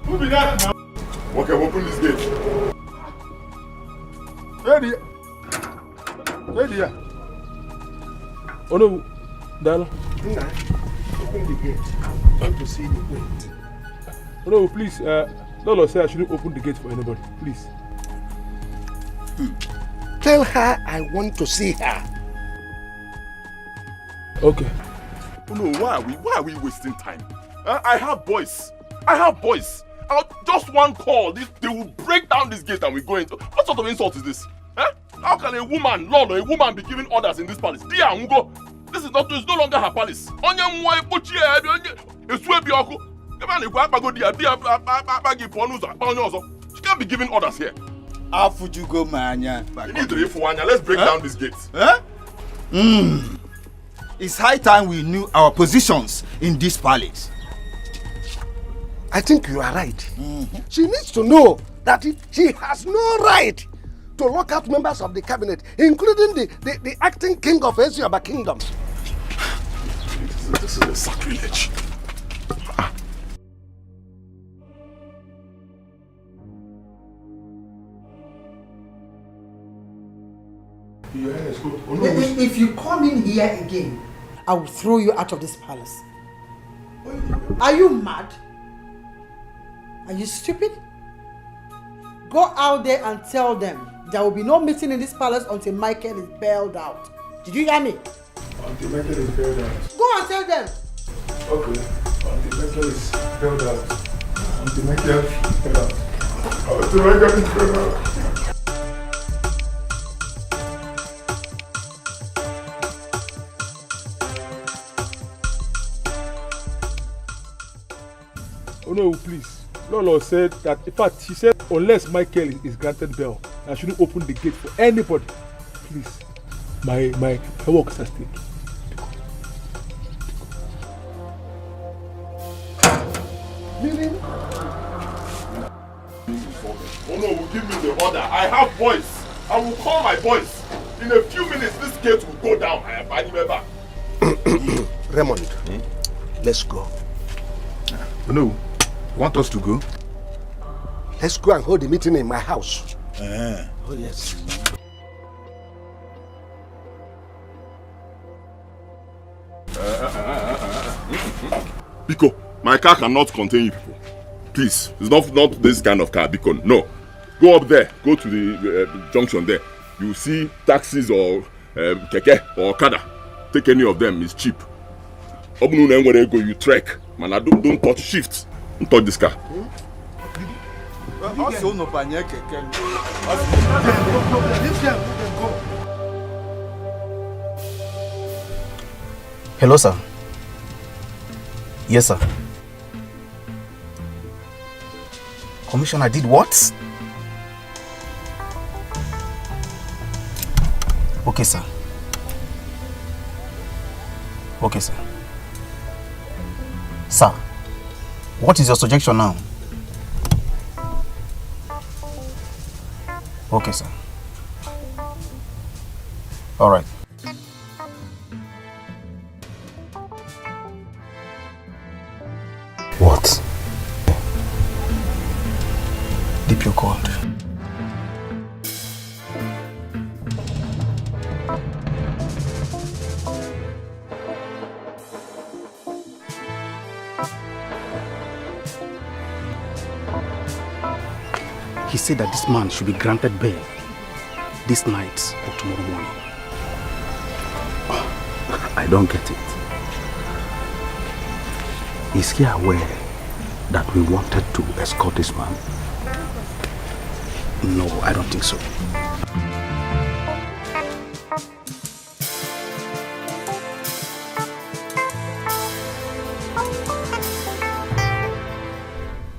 Who be that now? Okay, open this gate. Ready? Oh no, Dala. Open the gate. I want to see the gate. Oh no, please. Lolo said I shouldn't open the gate for anybody. Please. Tell her I want to see her. Okay. Oh no, why are we wasting time? I have boys. Just one call, they will break down this gate and we go into. What sort of insult is this? How can a woman be giving orders in this palace? This is no longer her palace. She can't be giving orders here. Let's break down this gate. It's high time we knew our positions in this palace. I think you are right. She needs to know that she has no right to lock out members of the cabinet, including the acting king of Ezioba kingdom. This is a sacrilege. Your Highness, go. Oh, no. If you come in here again, I will throw you out of this palace. Are you mad? Are you stupid? Go out there and tell them there will be no meeting in this palace until Michael is bailed out. Did you hear me? Until Michael is bailed out. Go and tell them. Okay. Until Michael is bailed out. Until Michael is bailed out. Until Michael is bailed out. Oh no, please. Lolo said that, in fact, she said unless Michael is granted bail, I shouldn't open the gate for anybody. Please. My work is at stake. Meaning? Oh no, will give me the order. I have voice. I will call my voice. In a few minutes, this gate will go down. I am buying member. Raymond, let's go. No. Want us to go? Let's go and hold the meeting in my house. Oh, yes. Biko, my car cannot contain you people. Please, it's not this kind of car, Biko. No. Go up there. Go to the junction there. You see taxis or keke or okada. Take any of them. It's cheap. You trek. Man, don't touch shift. Don't touch this car. Also, no panic. Hello, sir. Yes, sir. Commissioner did what? Okay, sir. Okay, sir. Sir, what is your suggestion now? Okay, sir. All right. What? Deep you called. He said that this man should be granted bail this night or tomorrow morning. I don't get it. Is he aware that we wanted to escort this man? No, I don't think so.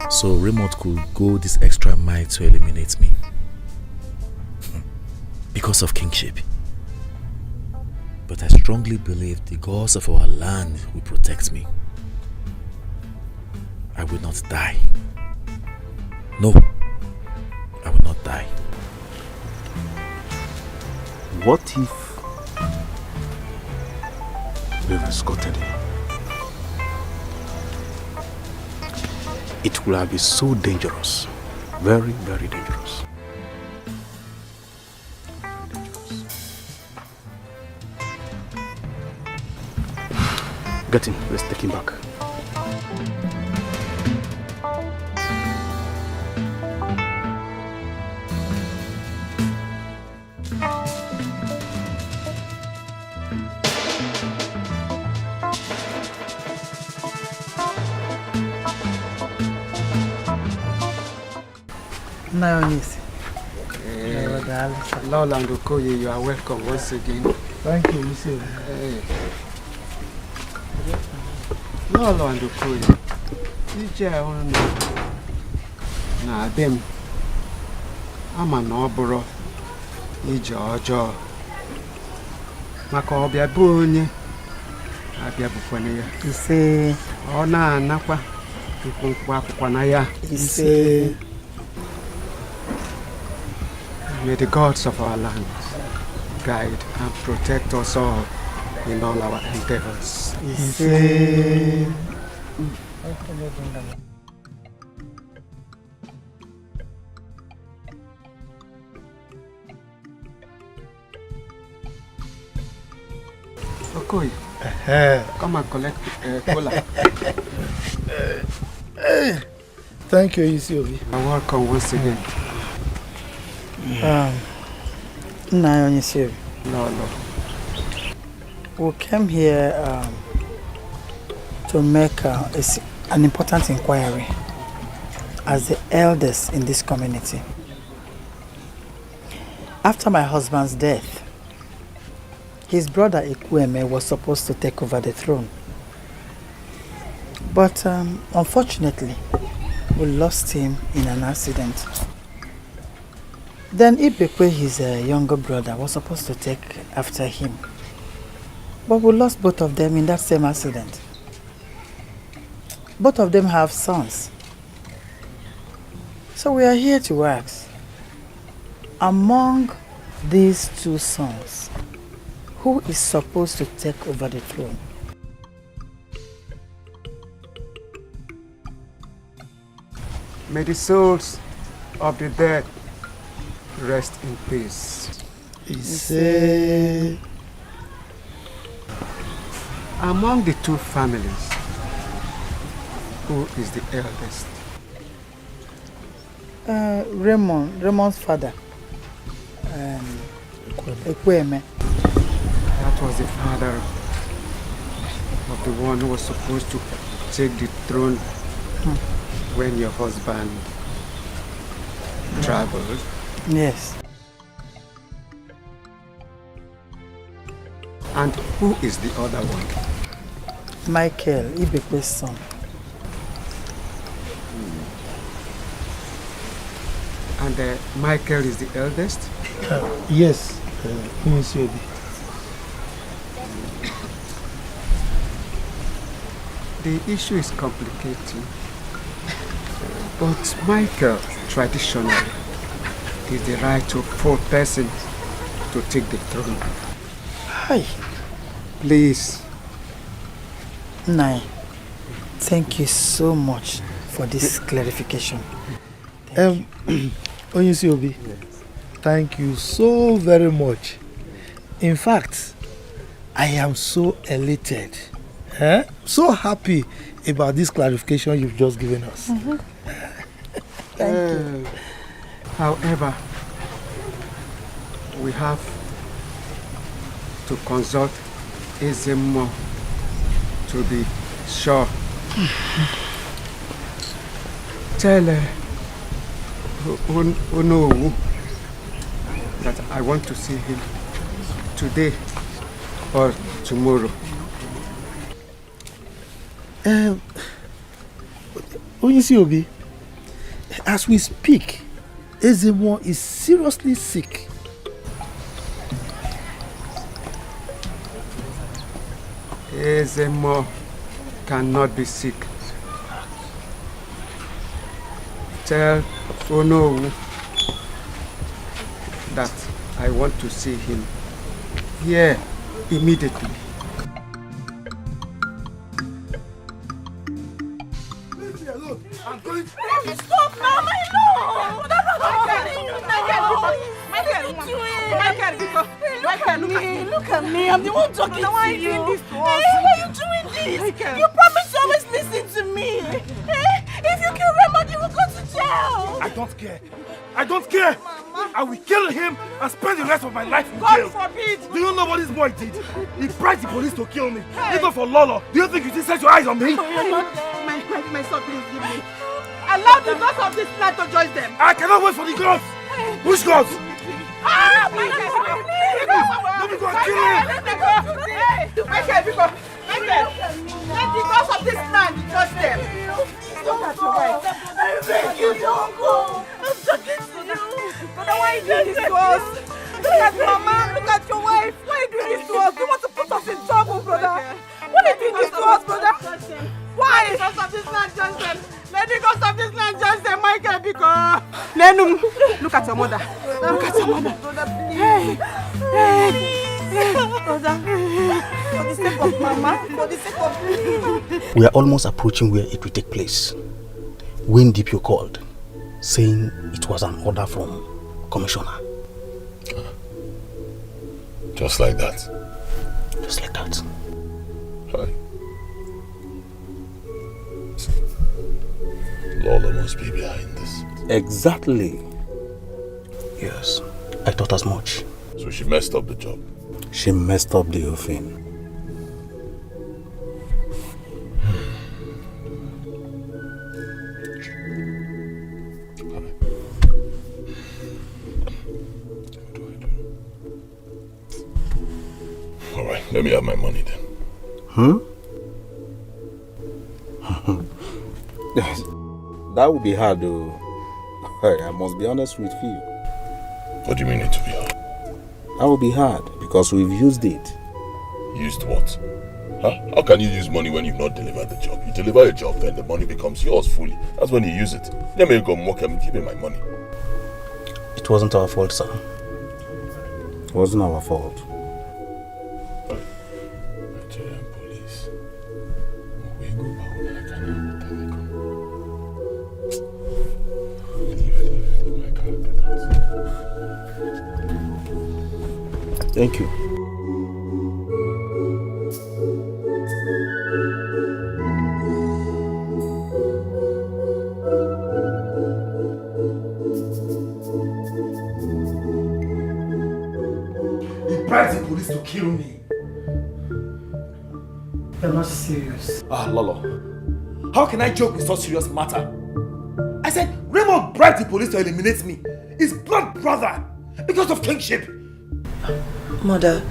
So Raymond could go this extra mile to eliminate me. Because of kingship. But I strongly believe the gods of our land will protect me. I will not die. No, I will not die. What if we've escorted him? It will be so dangerous. Very, very dangerous. Get him. Let's take him back. Naonis. Lola and Okoye, you are welcome once again. Thank you, Monsieur. Lola and Okoye, ije ọnụ na-abịa m ama na ọ bụrụ ije ọjọọ maka ọbịa bụ onye abịa bụkwana ya ise ọ na-anakwa mkpụmkpụ akwụkwọ na ya ise. May the gods of our land guide and protect us all in all our endeavors. Ise. Okoye, come and collect cola. Thank you, Isiobi. You're welcome once again. No, Isiobi. No. We came here to make an important inquiry as the elders in this community. After my husband's death, his brother Ikweme was supposed to take over the throne. But unfortunately, we lost him in an accident. Then Ibekwe, his younger brother, was supposed to take after him. But we lost both of them in that same accident. Both of them have sons. So we are here to ask, among these two sons, who is supposed to take over the throne? May the souls of the dead rest in peace. Among the two families, who is the eldest? Raymond's father. Ekweme. That was the father of the one who was supposed to take the throne when your husband traveled. Yes. And who is the other one? Michael, Ibekwe's son. And Michael is the eldest? Yes, The issue is complicated, but Michael, traditionally, is the rightful person to take the throne. Hi. Please. Nai, thank you so much for this clarification. Onyesiobi, thank you so very much. In fact, I am so elated, so happy about this clarification you've just given us. Thank you. However, we have to consult Ezemo to be sure. Tell Onowu that I want to see him today or tomorrow. Onyesiobi, as we speak, Ezemo is seriously sick. Ezemo cannot be sick. Tell Onowu that I want to see him here immediately. Stop, Mama! No! Michael, look at me. I'm the one talking to you. Why are you doing this? You promised to always listen to me. If you kill Raymond, you will go to jail. I don't care. I don't care. I will kill him and spend the rest of my life in God jail. forbid. Do you know what this boy did? He bribed the police to kill me. It's not for Lolo. Do you think you just set your eyes on me? My son, please give me. Allow the gods of this land to join them. I cannot wait for the gods. Which gods? Michael, let me go and kill him. Michael, let the gods of this land judge them. Look at your wife. I beg you, don't go. I'm talking to you. Brother, why are you doing this to us? Look at Mama, look at your wife. Why are you doing this to us? You want to put us in trouble, brother. Why are you doing this to us, brother? Why? The gods of this land judge them. Let the gods of this land judge them, Michael, because... Lenum, look at your mother. Look at your mother. Hey. Brother, for the sake of Mama, for the sake of... We are almost approaching where it will take place when DPO called, saying it was an order from Commissioner. Just like that? Just like that. Hi. Lola must be behind this. Exactly. Yes, I thought as much. So she messed up the job. She messed up the whole thing. Alright, let me have my money then. Yes. That would be hard though. I must be honest with you. What do you mean it to be hard? That would be hard because we've used it. Used what? Huh? How can you use money when you've not delivered the job? You deliver a job, then the money becomes yours fully. That's when you use it. Let me go mock him, give me my money. It wasn't our fault, sir. It wasn't our fault. Nigerian police. Thank you. He bribed the police to kill me. You're not serious. Lolo. How can I joke with such serious matter? I said Raymond bribed the police to eliminate me. His blood brother. Because of kingship. Mother,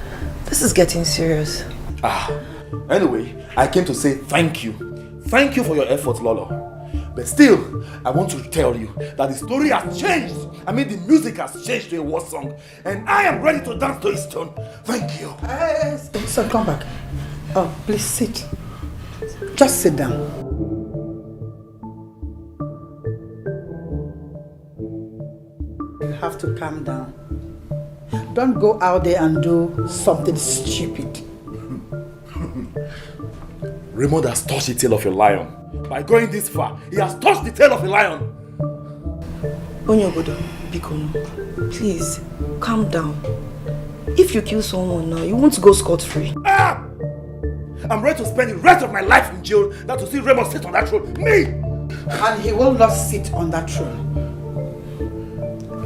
this is getting serious. Anyway, I came to say thank you. Thank you for your efforts, Lolo. But still, I want to tell you that the story has changed. I mean, the music has changed to a war song. And I am ready to dance to its tune. Thank you. Sir, come back. Oh, please sit. Just sit down. You have to calm down. Don't go out there and do something stupid. Raymond has touched the tail of a lion. By going this far, he has touched the tail of a lion. Onyobodo, Bikono, please, calm down. If you kill someone now, you won't go scot-free. I'm ready to spend the rest of my life in jail than to see Raymond sit on that throne. Me! And he will not sit on that throne.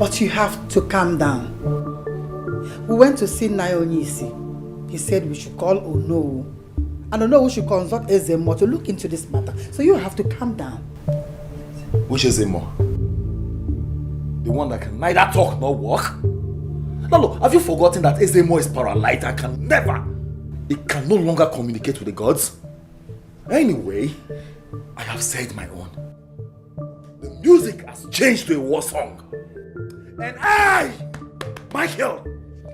But you have to calm down. We went to see Nayonyisi. He said we should call Ono. And Ono we should consult Ezemo to look into this matter. So you have to calm down. Which Ezemo? The one that can neither talk nor walk? Lalo, have you forgotten that Ezemo is paralyzed and can never, it can no longer communicate with the gods? Anyway, I have said my own. The music has changed to a war song. And I, Michael,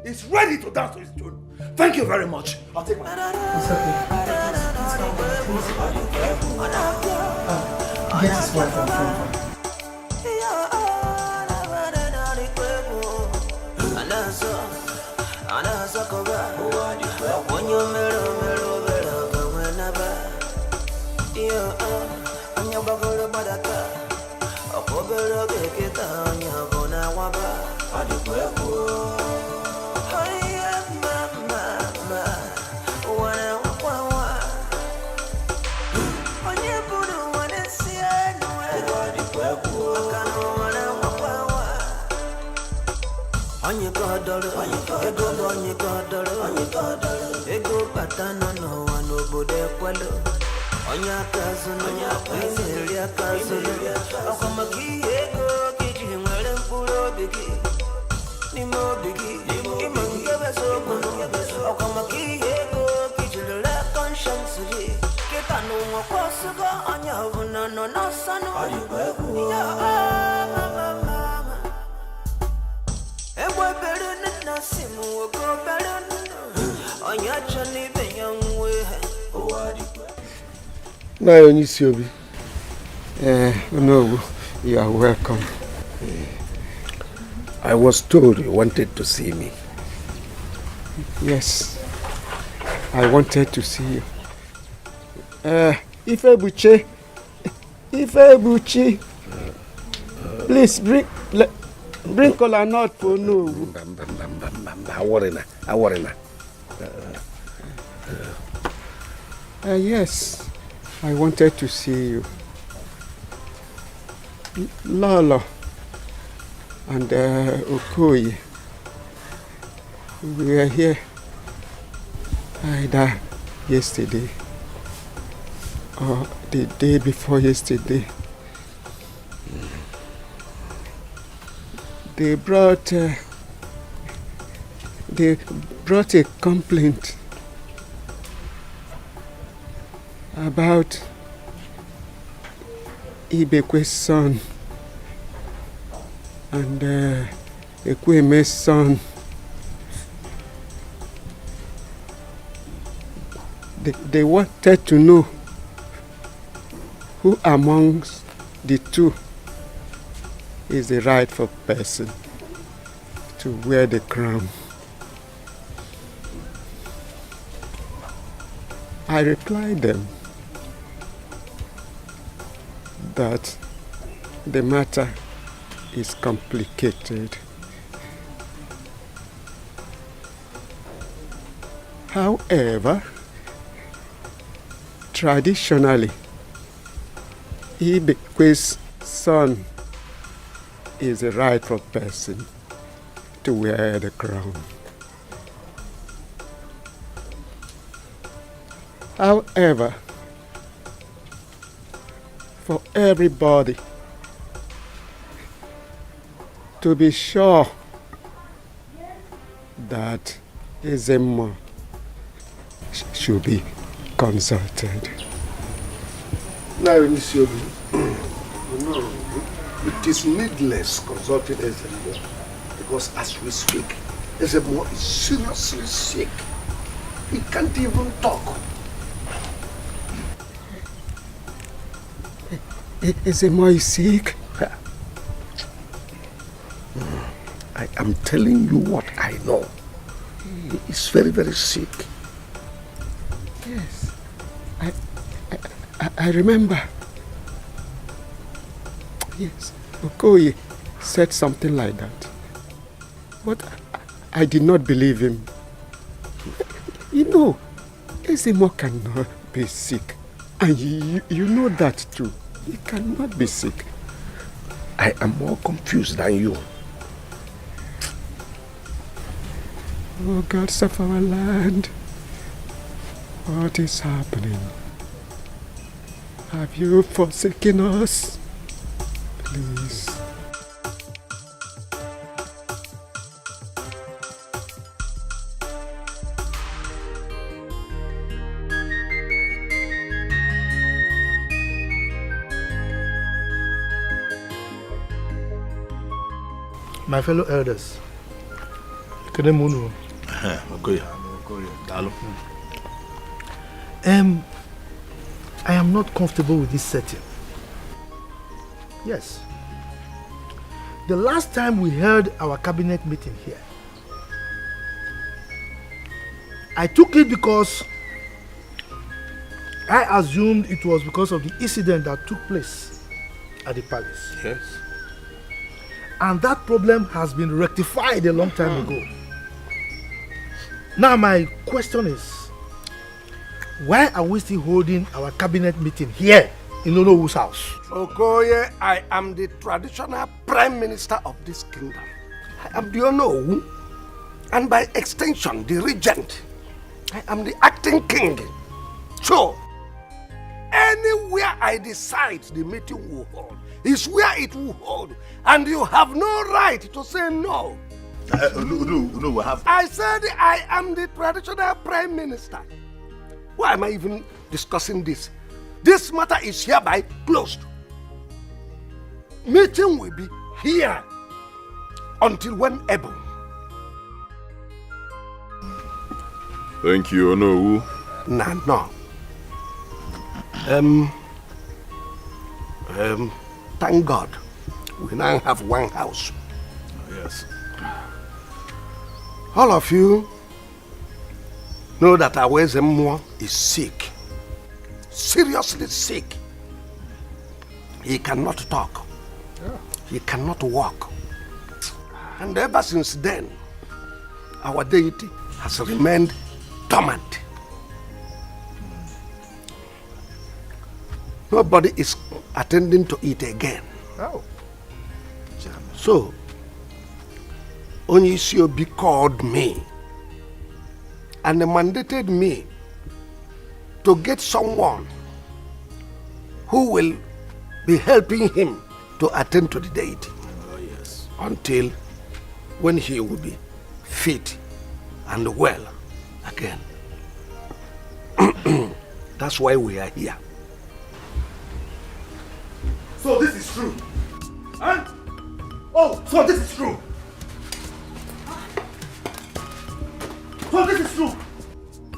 is ready to dance to his tune. Thank you very much. I'll take my... It's okay. Get his wife on phone. Nayonyisi, no, you are welcome. I was told you wanted to see me. Yes, I wanted to see you. Ifebuchi, please bring kola nut for no. Yes, I wanted to see you. Lolo and Okoye, we were here either yesterday or the day before yesterday. They brought a complaint about Ibekwe's son and Ekweme's son. They wanted to know who amongst the two is the rightful person to wear the crown. I replied them that the matter is complicated. However, traditionally, Ibekwe's son is the rightful person to wear the crown. However, for everybody to be sure that Ezemo should be consulted. Now, Monsieur, no, it is needless consulting Ezemo because as we speak, Ezemo is seriously sick. He can't even talk. Ezemo is sick? I am telling you what I know. He is very, very sick. Yes, I remember. Yes, Okoye said something like that. But I did not believe him. You know, Ezemo cannot be sick. And you know that too. He cannot be sick. I am more confused than you. Oh, gods of our land, what is happening? Have you forsaken us? Please. My fellow elders, Kedemunu. Okay. I am not comfortable with this setting. Yes. The last time we held our cabinet meeting here, I took it because I assumed it was because of the incident that took place at the palace. Yes. And that problem has been rectified a long time ago. Now my question is, why are we still holding our cabinet meeting here in Onowu's house? Okoye, I am the traditional prime minister of this kingdom. I am the Onowu, and by extension, the regent. I am the acting king. So, anywhere I decide the meeting will hold is where it will hold, and you have no right to say no. I said I am the traditional prime minister. Why am I even discussing this? This matter is hereby closed. Meeting will be here until when able. Thank you, Onowu. No. Thank God, we now have one house. Yes. All of you know that our Ezemo is sick. Seriously sick. He cannot talk. Yeah. He cannot walk. And ever since then, our deity has remained dormant. nobody is attending to it again. Oh. So, Onyisiobi called me and mandated me to get someone who will be helping him to attend to the deity. Oh, yes. Until when he will be fit and well again. That's why we are here. So this is true. And oh, so this is true. So this is true.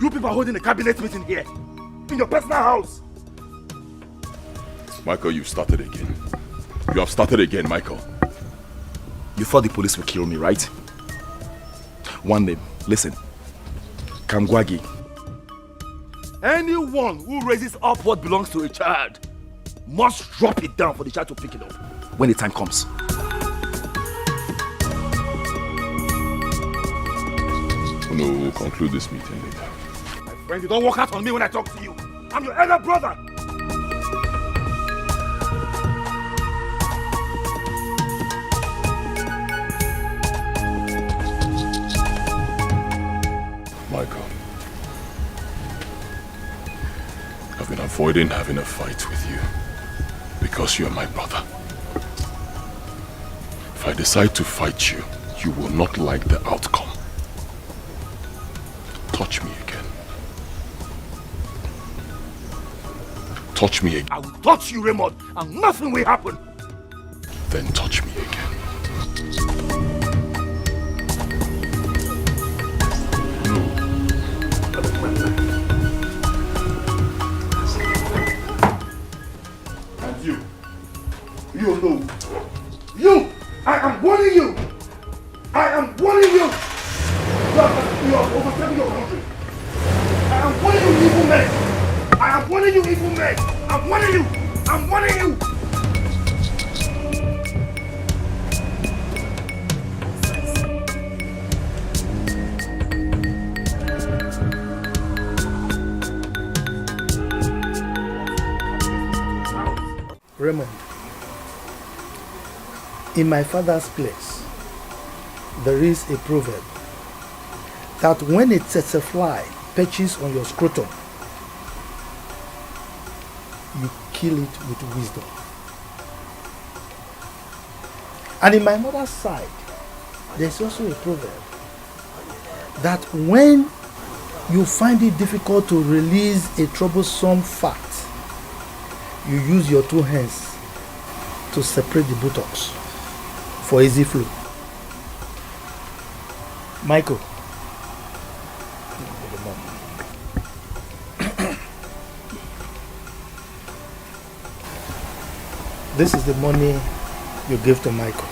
You people are holding a cabinet meeting here in your personal house. Michael, you've started again. You have started again, Michael. You thought the police would kill me, right? One name. Listen. Kamgwagi. Anyone who raises up what belongs to a child must drop it down for the child to pick it up. When the time comes. No, we'll conclude this meeting later. My friend, you don't walk out on me when I talk to you. I'm your elder brother. Michael, I've been avoiding having a fight with you because you're my brother. If I decide to fight you, you will not like the outcome. Touch me again. Touch me again. I will touch you, Raymond, and nothing will happen. Then touch me again. And you know, you, I am warning you. I am warning you. You are overstepping your boundary. I am warning you, evil men. I am warning you, evil men. I'm warning you. I'm warning you. Raymond, in my father's place, there is a proverb that when a tsetse fly perches on your scrotum, you kill it with wisdom. And in my mother's side, there's also a proverb that when you find it difficult to release a troublesome fact, you use your two hands to separate the buttocks for easy flow. Michael, this is the money you give to Michael.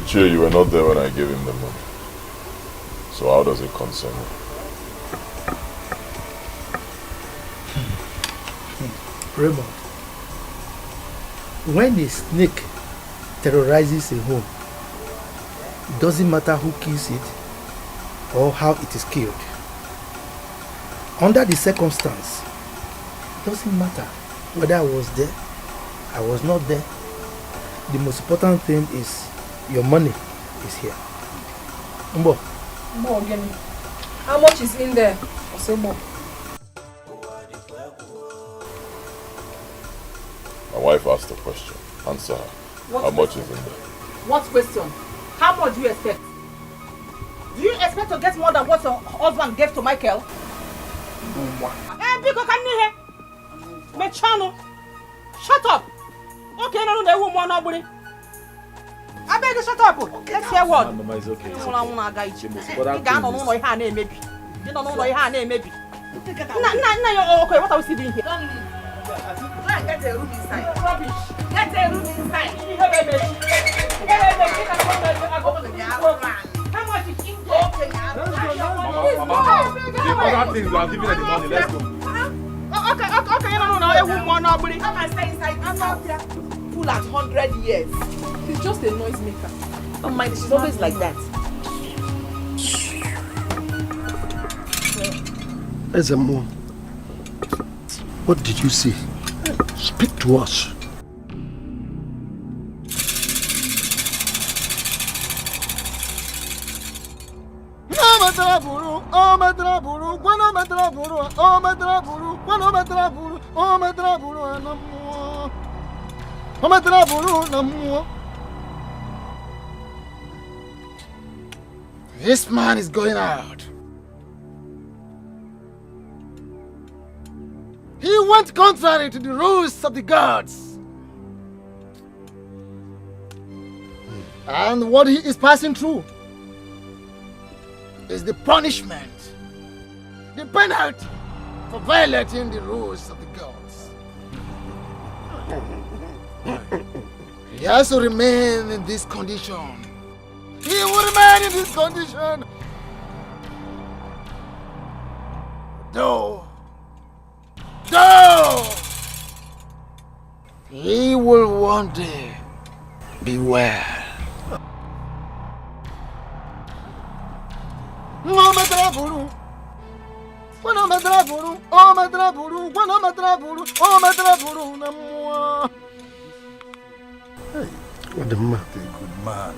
Sure, you were not there when I gave him the money. So how does it concern you? Raymond, when a snake terrorizes a home, it doesn't matter who kills it or how it is killed. Under the circumstance, it doesn't matter whether I was there, I was not there. The most important thing is your money is here. Mbo. How much is in there? Osebo. My wife asked a question. Answer her. What How much question? is in there? What question? How much do you expect? Do you expect to get more than what your husband gave to Michael? Because can you hear? Mechano. Shut up. Okay, no, they won't want nobody. I beg you, shut up. Let's hear what. Mama, it's okay. It's You okay. don't know your hand, maybe. You don't know your hand, maybe. No, okay, what are we sitting here? Don't leave. Get a room inside. Rubbish. Get a room inside. How much is in there? Mama, give other things. We are giving her the money. Let's go. Okay, no, it won't want nobody. Come and stay inside. I'm not here. Full at 100 years. She's just a noisemaker. Don't mind, she's always like that. Ezemo, what did you see? Speak to us. This man is going out. He went contrary to the rules of the gods. And what he is passing through is the punishment, the penalty for violating the rules of the gods. He has to remain in this condition. He will remain in this condition. Though he will one day be well. Hey, what the man? A good man.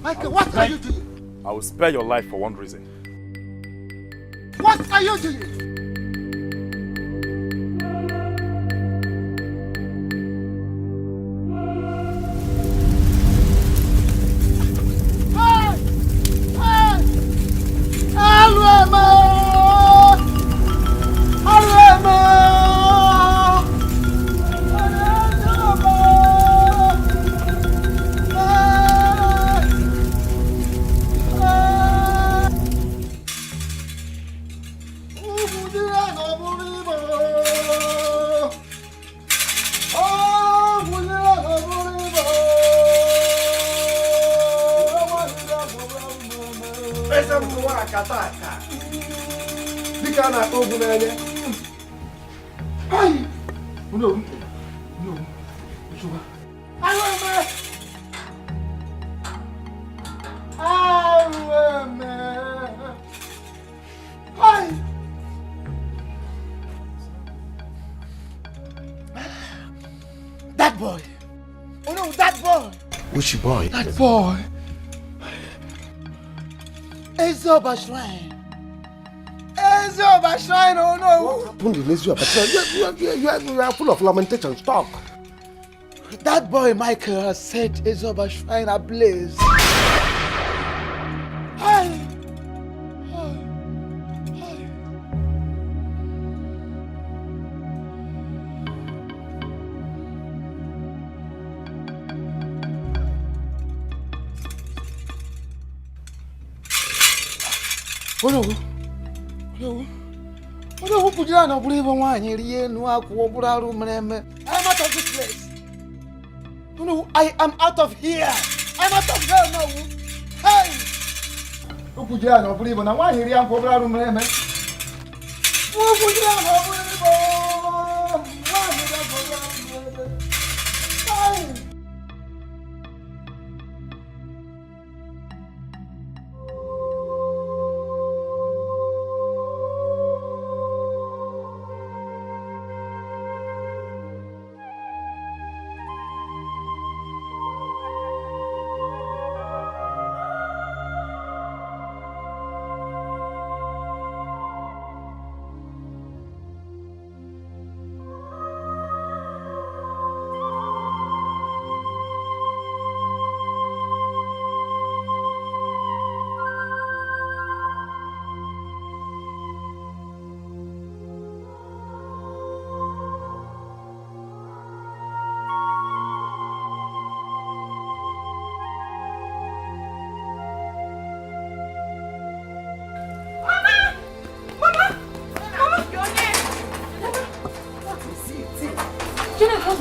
Michael, what are you doing? I will spare your life for one reason. What are you doing? That boy. Oh no, that boy. Which boy? That boy. Exile Shrine. Exile Shrine, oh no. What happened in Exile? You are full of lamentations. Talk. That boy Michael has set Exile Shrine ablaze. Oh no. I'm out of this place. I am out of here. I'm out of here now. Hey!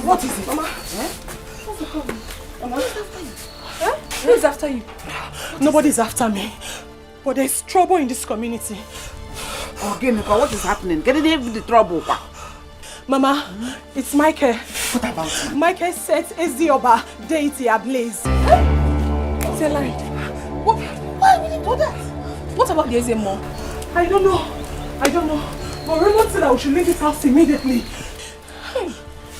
What is it? Mama? What's the problem? Mama? Who is after you? Nobody's after me. But there's trouble in this community. Okay, what is happening? Get in the trouble. Mama, it's Michael. What about him? Michael set Ezioba deity ablaze. It's a lie. Why will you do that? What about the Ezemo? I don't know. But Raymond said I should leave this house immediately.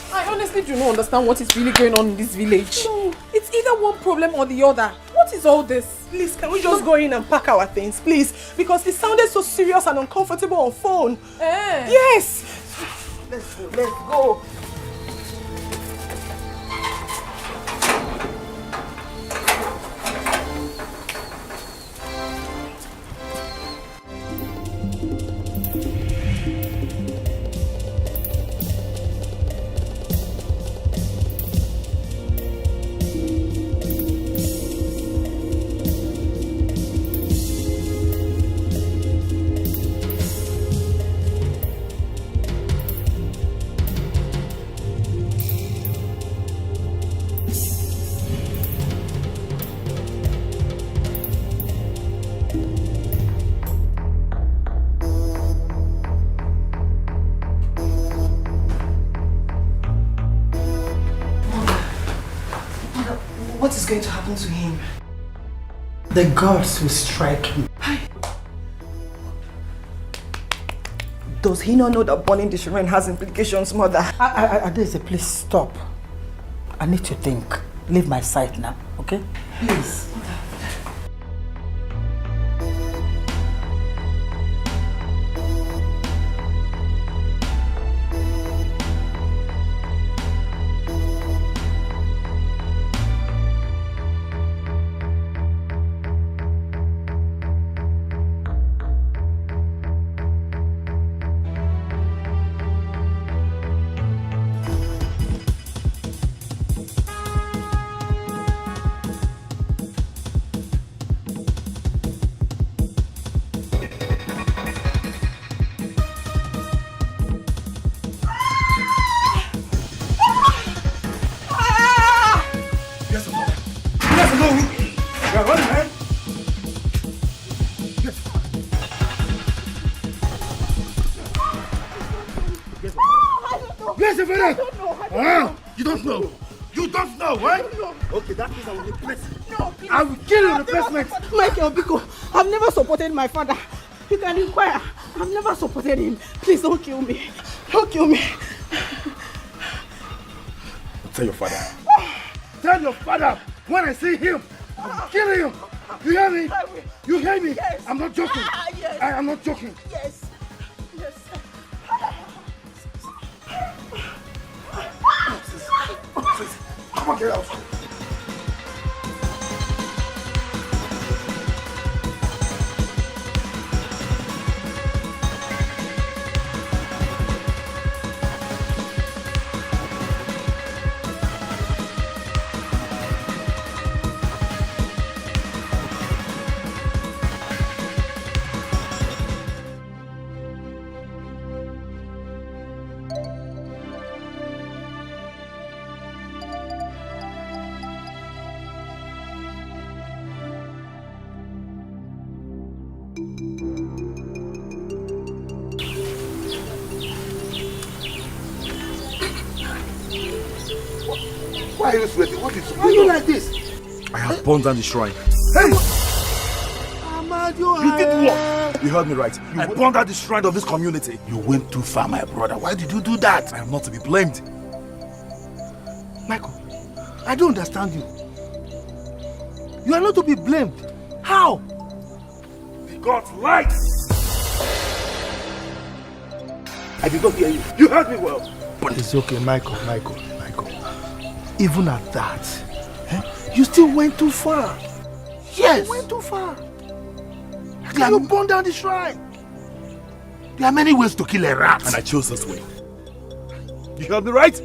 I honestly do not understand what is really going on in this village. No. It's either one problem or the other. What is all this? Please, can we just go in and pack our things, please? Because it sounded so serious and uncomfortable on phone. Yes! Let's go. What is going to happen to him? The gods will strike him. Does he not know that burning the shrine has implications, Mother? Adese, please stop. I need to think. Leave my sight now, okay? Please. You don't know. You don't know, right? Okay, that means I will replace you. No, please. I will kill your replacement. Michael Biko, I've never supported my father. You can inquire. I've never supported him. Please don't kill me. Don't kill me. Tell your father. Tell your father when I see him, I'm killing him. You hear me? You hear me? Yes. I'm not joking. Yes. I am not joking. Yes. Yes. Come on, get out. Why are you sweating? What is Why are you like this? I have burned down the shrine. Hey! You did what? You heard me right. I burned down the shrine of this community. You went too far, my brother. Why did you do that? I am not to be blamed. Michael, I don't understand you. You are not to be blamed. How? The gods lied. I did not hear you. You heard me well. But it's okay, Michael. Even at that, you still went too far. Yes. You went too far. You burned down the shrine. There are many ways to kill a rat. And I chose this way. You heard me right?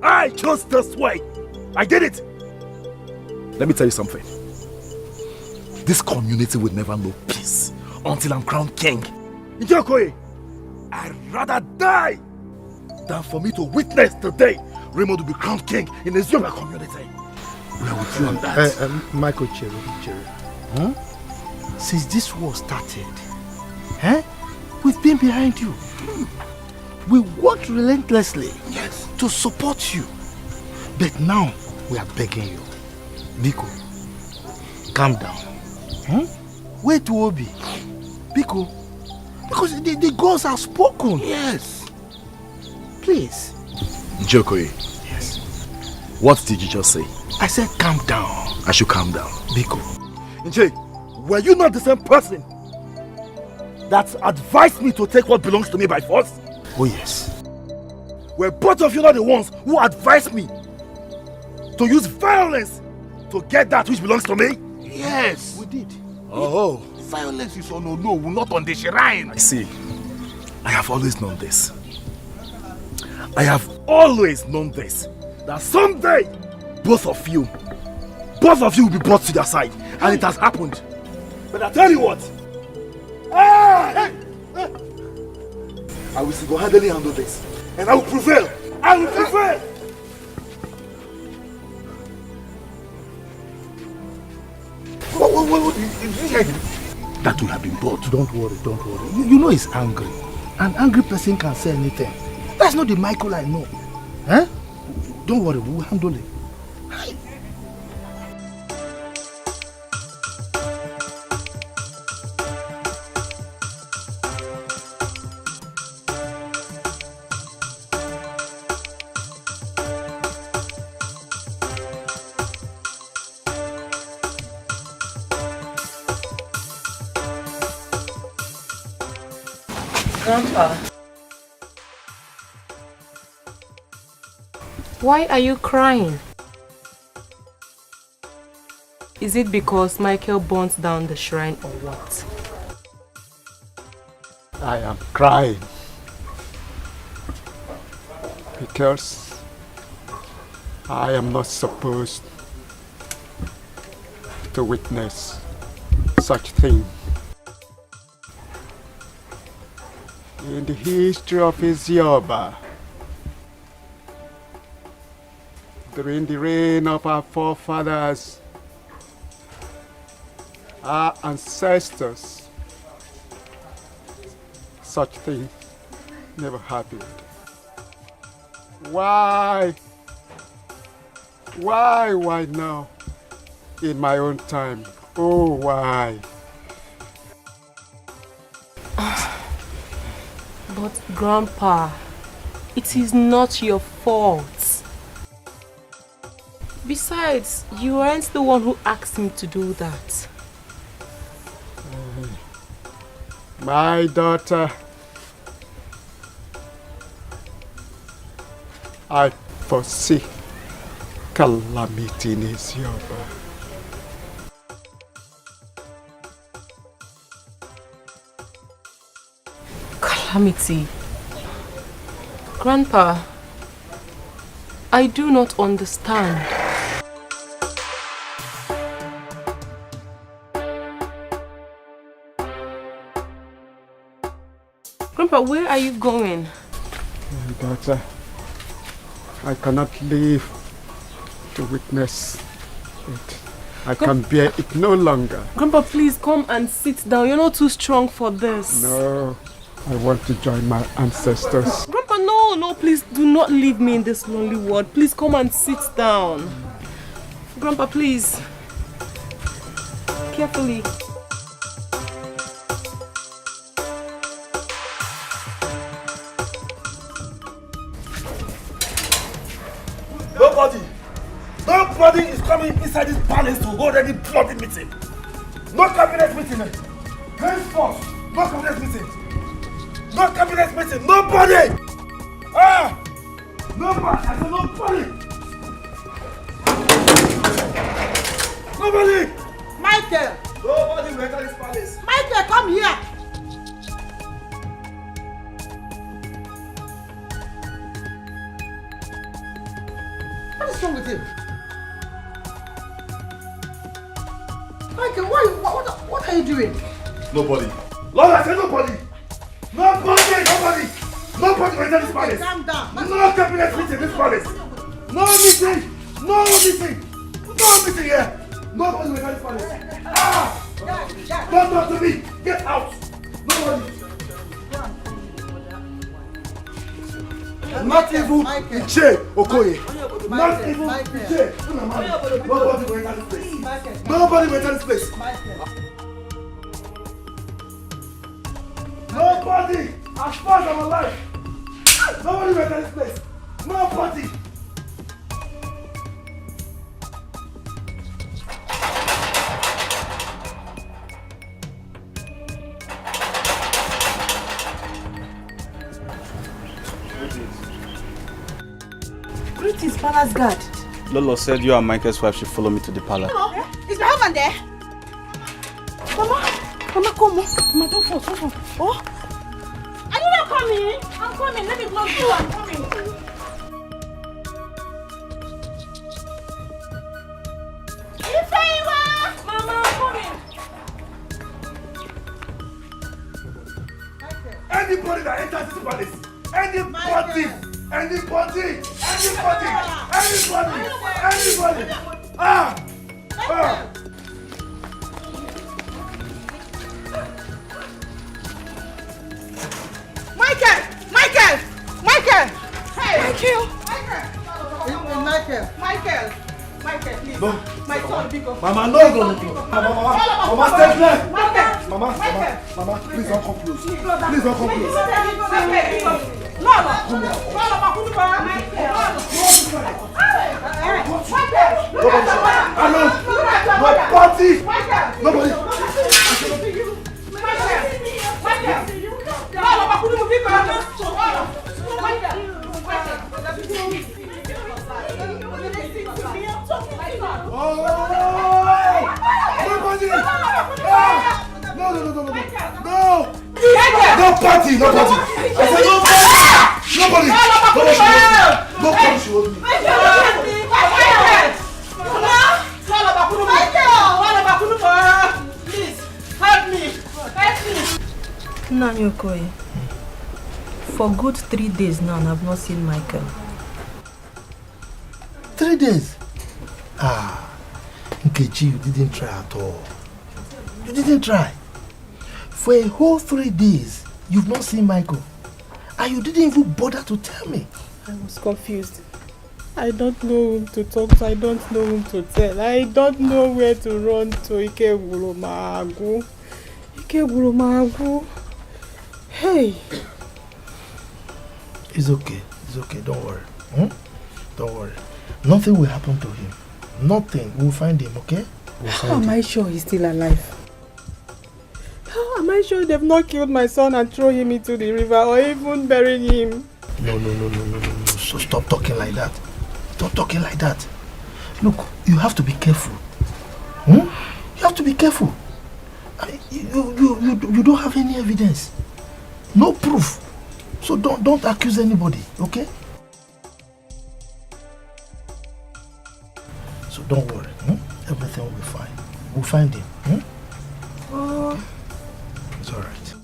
I chose this way. I did it. Let me tell you something. This community will never know peace until I'm crowned king. Njokoye, I'd rather die than for me to witness the day Raymond will be crowned king in the Yoruba community. We are with you on that. Michael, Cherry. Huh? Since this war started, we've been behind you. We worked relentlessly to support you. But now, we are begging you. Biko, calm down. Wait to Obi. Biko, because the gods have spoken. Yes. Please. Njokoye. Yes. What did you just say? I said calm down. I should calm down. Biko. Nje, were you not the same person that advised me to take what belongs to me by force? Oh yes. Were both of you not the ones who advised me to use violence to get that which belongs to me? Yes. We did. Oh. Violence is on no, will not on the shrine. I see. I have always known this. I have always known this. That someday, both of you will be brought to their side. And it has happened. But I tell you what. I will single-handedly handle this. And I will prevail. I will prevail. What did you hear him? That we have been bought. Don't worry. You know he's angry. An angry person can say anything. That's not the Michael I know. Don't worry, we'll handle it. Grandpa, why are you crying? Is it because Michael burnt down the shrine or what? I am crying because I am not supposed to witness such thing. In the history of Yoruba, during the reign of our forefathers, our ancestors, such thing never happened. Why now? In my own time. Oh, why? But Grandpa, it is not your fault. Besides, you weren't the one who asked me to do that. My daughter, I foresee calamity in Yoruba. Calamity. Grandpa, I do not understand. Grandpa, where are you going? My daughter, I cannot live to witness it. I can bear it no longer. Grandpa, please come and sit down. You're not too strong for this. No, I want to join my ancestors. Grandpa, Grandpa, no, please do not leave me in this lonely world. Please come and sit down. Grandpa, please. Carefully. Nobody is coming inside this palace to hold any bloody meeting. No cabinet meeting. Henceforth, no cabinet meeting. No cabinet meeting. Nobody. Nobody. I said nobody. Nobody. Michael. Nobody will enter this palace. Michael, come here. What is wrong with him? Michael, what are you doing? Nobody. Lord, I said nobody. Nobody will enter this palace. Calm down. No cabinet meeting in this palace. No meeting. No meeting here. Nobody will enter this palace. Don't talk to me. Get out. Nobody. Not even Iche Okoye. Not even Iche. Nobody will enter this place. Nobody will enter this place. Nobody, as far as I'm alive. Nobody will enter this place. Nobody. Greetings, Palace Guard. Lolo said you and Michael's wife should follow me to the palace. Hello? Is my husband there? Mama, come on. Mama, don't fall. Oh? Are you not coming? I'm coming. Let me blow you. I'm coming. Mama, I'm coming. Anybody that enters this palace, anybody. Michael, please. No. My son, because Mama, no. Mama, stay clear. Mama, please don't come close. Please don't come close. No party. I said no party. Nobody. No party should hold me. Please, help me. Nanyokoye, for good 3 days now, I've not seen Michael. 3 days? Nkechi, you didn't try at all. You didn't try. For a whole 3 days, you've not seen Michael. And you didn't even bother to tell me. I was confused. I don't know whom to talk to. I don't know whom to tell. I don't know where to run to. Ike Hey. It's okay. Don't worry. Don't worry. Nothing will happen to him. Nothing. We'll find him, okay? How am I sure he's still alive? How am I sure they've not killed my son and thrown him into the river or even buried him? No. So stop talking like that. Stop talking like that. Look, you have to be careful. You have to be careful. You don't have any evidence. No proof. So don't accuse anybody, okay? So don't worry. Everything will be fine. We'll find him. Okay. It's alright.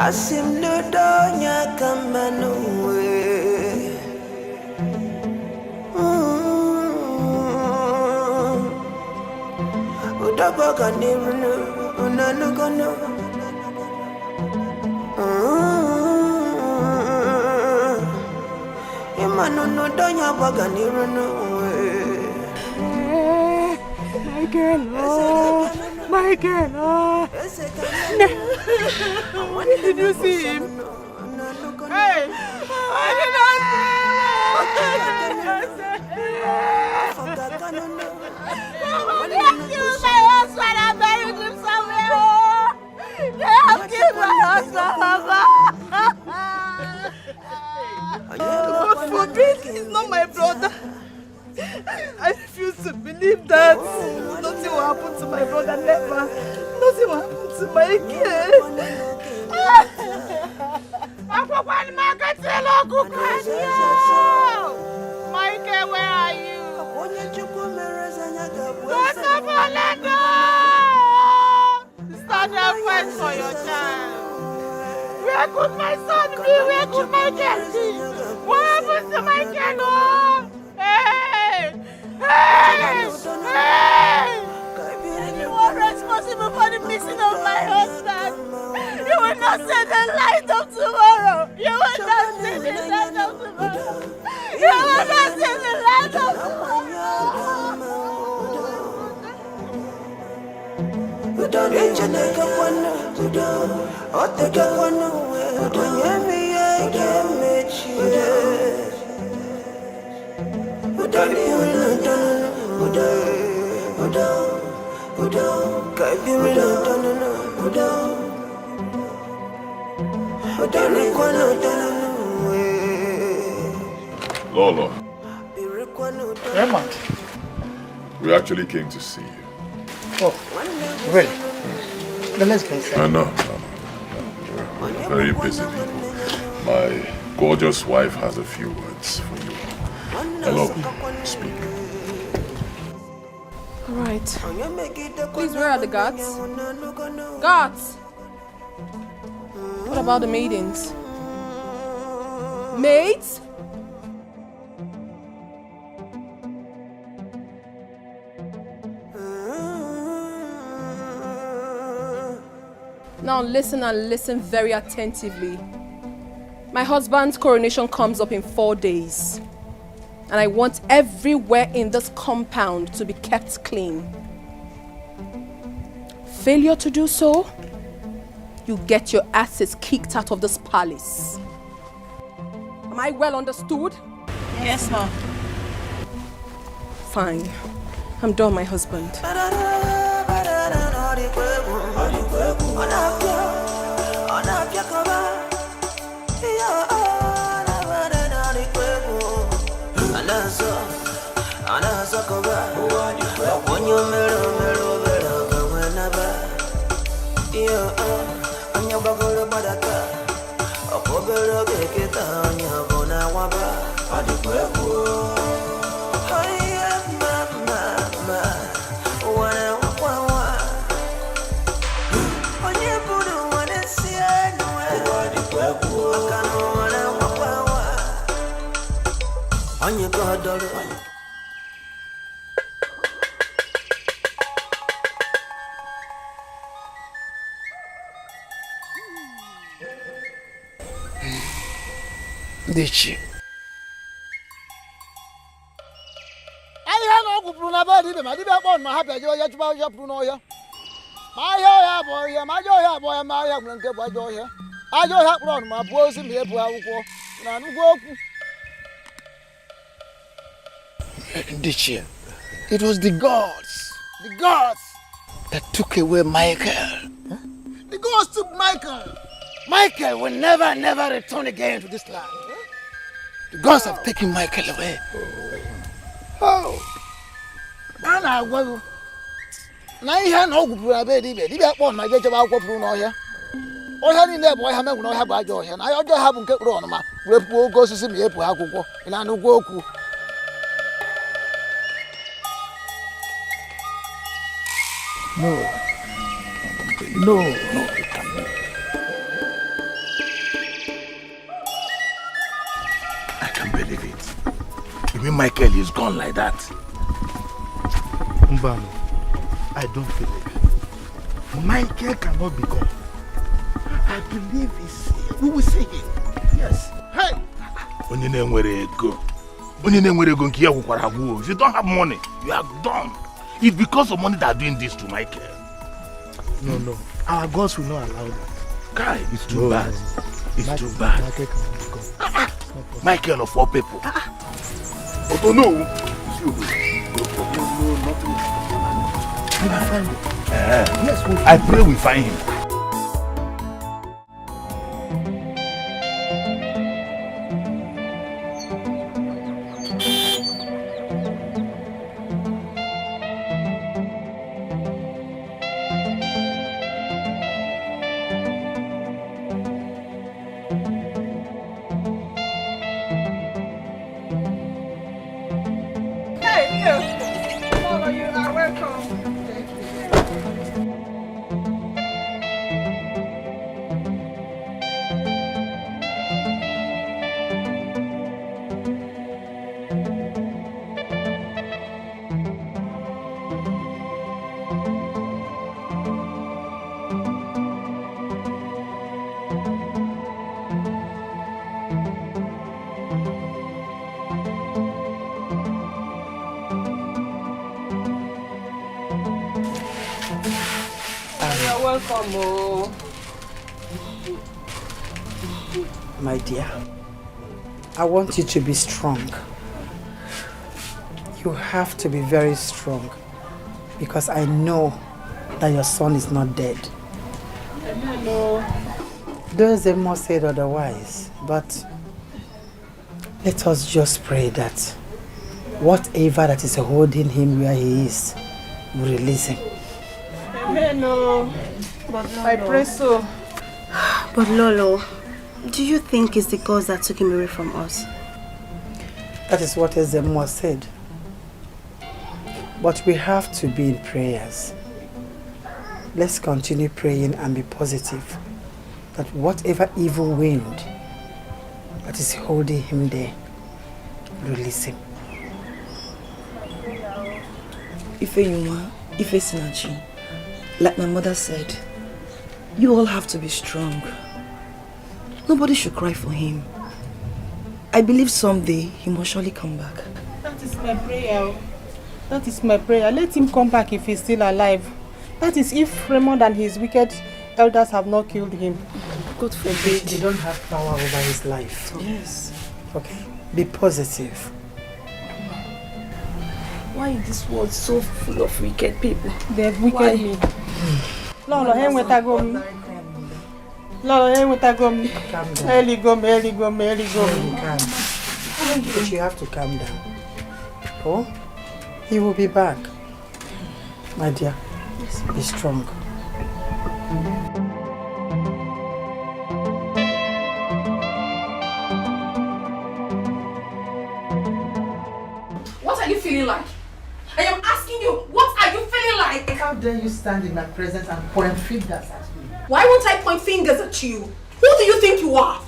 Asim no donya kamano Udaba kanirno unano kono Imano no donya baganirno Michael, did you see him? Hey! I did not my husband, I buried him somewhere. They have killed my husband, Mama. God forbid, he's not my brother. I refuse to believe that. Nothing will happen to my brother, never. Nothing will happen to Michael. Michael, where are you? Stand up, fight for your child. Where could my son be? Where could Michael be? What happened to Michael? Oh? Hey! You are responsible for the missing of my husband. You will not see the light of tomorrow. You will not see the light of tomorrow. You will not see the light of tomorrow. Lolo. Raymond. We actually came to see you. Oh, really? Then let's go inside. No. We're very busy people. My gorgeous wife has a few words for you. Hello, speak. Alright. Please, where are the guards? Guards! What about the maidens? Maids? Now listen and listen very attentively. My husband's coronation comes up in 4 days. And I want everywhere in this compound to be kept clean. Failure to do so, you get your asses kicked out of this palace. Am I well understood? Yes, ma'am. Fine. I'm done, my husband. Dichi. Dichi, it was the gods that took away Michael. The gods took Michael. Michael will never, never return again to this land. The gods have taken Michael away. Oh. Anna, well, now you have no good baby. Did you want my get about what room or here? Or having that boy, I will not have a joy, and I don't have to get wrong. My rep will go to see me, and I know Goku. No, it can't be. I can't believe it. You mean Michael is gone like that? Mbano, I don't believe it. Michael cannot be gone. I believe we will see him. Yes. Hey! If you don't have money, you are done. It's because of money that are doing this to Michael. No. Our gods will not allow that. Guy, it's too bad. It's too bad. Michael cannot be gone. Michael of all people. But no. Yes, I pray we find him. My dear, I want you to be strong. You have to be very strong because I know that your son is not dead. No. Those that must say otherwise, but let us just pray that whatever that is holding him where he is will release him. No. But I pray so. But Lolo, do you think it's the gods that took him away from us? That is what Ezemo said. But we have to be in prayers. Let's continue praying and be positive that whatever evil wind that is holding him there, release him. Ife Sinachi, like my mother said, you all have to be strong. Nobody should cry for him. I believe someday he must surely come back. That is my prayer. That is my prayer. Let him come back if he's still alive. That is if Raymond and his wicked elders have not killed him. God forbid. They don't have power over his life. Yes. Okay? Be positive. Why is this world so full of wicked people? They have wicked me. Lolo, hey, where I go? Lolo, hey, where I go? Calm down. Early go. But you have to calm down. Oh? He will be back. My dear, yes. Be strong. What are you feeling like? I am asking you, what are you feeling like? How dare you stand in my presence and point fingers at me? Why won't I point fingers at you? Who do you think you are?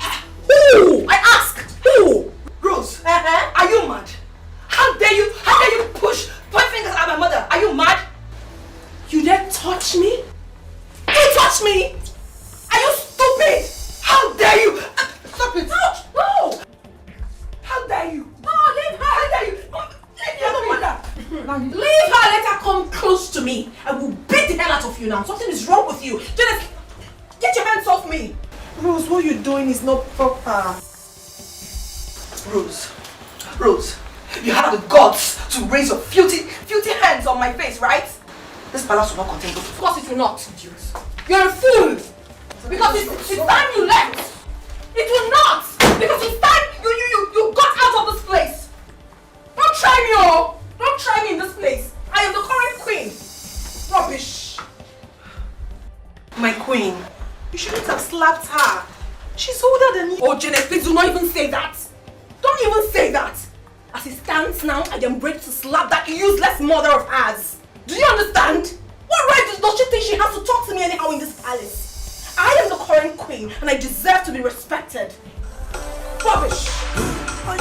Who? I ask. Who? Rose, are you mad? How dare you point fingers at my mother? Are you mad? You dare touch me? You touch me? Are you stupid? How dare you? Stop it. No. How dare you? No, leave her. How dare you? Leave your mother. Leave her. Let her come close to me. I will beat the hell out of you now. Something is wrong with you. Just get your hands off me. Rose, what you're doing is not proper. Rose, you have the guts to raise your filthy hands on my face, right? This palace will not contain you. Of course it will not. You're a fool. Because it's time you left. It will not. Because it's time you got out of this place. Don't try me, oh. Don't try me in this place. I am the current queen. Rubbish. My queen. You shouldn't have slapped her. She's older than you. Oh, Janet, please do not even say that. Don't even say that. As it stands now, I am ready to slap that useless mother of ours. Do you understand? What right does she think she has to talk to me anyhow in this palace? I am the current queen and I deserve to be respected. Rubbish. My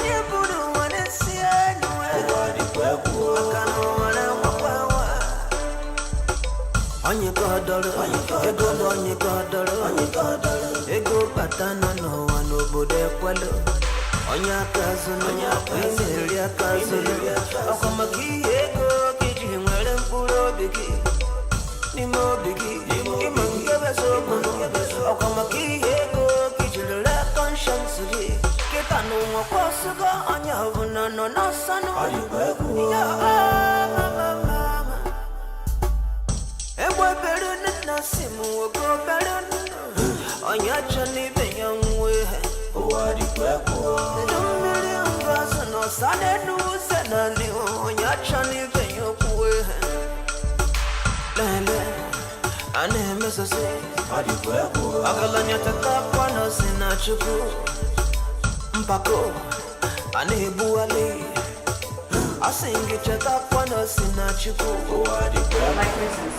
princess,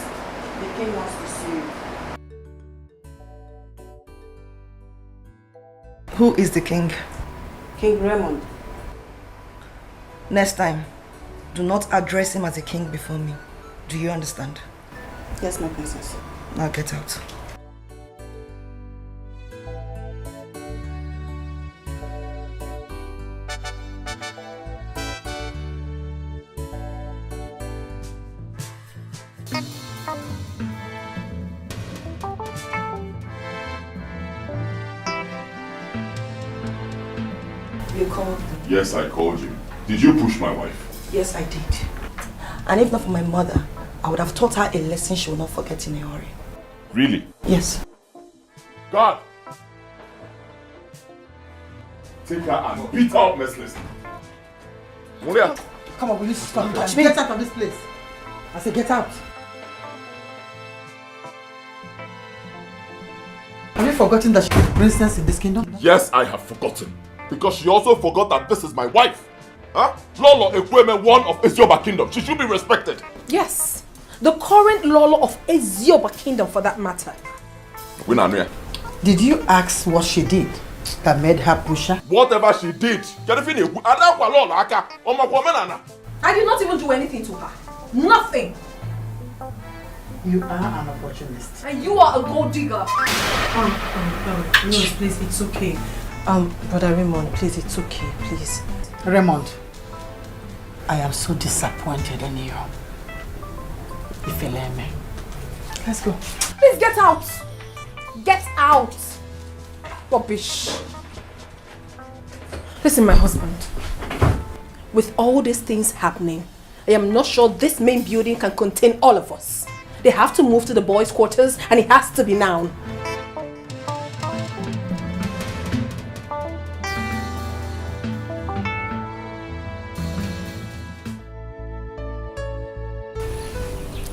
the king wants to see you. Who is the king? King Raymond. Next time, do not address him as a king before me. Do you understand? Yes, my princess. Now get out. You called me. Yes, I called you. Did you push my wife? Yes, I did. And if not for my mother, I would have taught her a lesson she will not forget in a hurry. Really? Yes. God! Take her and beat her up mercilessly. Maria! Come on, will you stop? Get out of this place. I say get out. Have you forgotten that she's the princess in this kingdom? Yes, I have forgotten. Because she also forgot that this is my wife. Huh? Lolo Ekweme, one of Ezioba Kingdom. She should be respected. Yes. The current Lolo of Ezioba Kingdom for that matter. Did you ask what she did that made her push her? Whatever she did. I did not even do anything to her. Nothing. You are an opportunist. And you are a gold digger. No, please, it's okay. Brother Raymond, please, it's okay, please. Raymond, I am so disappointed in you. If you let me. Let's go. Please get out. Get out. Rubbish. Listen, my husband. With all these things happening, I am not sure this main building can contain all of us. They have to move to the boys' quarters and it has to be now.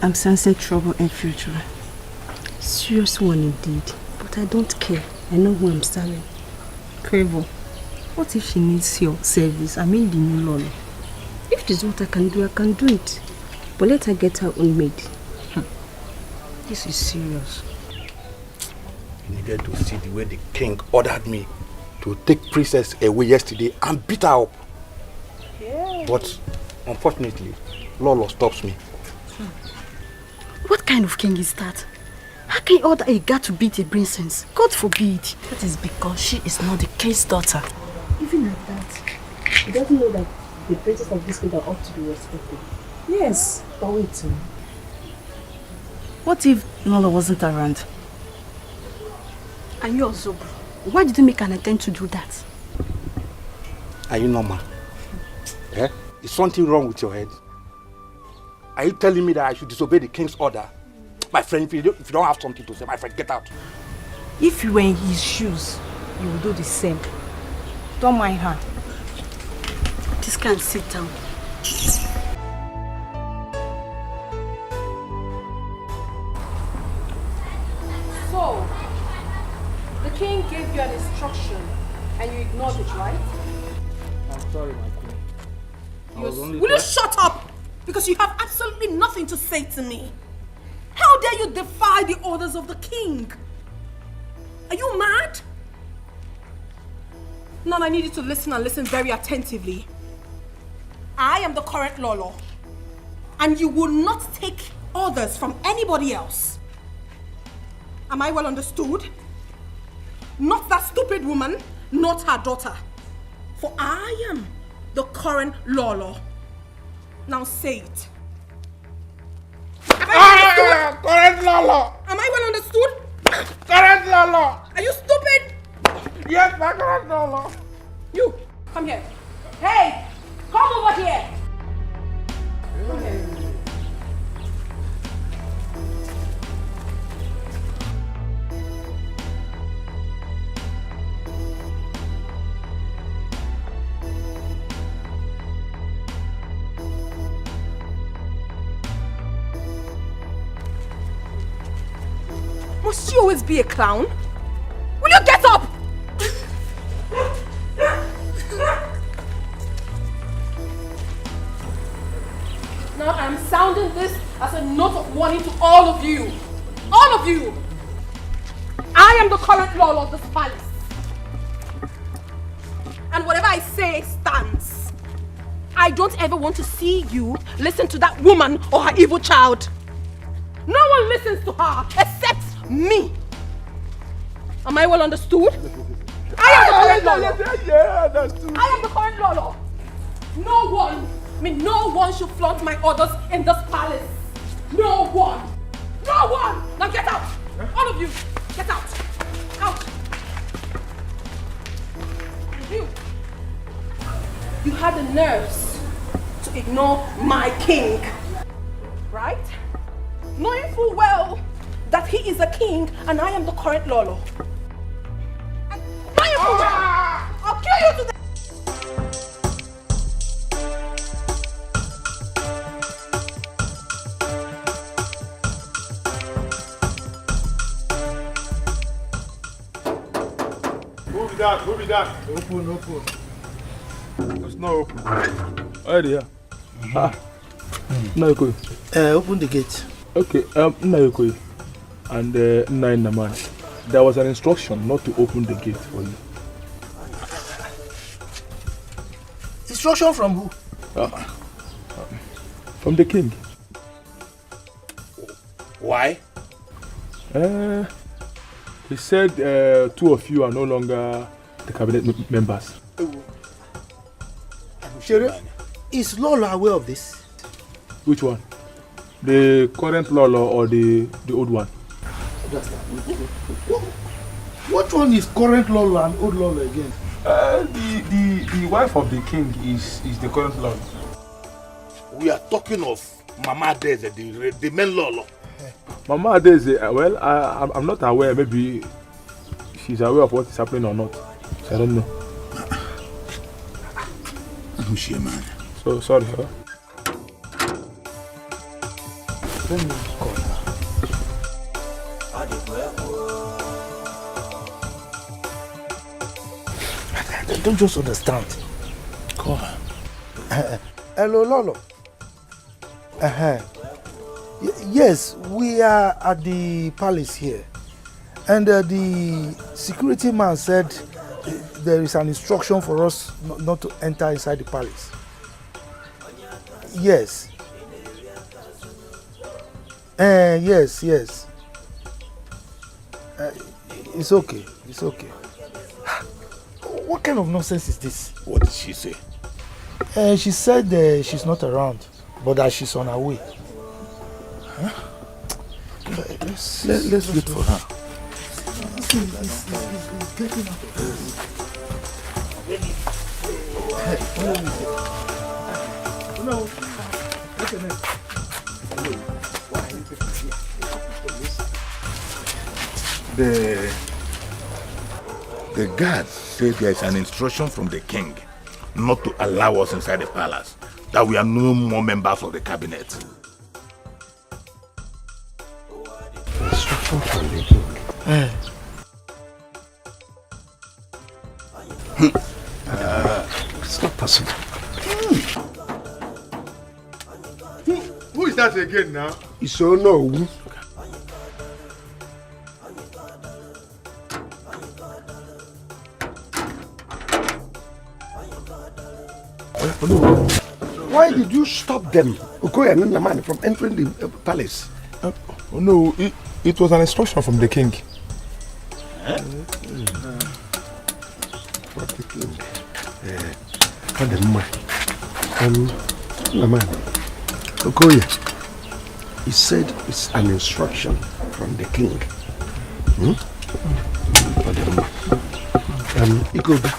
I'm sensing trouble in future. Serious one indeed. But I don't care. I know who I'm serving. Quavo, what if she needs your service? I mean the new Lolo. If this is what I can do it. But let her get her own maid. This is serious. You needed to see the way the king ordered me to take princess away yesterday and beat her up. Yeah. But unfortunately, Lolo stops me. What kind of king is that? How can you order a guy to beat a princess? God forbid. That is because she is not the king's daughter. Even at that, he doesn't know that the princess of this kingdom ought to be respected. Yes, but wait. What if Nola wasn't around? And you also, why did you make an attempt to do that? Are you normal? Eh? Is something wrong with your head? Are you telling me that I should disobey the king's order? My friend, if you don't have something to say, my friend, get out. If you were in his shoes, you would do the same. Don't mind her. This can't sit down. So, the king gave you an instruction and you ignored it, right? I'm sorry, my queen. Will you shut up? Because you have absolutely nothing to say to me. How dare you defy the orders of the king? Are you mad? Now I need you to listen and listen very attentively. I am the current Lolo, and you will not take orders from anybody else. Am I well understood? Not that stupid woman, not her daughter. For I am the current Lolo. Now say it. Current Lolo! Am I well understood? Current Lolo! Are you stupid? Yes, my current Lolo! You, come here. Hey, come over here. Come here. Must you always be a clown? Will you get up? Now I'm sounding this as a note of warning to all of you. All of you! I am the current law of this palace. And whatever I say stands. I don't ever want to see you listen to that woman or her evil child. No one listens to her except me. Am I well understood? I am the current Lolo. Yeah, that's true. I am the current Lolo. No one should flaunt my orders in this palace. No one. No one. Now get out. All of you, get out. Out. You had the nerves to ignore my king. Right? Knowing full well that he is a king and I am the current Lolo. Knowing full well, I'll kill you today. Who be that? Open. It's not open. Oh, yeah. No, open the gate. Okay, Nayokoi and Nainaman. There was an instruction not to open the gate for you. Instruction from who? From the king. Why? He said two of you are no longer the cabinet members. Shere, is Lolo aware of this? Which one? The current Lolo or the old one? What one is current Lolo and old Lolo again? The wife of the king is the current Lolo. We are talking of Mama Deze, the main Lolo. Mama Deze, well, I'm not aware. Maybe she's aware of what is happening or not. So I don't know. Man. So sorry, huh? Let me call her. I don't just understand. Call her. Hello, Lolo. Yes, we are at the palace here. And the security man said there is an instruction for us not to enter inside the palace. Yes. Yes. It's okay. What kind of nonsense is this? What did she say? She said she's not around, but that she's on her way. Huh? Let's wait for her. The guards say there is an instruction from the king not to allow us inside the palace, that we are no more members of the cabinet. Instruction from the king? It's not possible. Who is that again now? It's so no. Why did you stop them, Okoye and Naman, from entering the palace? No, it was an instruction from the king. What the king? Naman, Okoye, he said it's an instruction from the king. Ikobe.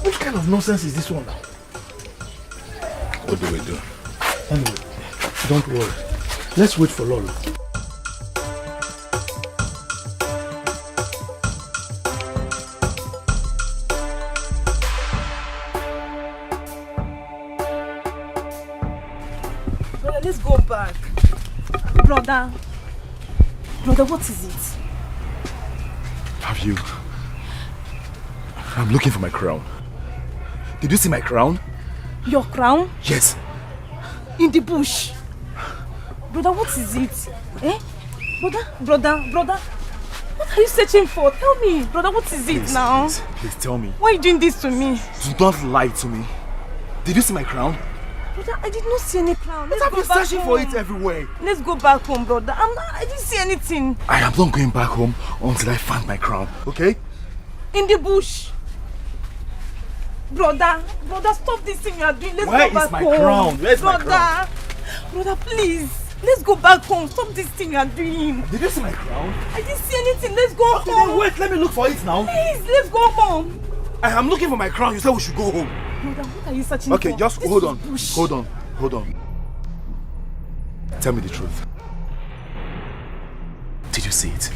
What kind of nonsense is this one now? What do we do? Anyway, don't worry. Let's wait for Lolo. Brother, let's go back. Brother, what is it? Have you? I'm looking for my crown. Did you see my crown? Your crown? Yes. In the bush. Brother, what is it? Eh? Brother, what are you searching for? Tell me, brother, what is it now? Please tell me. Why are you doing this to me? Do not lie to me. Did you see my crown? Brother, I did not see any crown. But I've been searching for it everywhere. Let's go back home, brother. I didn't see anything. I am not going back home until I find my crown, okay? In the bush. Brother, stop this thing you are doing. Let's go back home. Where is my crown? Where's my crown? Brother, please. Let's go back home. Stop this thing you are doing. Did you see my crown? I didn't see anything. Let's go home. Then wait, let me look for it now. Please, let's go home. I am looking for my crown. You said we should go home. Brother, what are you searching for? Okay, just hold on. Hold on. Tell me the truth. Did you see it?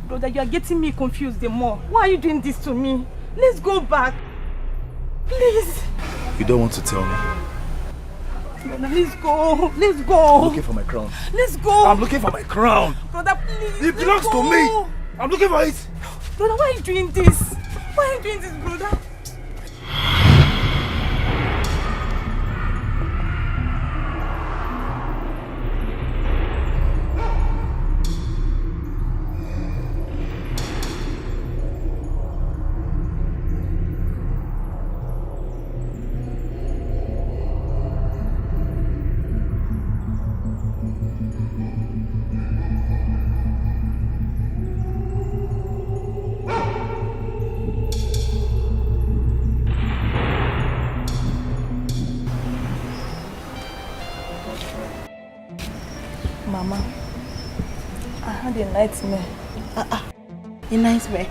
Brother, you are getting me confused the more. Why are you doing this to me? Let's go back. Please. You don't want to tell me. Brother, let's go. Let's go. I'm looking for my crown. Let's go. I'm looking for my crown. Brother, please. It belongs to me. I'm looking for it. Brother, why are you doing this? Why are you doing this, brother? Mama, I had a nightmare. A nightmare?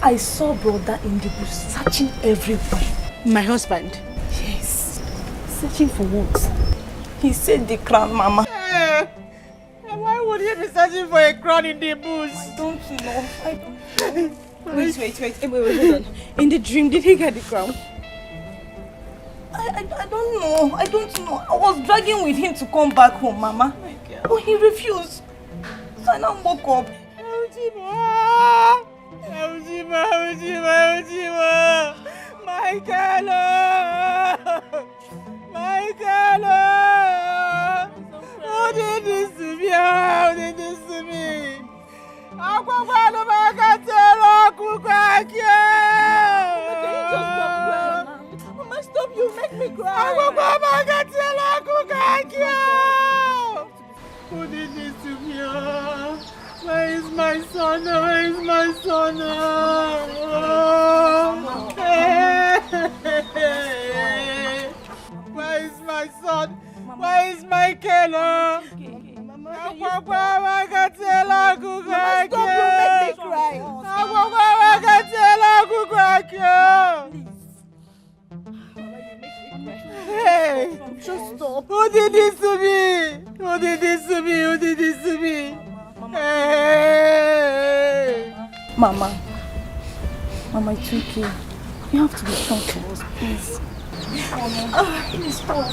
I saw brother in the bush searching everywhere. My husband? Yes. Searching for what? He said the crown, Mama. Why would he be searching for a crown in the bush? I don't know. Wait, hold on. In the dream, did he get the crown? I don't know. I don't know. I was dragging with him to come back home, Mama. But he refused. So I now woke up. Who did this to me? Who did this to me? Mama, stop, you make me cry. Who did this to me? Where is my son? Where is my son? Where is my son? Where is Michael? Mama, Hey, just stop. Who did this to me? Who did this to me? Who did this to me? Hey! Mama, it's okay. You have to be strong for us, please. Please stop.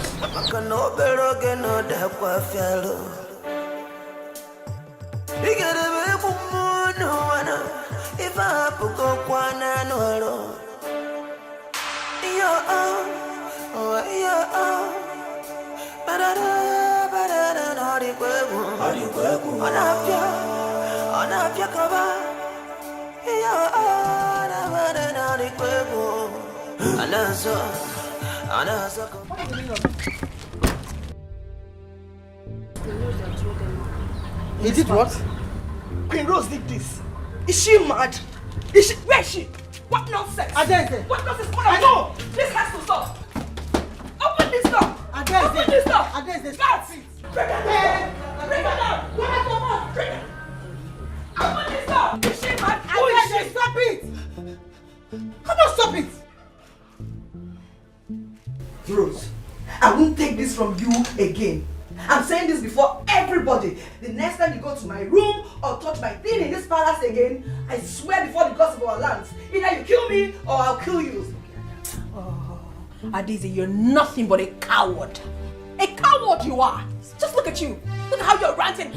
He did what? Queen Rose did this. Is she mad? Is she? Where is she? What nonsense? Adeze. What nonsense? No! This has to stop. Open this door. Adeze. Open this door. Adeze. Guards. Bring her down. Bring her down. Bring her down. Bring her. Open this door. Is she mad? Who is she? Stop it. Come on, stop it. Rose, I won't take this from you again. I'm saying this before everybody. The next time you go to my room or touch my thing in this palace again, I swear before the gods of our lands, either you kill me or I'll kill you. Oh, Adeze, you're nothing but a coward. A coward you are. Just look at you. Look at how you're ranting.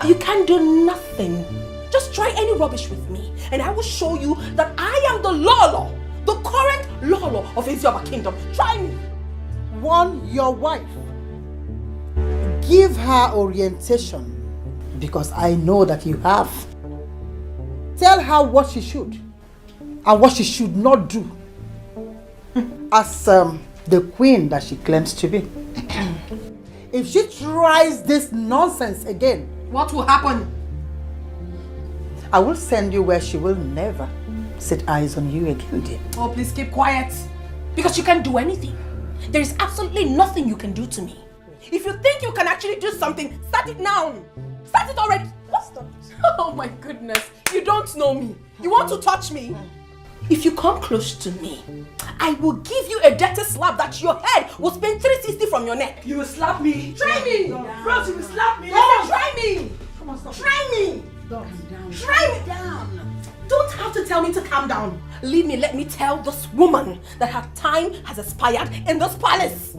You can't do nothing. Just try any rubbish with me, and I will show you that I am the Lolo, the current Lolo of Exile Kingdom. Try me. Warn your wife. Give her orientation, because I know that you have. Tell her what she should and what she should not do as the queen that she claims to be. If she tries this nonsense again, what will happen? I will send you where she will never set eyes on you again, dear. Oh, please keep quiet. Because you can't do anything. There is absolutely nothing you can do to me. If you think you can actually do something, start it now. Start it already. What's that? Oh my goodness. You don't know me. You want to touch me? If you come close to me, I will give you a dirty slap that your head will spin 360 from your neck. You will slap me? Try me. Rose, you will slap me? Try me. Come on, stop. Try me. Calm down. Try me. Down. Don't have to tell me to calm down. Leave me, let me tell this woman that her time has expired in this palace.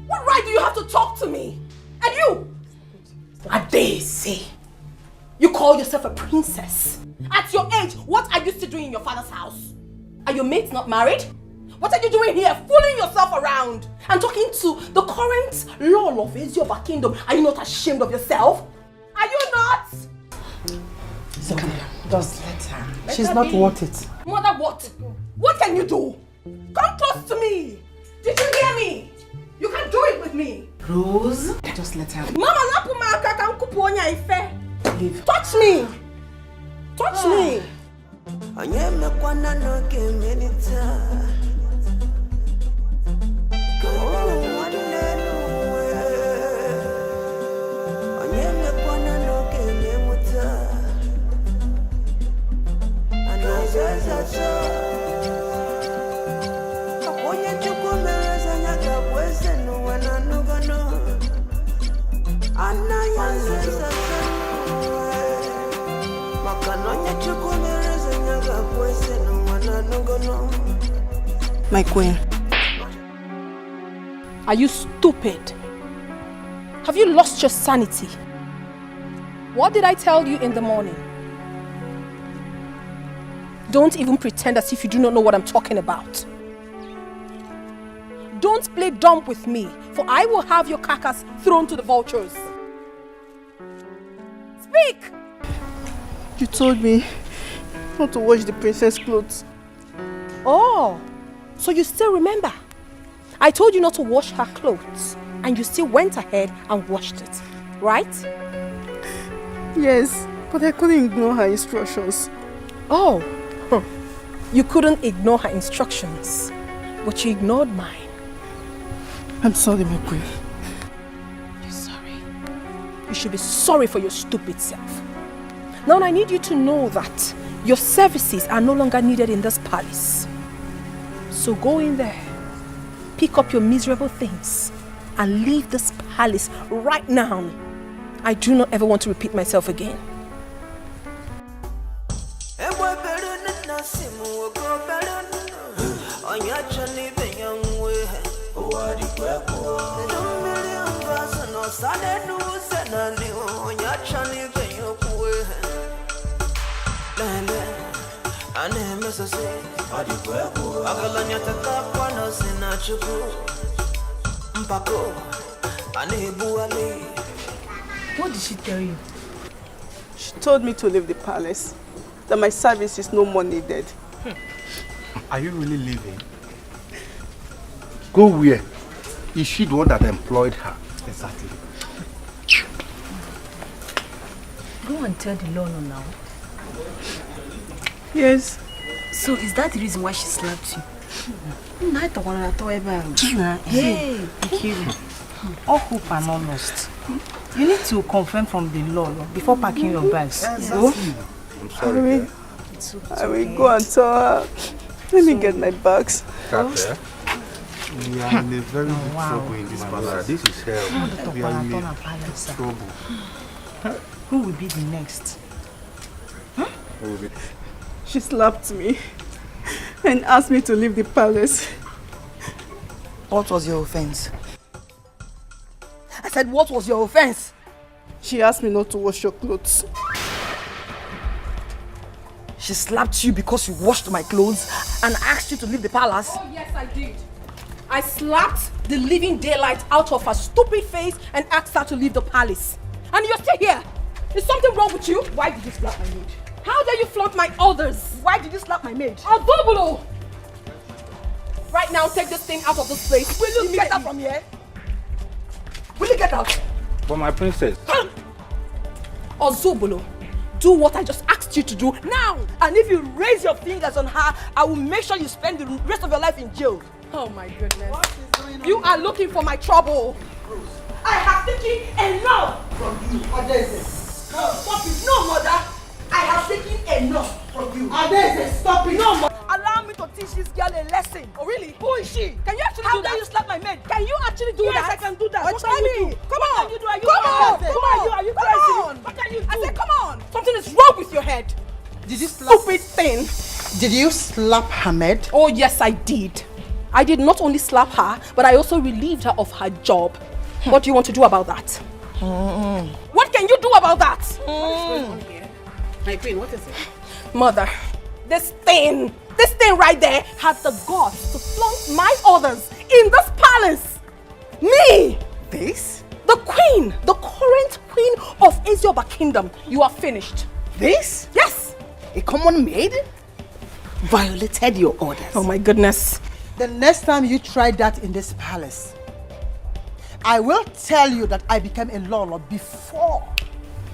What right do you have to talk to me? And you? Adeze, you call yourself a princess. At your age, what are you still doing in your father's house? Are your mates not married? What are you doing here, fooling yourself around and talking to the current Lord of Exile Kingdom? Are you not ashamed of yourself? Are you not? So, just let her. She's not worth it. Mother, what? What can you do? Come close to me. Did you hear me? You can do it with me. Rose, just let her. Mama, leave. Touch me. Touch me. My queen. Are you stupid? Have you lost your sanity? What did I tell you in the morning? Don't even pretend as if you do not know what I'm talking about. Don't play dumb with me, for I will have your carcass thrown to the vultures. Speak! You told me not to wash the princess clothes. Oh, so you still remember? I told you not to wash her clothes, and you still went ahead and washed it, right? Yes, but I couldn't ignore her instructions. Oh, you couldn't ignore her instructions, but you ignored mine. I'm sorry, my queen. You're sorry. You should be sorry for your stupid self. Now I need you to know that your services are no longer needed in this palace. So go in there, pick up your miserable things, and leave this palace right now. I do not ever want to repeat myself again. What did she tell you? She told me to leave the palace, that my service is no more needed. Are you really leaving? Go where? Is she the one that employed her? Exactly. Go and tell the Lolo now. Yes. So is that the reason why she slapped you? Hey, Kiri. All hope are not lost. You need to confirm from the law before packing your bags. Exactly. I'm sorry. I will go and tell her. Let me get my bags. We are in a very big trouble in this palace. This is hell. We are in trouble. Who will be the next? She slapped me and asked me to leave the palace. What was your offense? I said, what was your offense? She asked me not to wash your clothes. She slapped you because you washed my clothes and asked you to leave the palace? Oh yes, I did. I slapped the living daylight out of her stupid face and asked her to leave the palace. And you're still here. Is something wrong with you? Why did you slap my maid? How dare you flaunt my orders? Why did you slap my maid? Adobulo! Right now, take this thing out of this place. Will you get out from here? Will you get out? But my princess. Ozobulo, do what I just asked you to do now. And if you raise your fingers on her, I will make sure you spend the rest of your life in jail. Oh my goodness. You are looking for my trouble. I have taken enough from you. Adeze. No, stop it. No, mother. I have taken enough from you. Adeze, stop it. No, mother. Allow me to teach this girl a lesson. Oh, really? Who is she? Can you actually do that? How dare you slap my maid? Can you actually do that? Yes, I can do that. What can you do? Come on. What can you do? Are you crazy? Come on. Are you crazy? What can you do? I said, come on. Something is wrong with your head. Did you slap? Stupid thing. Did you slap Hamed? Oh, yes, I did. I did not only slap her, but I also relieved her of her job. What do you want to do about that? What can you do about that? What is going on here? My queen, what is it? Mother, this thing right there had the guts to flaunt my orders in this palace. Me! This? The queen, the current queen of Ezioba Kingdom. You are finished. This? Yes! A common maid? Violated your orders. Oh my goodness. The next time you try that in this palace, I will tell you that I became a Lolo before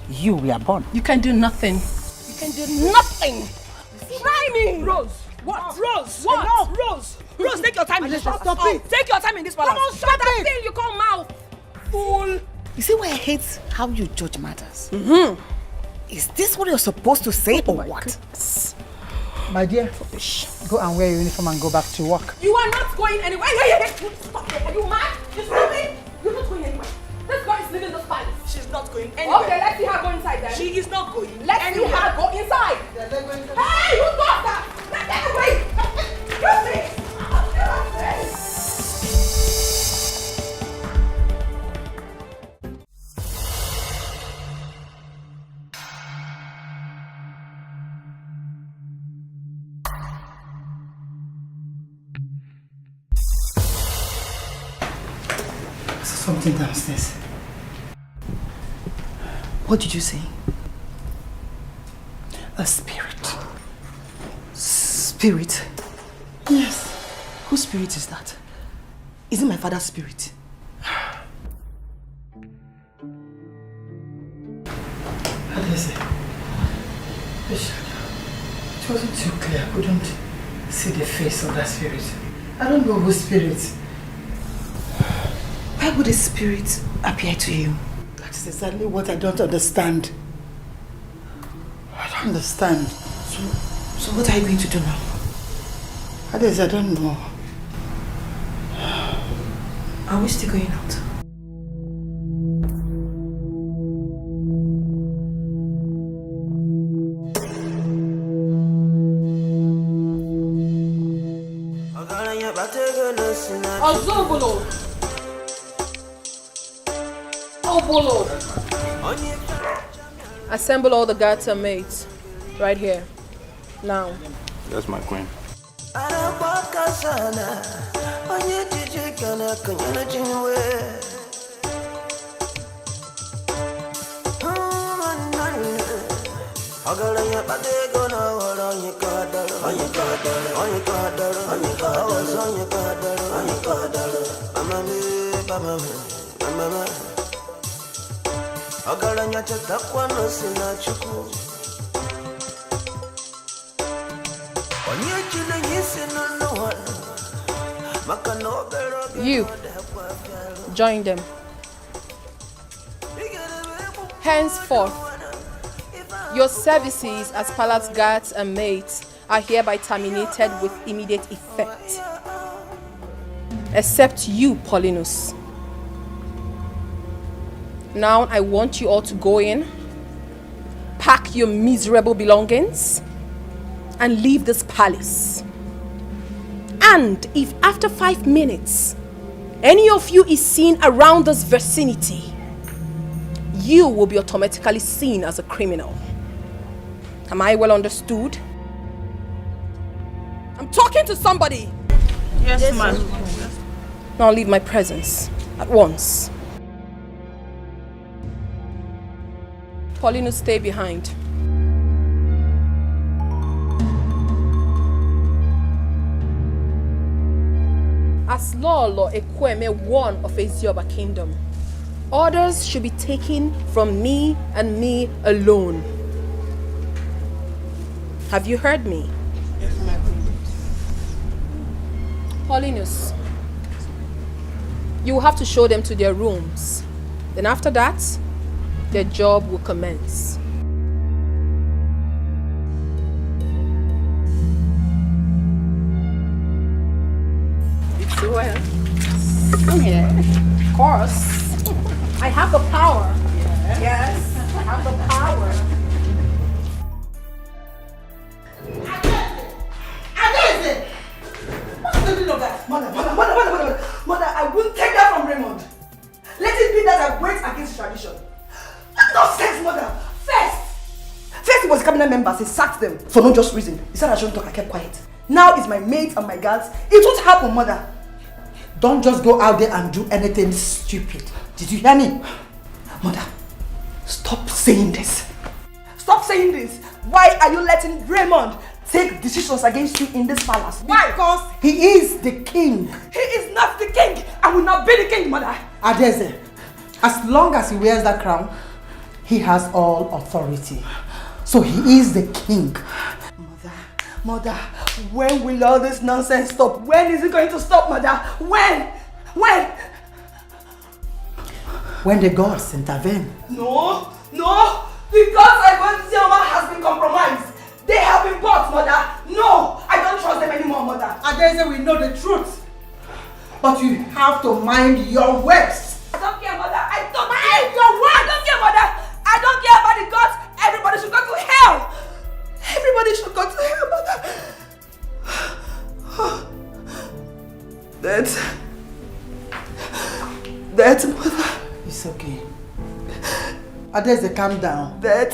you were born. You can do nothing. You can do nothing. Try me. Rose. What? Rose. What? No. Rose. Rose, take your time in this palace. Stop it. Take your time in this palace. Come on, shut that thing you call mouth. Fool. You see why I hate how you judge matters? Is this what you're supposed to say or what? Goodness. My dear, go and wear your uniform and go back to work. You are not going anywhere. Stop it. Are you mad? You're stupid. You're not going anywhere. This girl is leaving this palace. She's not going anywhere. Okay, let's see her go inside then. She is not going Let's see her go inside. Hey, who does that? Let them away. Excuse me. Something downstairs. What did you say? A spirit. Spirit? Yes. Whose spirit is that? Is it my father's spirit? Adeze, the shadow. It wasn't too clear. I couldn't see the face of that spirit. I don't know whose spirit. Why would a spirit appear to you? That is exactly what I don't understand. understand. So what are you going to do now? Others, I don't know. Are we still going out? Ozobolo. Obolo. Assemble all the guards and maids. Right here. Now. That's my queen. You join them. Henceforth, your services as palace guards and maids are hereby terminated with immediate effect. Except you, Paulinus. Now I want you all to go in, pack your miserable belongings, and leave this palace. And if after 5 minutes, any of you is seen around this vicinity, you will be automatically seen as a criminal. Am I well understood? I'm talking to somebody. Yes, ma'am. Now leave my presence at once. Paulinus, stay behind. As Lolo Ekweme, one of Ezioba kingdom, orders should be taken from me and me alone. Have you heard me? Yes, ma'am. Paulinus, you will have to show them to their rooms. Then after that, their job will commence. It's well. Yeah, of course. I have the power. Yes, I have the power. What's the meaning of that? Mother, I won't take that from Raymond. Let it be that I went against tradition. Nonsense, mother. First it was cabinet members, he sacked them for no just reason. He said I shouldn't talk, I kept quiet. Now it's my maids and my guards. It won't happen, mother. Don't just go out there and do anything stupid. Did you hear me? Mother, stop saying this. Stop saying this. Why are you letting Raymond take decisions against you in this palace? Why? Because he is the king. He is not the king. I will not be the king, mother. Adeze, as long as he wears that crown, he has all authority. So he is the king. Mother, when will all this nonsense stop? When is it going to stop, mother? When? When the gods intervene. No. The gods I went to see has been compromised. They have been bought, mother. No, I don't trust them anymore, mother. Adeze, we know the truth. But you have to mind your words. I don't care, mother. I don't care. Your word. I don't care, mother. I don't care about the gods. Everybody should go to hell. Everybody should go to hell, mother. That, mother. It's okay. Adeze, calm down. That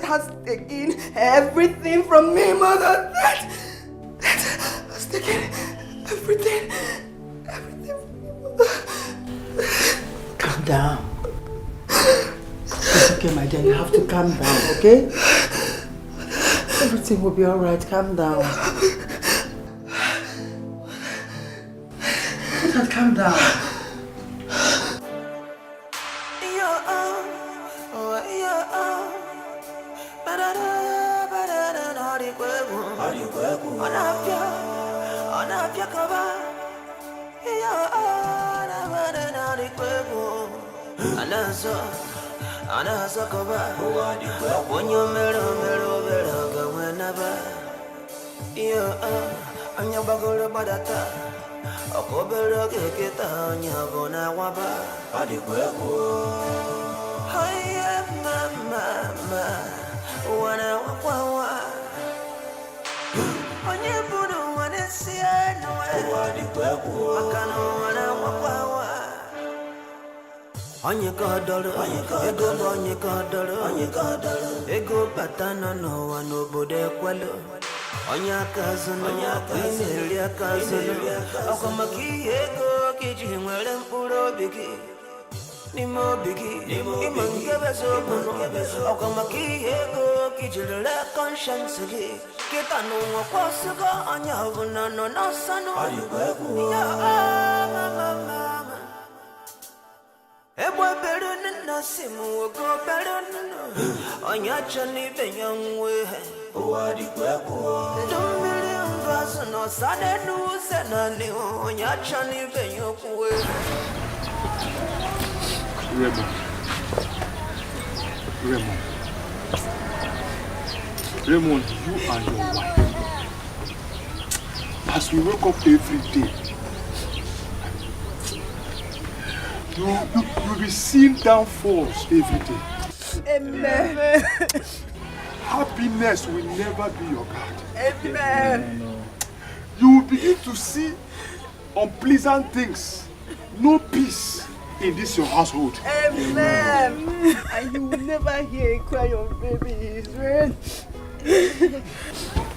has taken everything from me, mother. That has taken everything from me, mother. Calm down. It's okay, my dear. You have to calm down, okay? Everything will be alright. Calm down. Calm down. Anasakoba, when you mero, whenever you and your bagger badata, a cobra get on your bona waba, Adiquepo. Hi, mama, when I walk. On your Buddha, when it's here, no, I can't walk. On your god, on your god, ego patana, no one, no bude quello. On your cousin, your cousin, Okamaki, ego, kitchen, well, and puro biggie. Nimo biggie, Nimon gave us open, Okamaki, ego, kitchen, la conscience again. Get a no more possible on your no son. Ebo better than nothing, will go better than on your journey, the young way. Oh, don't million girls, no sudden news, and I knew on your journey, the young way. Raymond, you and your wife, as we wake up every day, you'll be seeing downfalls every day. Amen. Happiness will never be your guard. Amen. You will begin to see unpleasant things. No peace in this your household. Amen. And you will never hear a cry of baby Israel.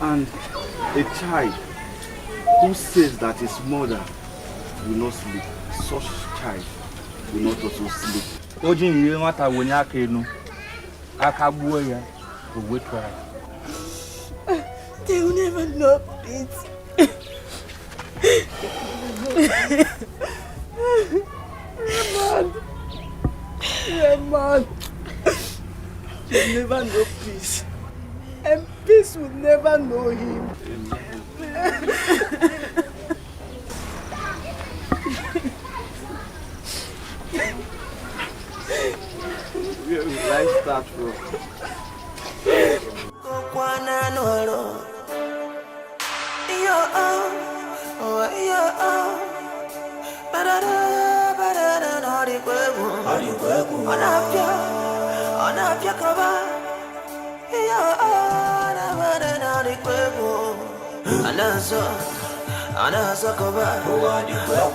And a child who says that his mother will not sleep, such child will not also sleep. Ojin you matter when you Akabuya will wait for her. They will never know it. Raymond, you'll never know peace. And peace will never know him. Where will I start from?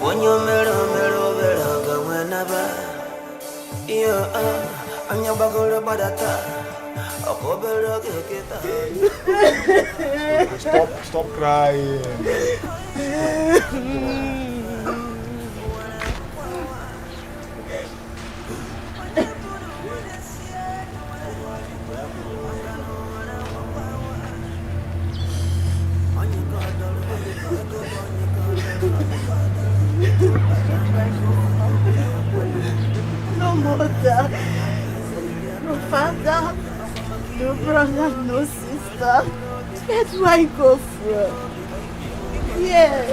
When you mero, whenever I'm your bagger badata. Stop crying. No mother, no father, no brother, no sister. Where do I go from? Yeah.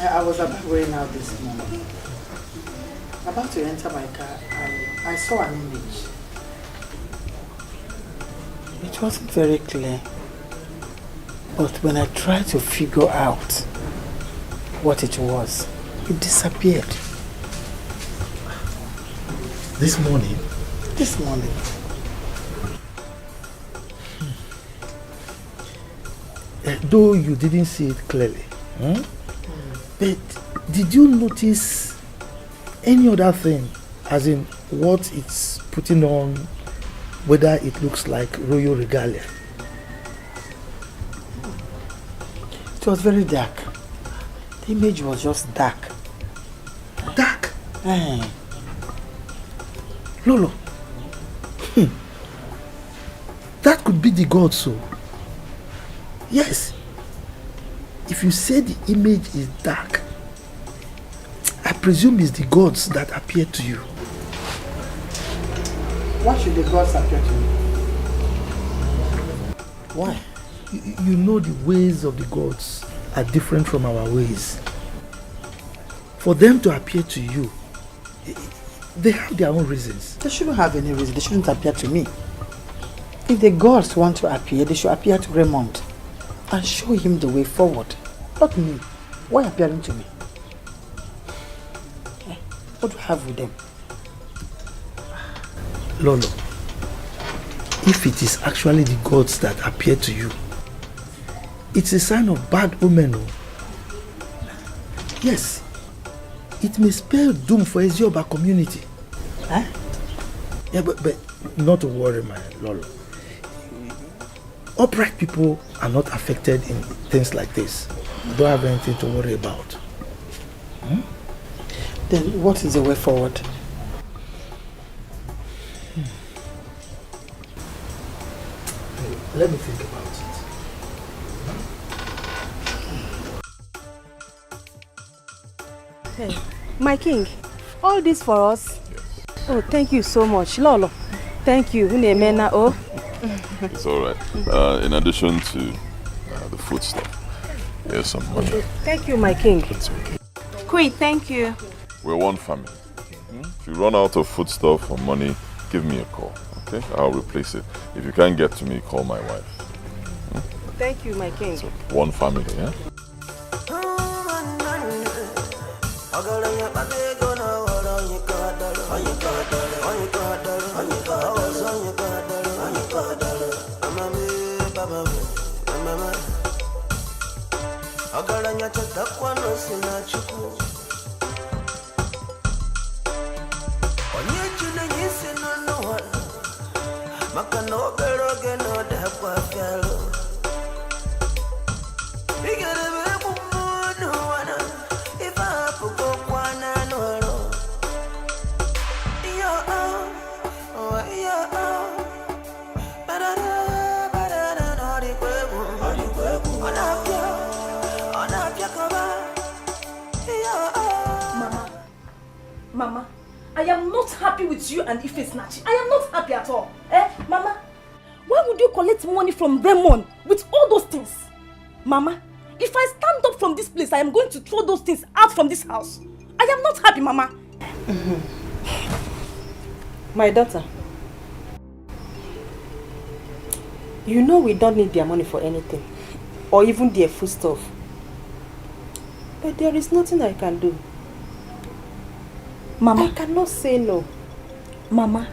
I was about going out this morning. About to enter my car, I saw an image. It wasn't very clear, but when I tried to figure out what it was, it disappeared. This morning? This morning. Though you didn't see it clearly, but did you notice any other thing, as in what it's putting on, whether it looks like royal regalia? It was very dark. The image was just dark. Dark? Lolo, that could be the gods, so. Yes. If you say the image is dark, I presume it's the gods that appear to you. Why should the gods appear to you? Why? You know the ways of the gods are different from our ways. For them to appear to you, they have their own reasons. They shouldn't have any reason. They shouldn't appear to me. If the gods want to appear, they should appear to Raymond and show him the way forward. Not me. Why appearing to me? What do you have with them? Lolo, if it is actually the gods that appear to you, it's a sign of bad omen. Yes, it may spell doom for Ezioba community. Huh? Yeah, but not to worry, my Lolo. Upright people are not affected in things like this. You don't have anything to worry about. Then what is the way forward? Let me think about it. Hey, my king, all this for us? Yes. Oh, thank you so much. Lolo, thank you. It's alright. In addition to the food stuff, here's some money. Thank you, my king. It's okay. Queen, thank you. We're one family. If you run out of food stuff or money, give me a call, okay? I'll replace it. If you can't get to me, call my wife. Thank you, my king. So, one family, yeah? Mama, I am not happy with you and Ife snatching. I am not happy at all. Mama, why would you collect money from Raymond with all those things? Mama, if I stand up from this place, I am going to throw those things out from this house. I am not happy, Mama. My daughter, you know we don't need their money for anything, or even their food stuff. But there is nothing I can do. Mama, I cannot say no. Mama,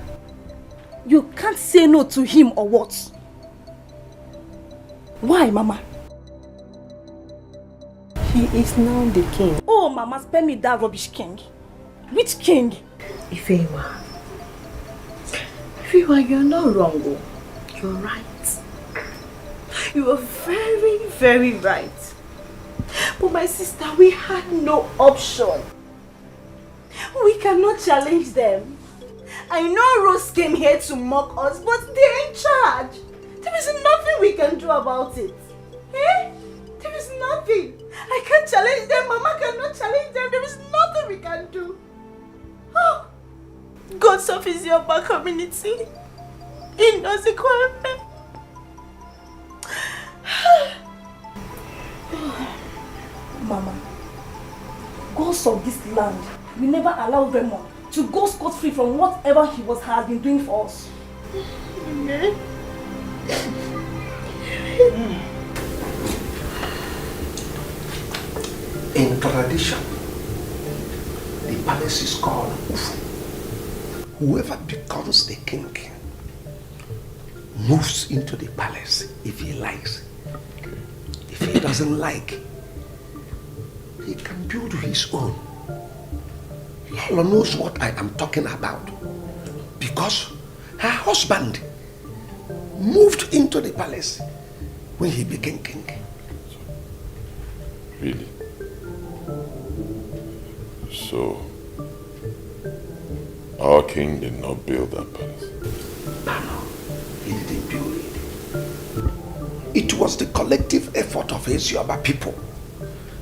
you can't say no to him or what? Why, Mama? He is now the king. Oh, Mama, spare me that rubbish king. Which king? Ifewa, you're not wrong. You're right. You are very, very right. But my sister, we had no option. We cannot challenge them. I know Rose came here to mock us, but they're in charge. There is nothing we can do about it. Eh? There is nothing. I can't challenge them. Mama cannot challenge them. There is nothing we can do. Oh, God suffers your back community. In Nollywood. Mama, gods of this land will never allow Raymond to go scot-free from whatever he has been doing for us. Amen. In tradition, the palace is called Ufu. Whoever becomes the king moves into the palace if he likes. If he doesn't like, he can build his own. Lolo knows what I am talking about because her husband moved into the palace when he became king. Really? So, Our king did not build that palace. He didn't build it. It was the collective effort of his Yoruba people.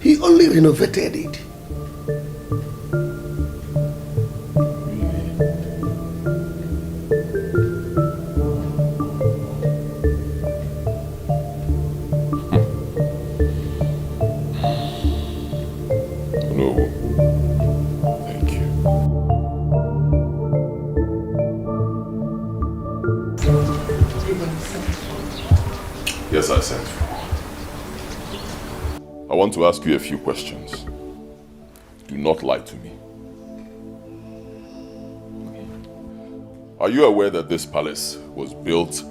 He only renovated it. Yes, I sent you. I want to ask you a few questions. Do not lie to me. Are you aware that this palace was built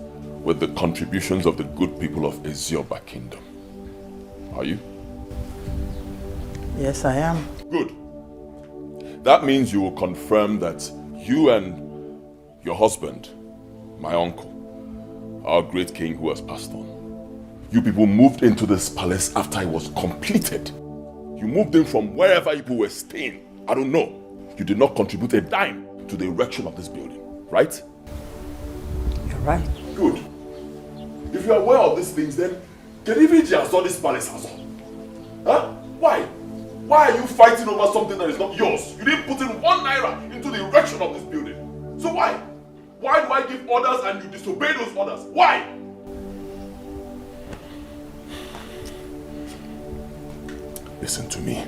with the contributions of the good people of Ezioba Kingdom? Are you? Yes, I am. Good. That means you will confirm that you and your husband, my uncle, our great king who has passed on, you people moved into this palace after it was completed. You moved in from wherever you people were staying. I don't know. You did not contribute a dime to the erection of this building, right? You're right. Good. If you are aware of these things, then even just saw this palace as well. Huh? Why? Why are you fighting over something that is not yours? You didn't put in 1 naira into the erection of this building. So why? Why do I give orders and you disobey those orders? Why? Listen to me,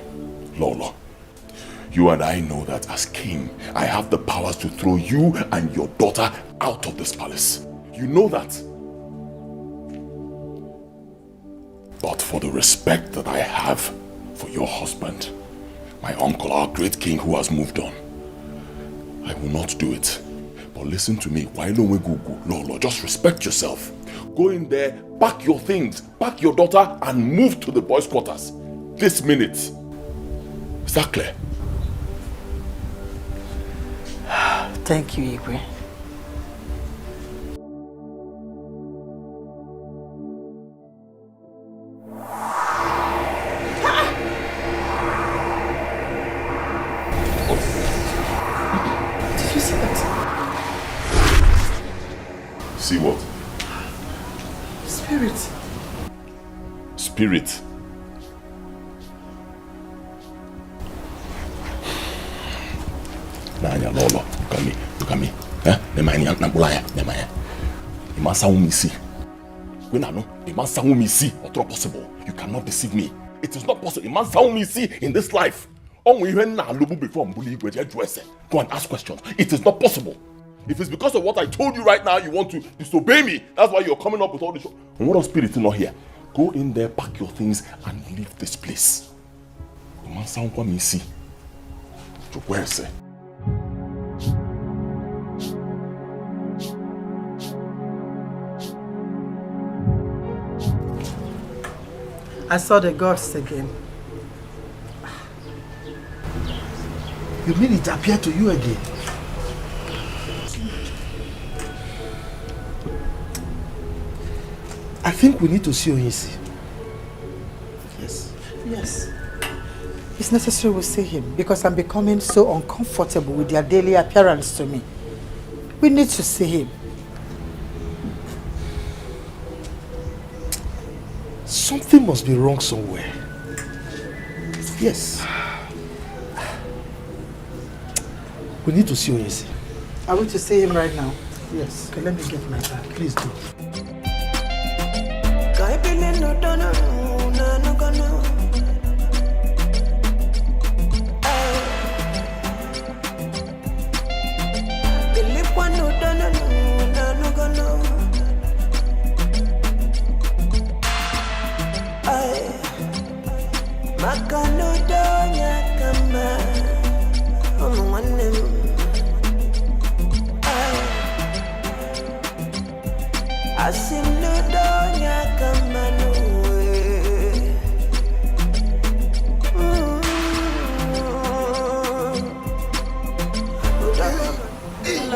Lolo. You and I know that as king, I have the powers to throw you and your daughter out of this palace. You know that. But for the respect that I have for your husband, my uncle, our great king who has moved on, I will not do it. But listen to me, why don't we go? Lolo, just respect yourself. Go in there, pack your things, pack your daughter and move to the boys' quarters. This minute. Is that clear? Thank you, Igwe. Did you see that? See what? Spirit. Spirit. Nanya Lolo, look at me. Eh? The man young Nabulaya, the man. You must sound me see. When I know, you must sound me see, or possible. You cannot deceive me. It is not possible. You must sound me see in this life. Only when I look before Mbuli, go and ask questions. It is not possible. If it's because of what I told you right now, you want to disobey me. That's why you're coming up with all this. And what of spirit is not here? Go in there, pack your things, and leave this place. You must sound me see. Where is it? I saw the ghost again. You mean it appeared to you again? I think we need to see Oyinsi. Yes. Yes. It's necessary we see him because I'm becoming so uncomfortable with their daily appearance to me. We need to see him. Something must be wrong somewhere. Yes. We need to see Oyinsi. Are we to see him right now? Yes. Okay, let me get my bag. Please do.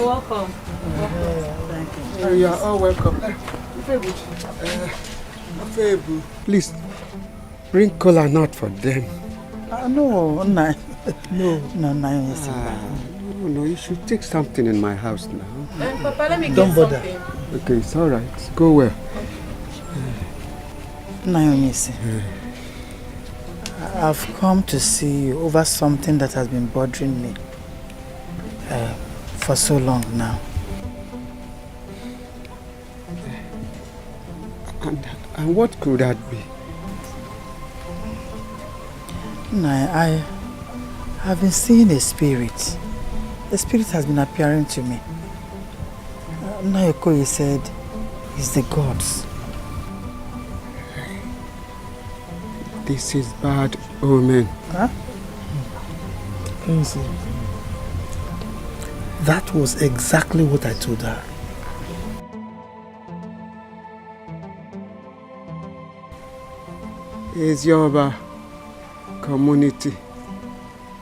Welcome. Thank you. You are all welcome. Please, bring cola nut for them. No, no. No, yes. No, you should take something in my house now. Papa, let me Don't get bother. something. Okay, it's all right. Go where? Naomi, I've come to see you over something that has been bothering me for so long now. And what could that be? I have been seeing a spirit. The spirit has been appearing to me. Nayokoye said it's the gods. This is bad omen. Huh? Can you see? That was exactly what I told her. His Yoruba community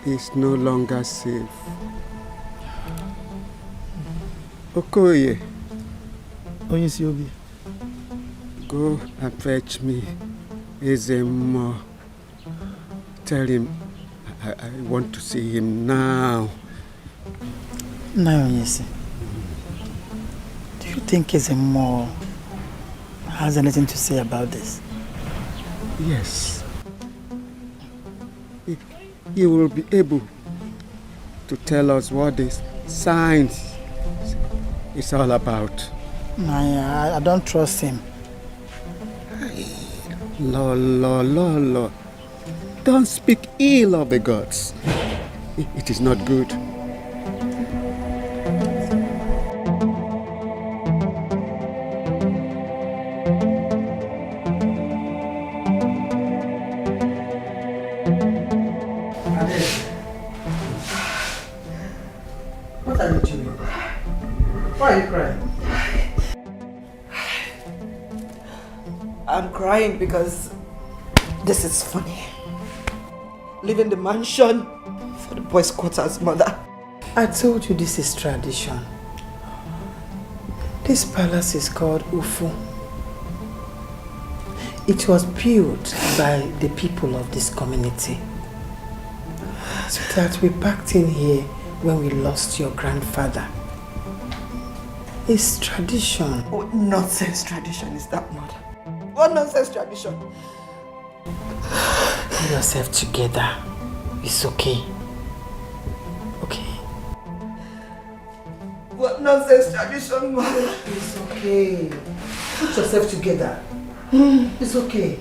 is no longer safe. Okoye. Oyesiobi. Go and fetch me Ezemo. Tell him I want to see him now. Naonyesi, do you think Ezemo has anything to say about this? Yes. He will be able to tell us what this science is all about. I don't trust him. Lo. Don't speak ill of the gods. It is not good. What are you doing? Why are you crying? I'm crying because this is funny. Leaving the mansion for the boys' quarters, mother. I told you this is tradition. This palace is called Ufu. It was built by the people of this community. So that we packed in here when we lost your grandfather. It's tradition. What nonsense tradition is that, mother? What nonsense tradition? Pull yourself together. It's okay. Okay. What nonsense tradition, mother? It's okay. Put yourself together. It's okay.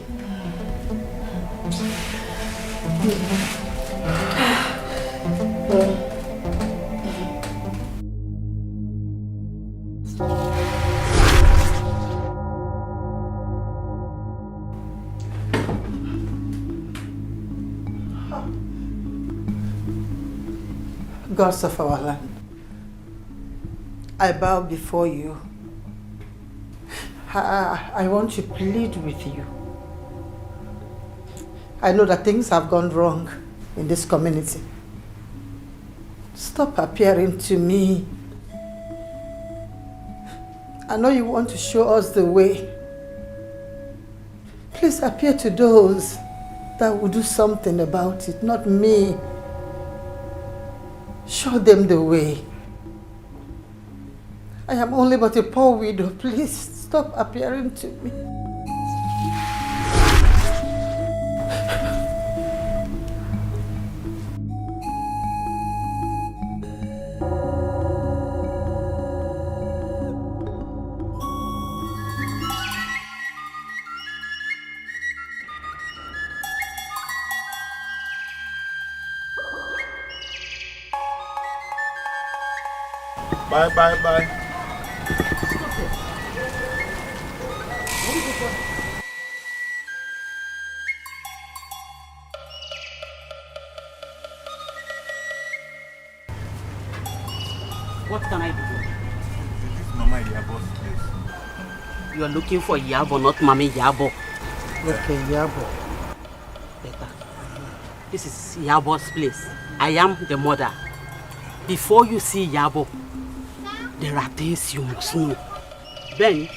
Gods of our land, I bow before you. I want to plead with you. I know that things have gone wrong in this community. Stop appearing to me. I know you want to show us the way. Please appear to those that will do something about it, not me. Show them the way. I am only but a poor widow. Please stop appearing to me. Bye. What can I do? This is Mama Yabo's place. You are looking for Yabo, not Mama Yabo. Okay, Yabo. Better. This is Yabo's place. I am the mother. Before you see Yabo, there are things you must know. Ben,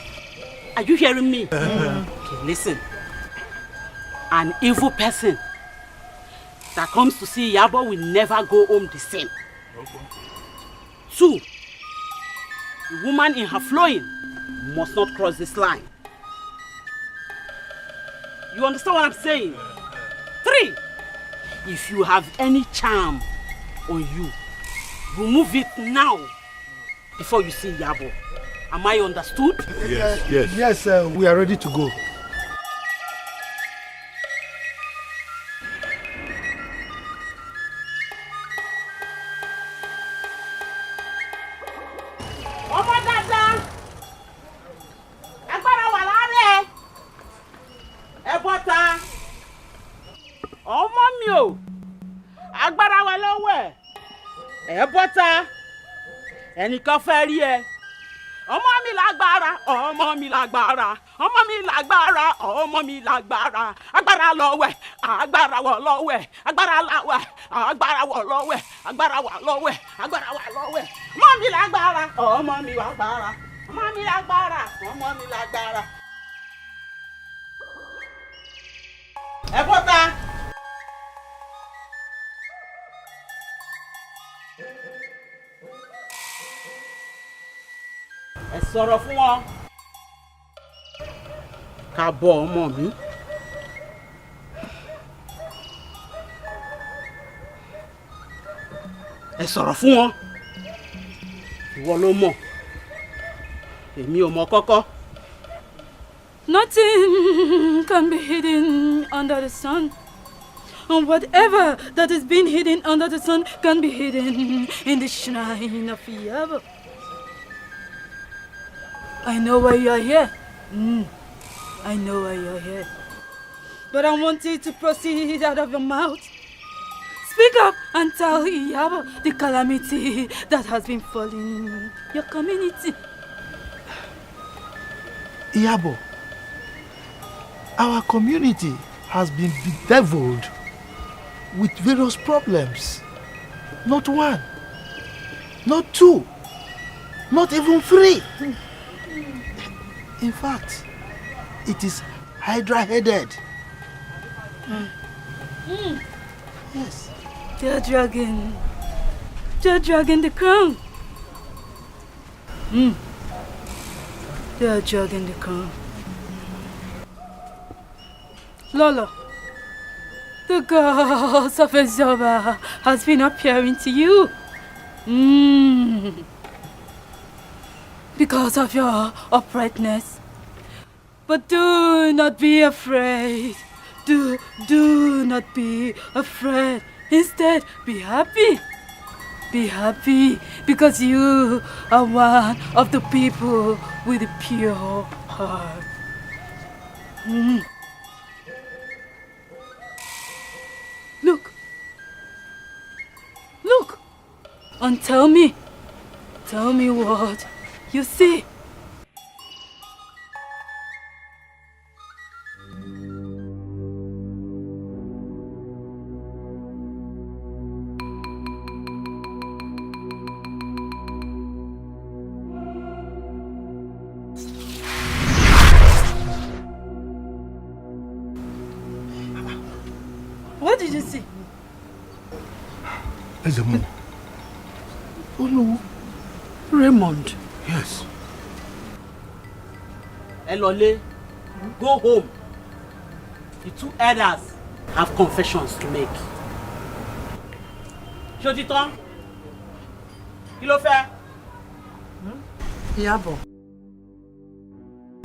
are you hearing me? Okay, listen. An evil person that comes to see Yabo will never go home the same. Okay. 2, the woman in her flowing must not cross this line. You understand what I'm saying? 3, if you have any charm on you, remove it now before you see Yabo. Am I understood? Yes, we are ready to go. Ẹnìkan fẹ́ rí ẹ. Ọmọ mi lágbára, ọmọ mi lágbára, ọmọ mi lágbára, ọmọ mi lágbára. Agbára lọ́wẹ̀, agbára wọ̀ lọ́wẹ̀, agbára láwẹ̀, agbára wọ̀ lọ́wẹ̀, agbára wà lọ́wẹ̀, agbára wà lọ́wẹ̀. Ọmọ mi lágbára, ọmọ mi lágbára, ọmọ mi lágbára, ọmọ mi lágbára. Ẹ bọ́ta. Ẹ sọ̀rọ̀ fún wọn. Ká bọ́ ọmọ mi. Ẹ sọ̀rọ̀ fún wọn. Ìwọ ló mọ̀. Èmi ò mọ̀ kọ́kọ́. Nothing can be hidden under the sun. And whatever that is being hidden under the sun can be hidden in the shrine of Yabo. I know why you are here. I know why you are here. But I want you to proceed out of your mouth. Speak up and tell Yabo the calamity that has been falling your community. Yabo, our community has been bedeviled with various problems. Not 1, not 2, not even 3. In fact, it is hydra-headed. Yes. They're dragging the crown. They're dragging the crown. Lolo, the ghost of Exile has been appearing to you. Because of your uprightness. But do not be afraid. Do not be afraid. Instead, be happy. Be happy because you are one of the people with a pure heart. Look. And tell me what you see. What did you see? Ezemo. Oh no. Raymond. Yes. Elole, go home. The 2 elders have confessions to make. Shotiton? Kí ló fẹ́? Yabo,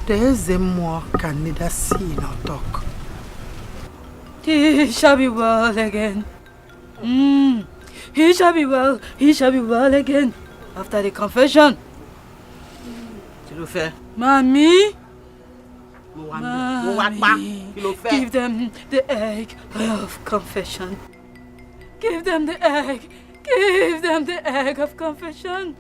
there is a more can neither see nor talk. He shall be well again. He shall be well again. After the confession. Kí ló fẹ́? Mommy. Kí ló fẹ́? Give them the egg of confession. Give them the egg. Give them the egg of confession.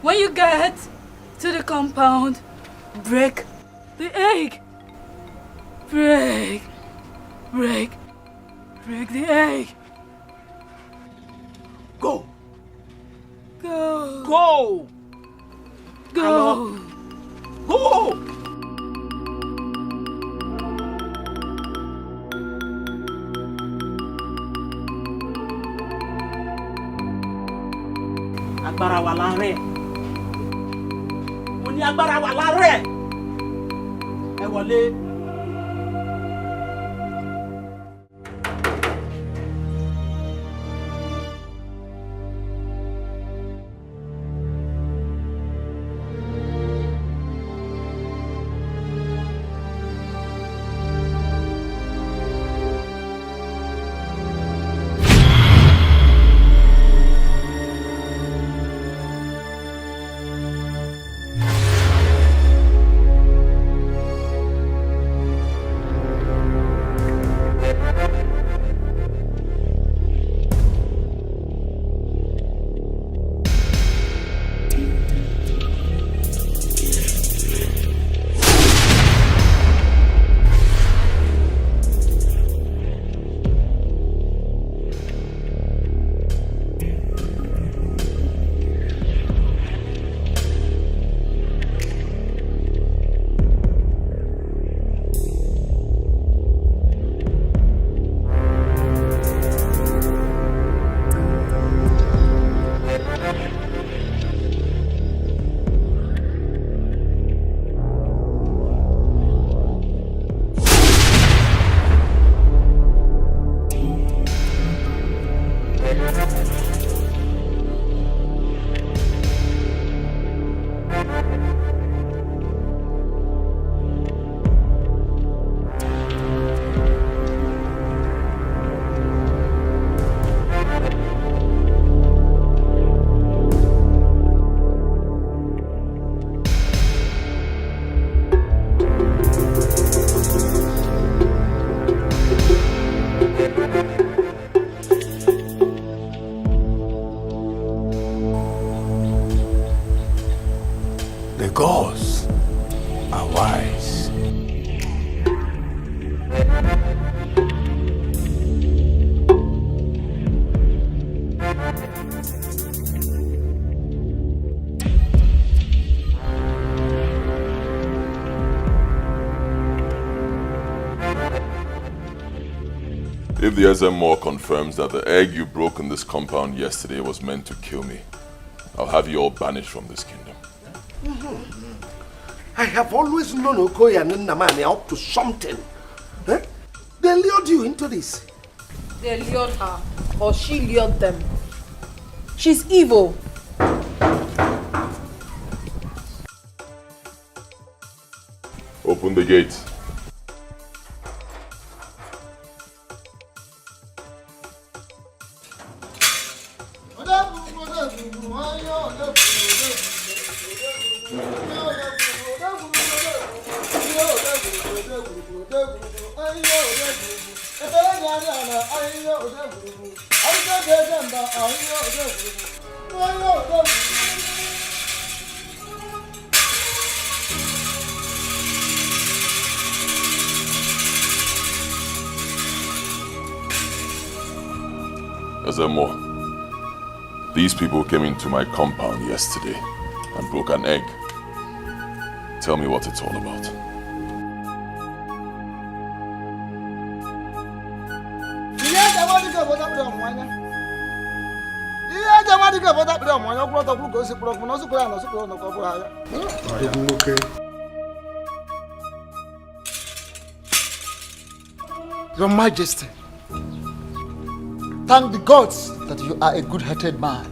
When you get to the compound, break the egg. Break the egg. Go. Go. Go. Go. Go! Agbára wà láàárẹ̀. Mo ní agbára wà láàárẹ̀. Ẹ wọlé. gods are wise. If the SMO confirms that the egg you broke in this compound yesterday was meant to kill me, I'll have you all banished from this kingdom. I have always known Okoye and Nnamani are up to something. Eh? They lured you into this. They lured her, or she lured them. She's evil. Open the gate. SMO, these people came into my compound yesterday and broke an egg. Tell me what it's all about. Your Majesty, thank the gods that you are a good-hearted man.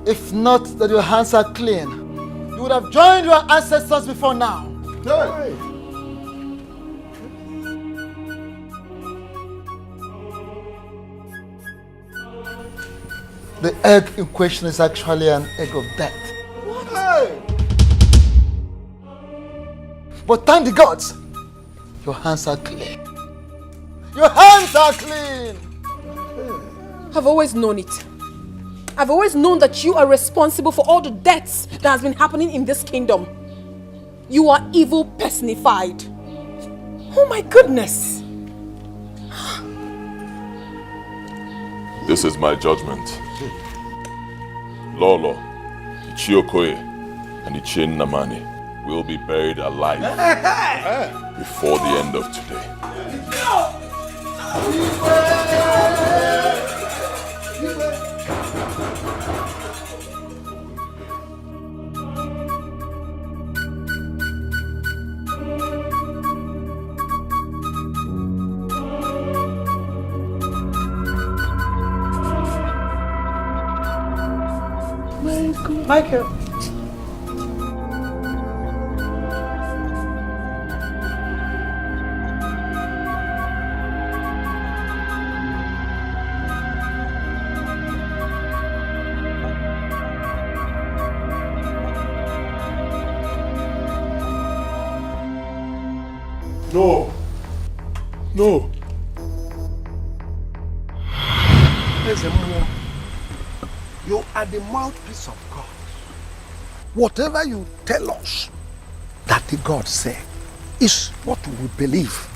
If not that your hands are clean, you would have joined your ancestors before now. Hey. The egg in question is actually an egg of death. What? Hey. But thank the gods, your hands are clean. Your hands are clean! I've always known it. I've always known that you are responsible for all the deaths that has been happening in this kingdom. You are evil personified. Oh my goodness! This is my judgment. Lolo, Chiokoye and Ichie Namani will be buried alive before the end of today. Michael. No. No. There's a more. You are the mouthpiece of God. Whatever you tell us that the God said is what we believe.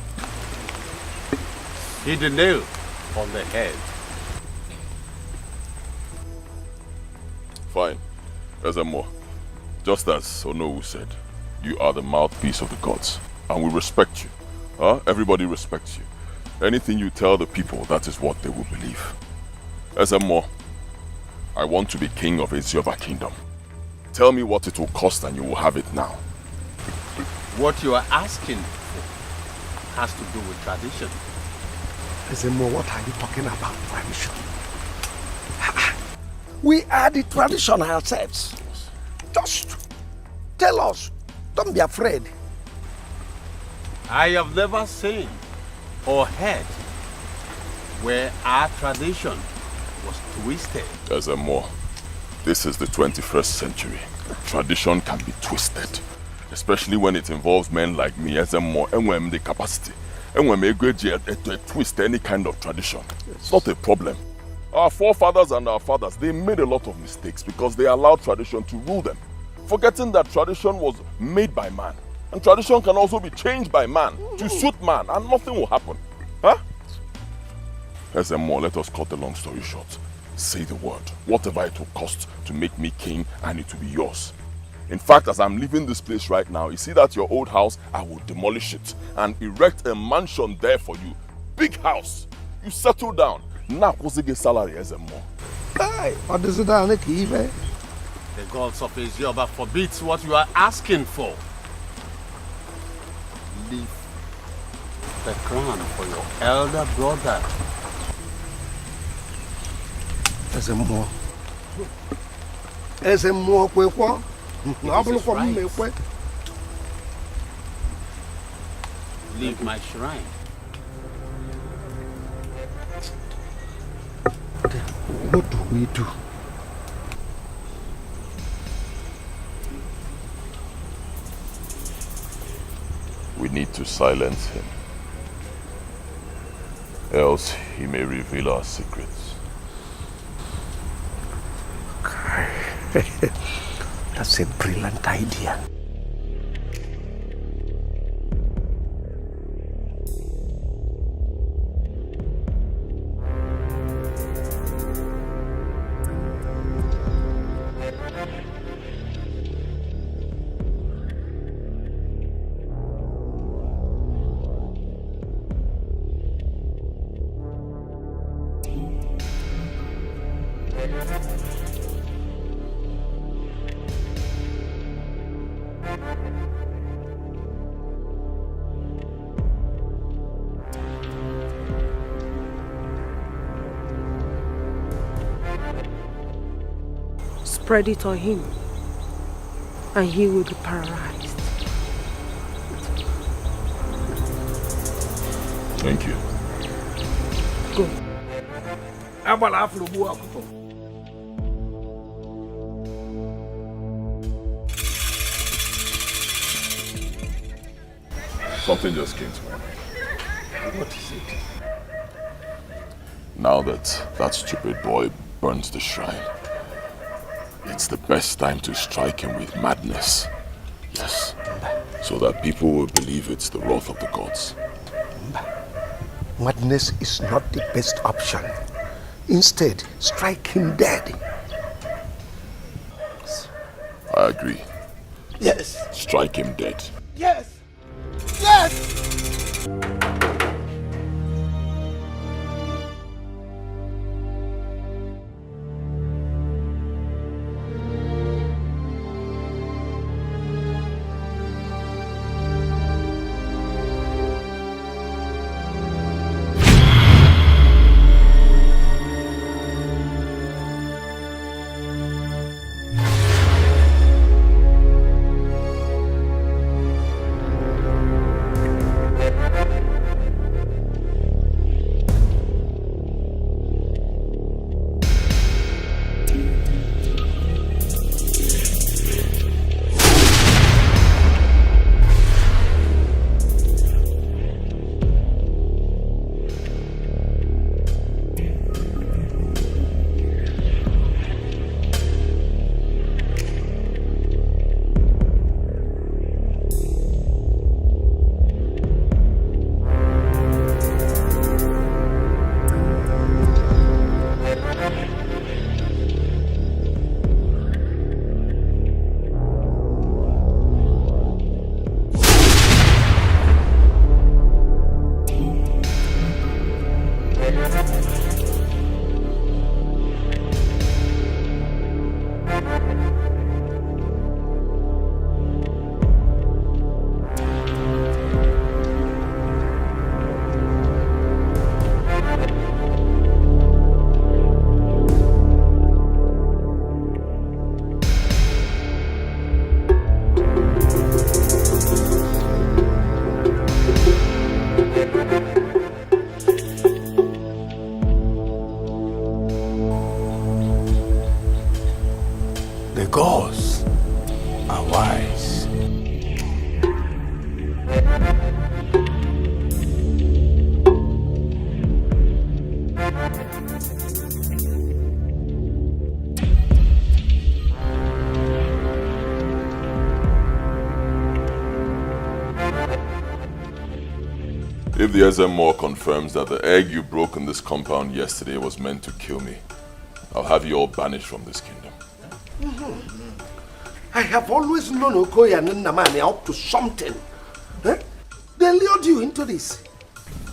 Hit the nail on the head. Fine. Ezemo, just as Onowu said, you are the mouthpiece of the gods, and we respect you. Everybody respects you. Anything you tell the people, that is what they will believe. Ezemo, I want to be king of Eziova Kingdom. Tell me what it will cost and you will have it now. What you are asking for has to do with tradition. Ezemo, what are you talking about, tradition? We are the tradition ourselves. Just tell us. Don't be afraid. I have never seen or heard where our tradition was twisted. Ezemo, this is the 21st century. Tradition can be twisted. Especially when it involves men like me, Ezemo, and when the capacity. And when we go to twist any kind of tradition. It's not a problem. Our forefathers and our fathers, they made a lot of mistakes because they allowed tradition to rule them. Forgetting that tradition was made by man. And tradition can also be changed by man to suit man, and nothing will happen. Huh? Ezemo, let us cut the long story short. Say the word, whatever it will cost to make me king, and it will be yours. In fact, as I'm leaving this place right now, you see that your old house, I will demolish it and erect a mansion there for you. Big house. You settle down. Now, what's the salary, Ezemo? Hey, what is it that I The gods of Ezioba forbids what you are asking for. Leave the crown for your elder brother. Ezemo. Ezemo, kwekwa. Leave my shrine. What do we do? We need to silence him. Else he may reveal our secrets. That's a brilliant idea. Spread it on him, and he will be paralyzed. Thank you. Go. Something just came to my mind. What is it? Now that stupid boy burns the shrine, it's the best time to strike him with madness. Yes. So that people will believe it's the wrath of the gods. Madness is not the best option. Instead, strike him dead. I agree. Yes. Strike him dead. Yes. Yes. The gods are wise. If the Ezemore confirms that the egg you broke in this compound yesterday was meant to kill me, I'll have you all banished from this kingdom. I have always known Okoye and Nnamani up to something. Eh? They lured you into this.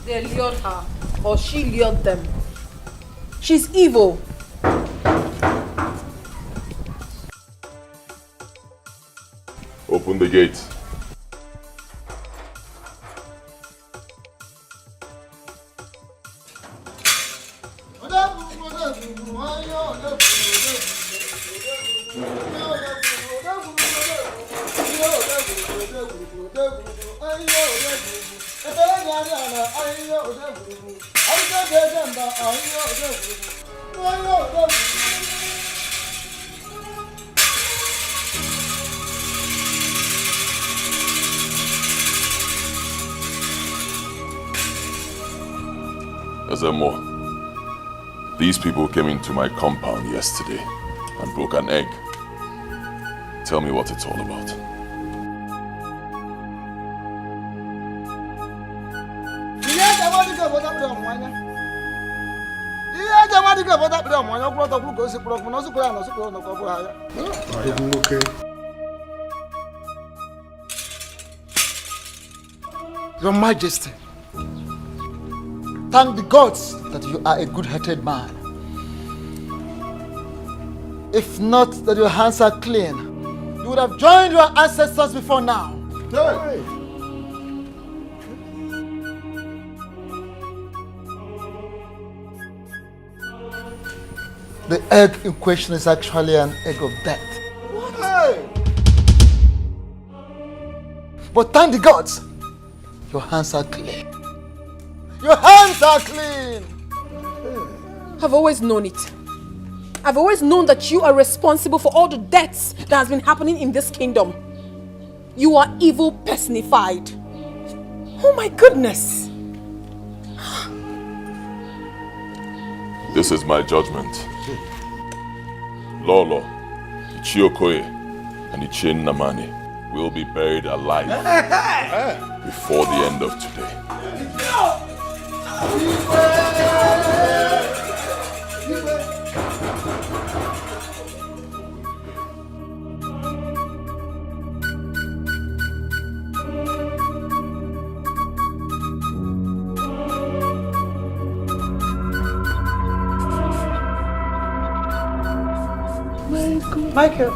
They lured her, or she lured them. She's evil. Open the gate. Ezemore, these people came into my compound yesterday and broke an egg. Tell me what it's all about. Your Majesty, thank the gods that you are a good-hearted man. If not that your hands are clean, you would have joined your ancestors before now. Hey. The egg in question is actually an egg of death. What? Hey. But thank the gods, your hands are clean. Your hands are clean! I've always known it. I've always known that you are responsible for all the deaths that has been happening in this kingdom. You are evil personified. Oh my goodness! This is my judgment. Lolo, Ichie Okoye, and Ichie Nnamani will be buried alive before the end of today. Michael.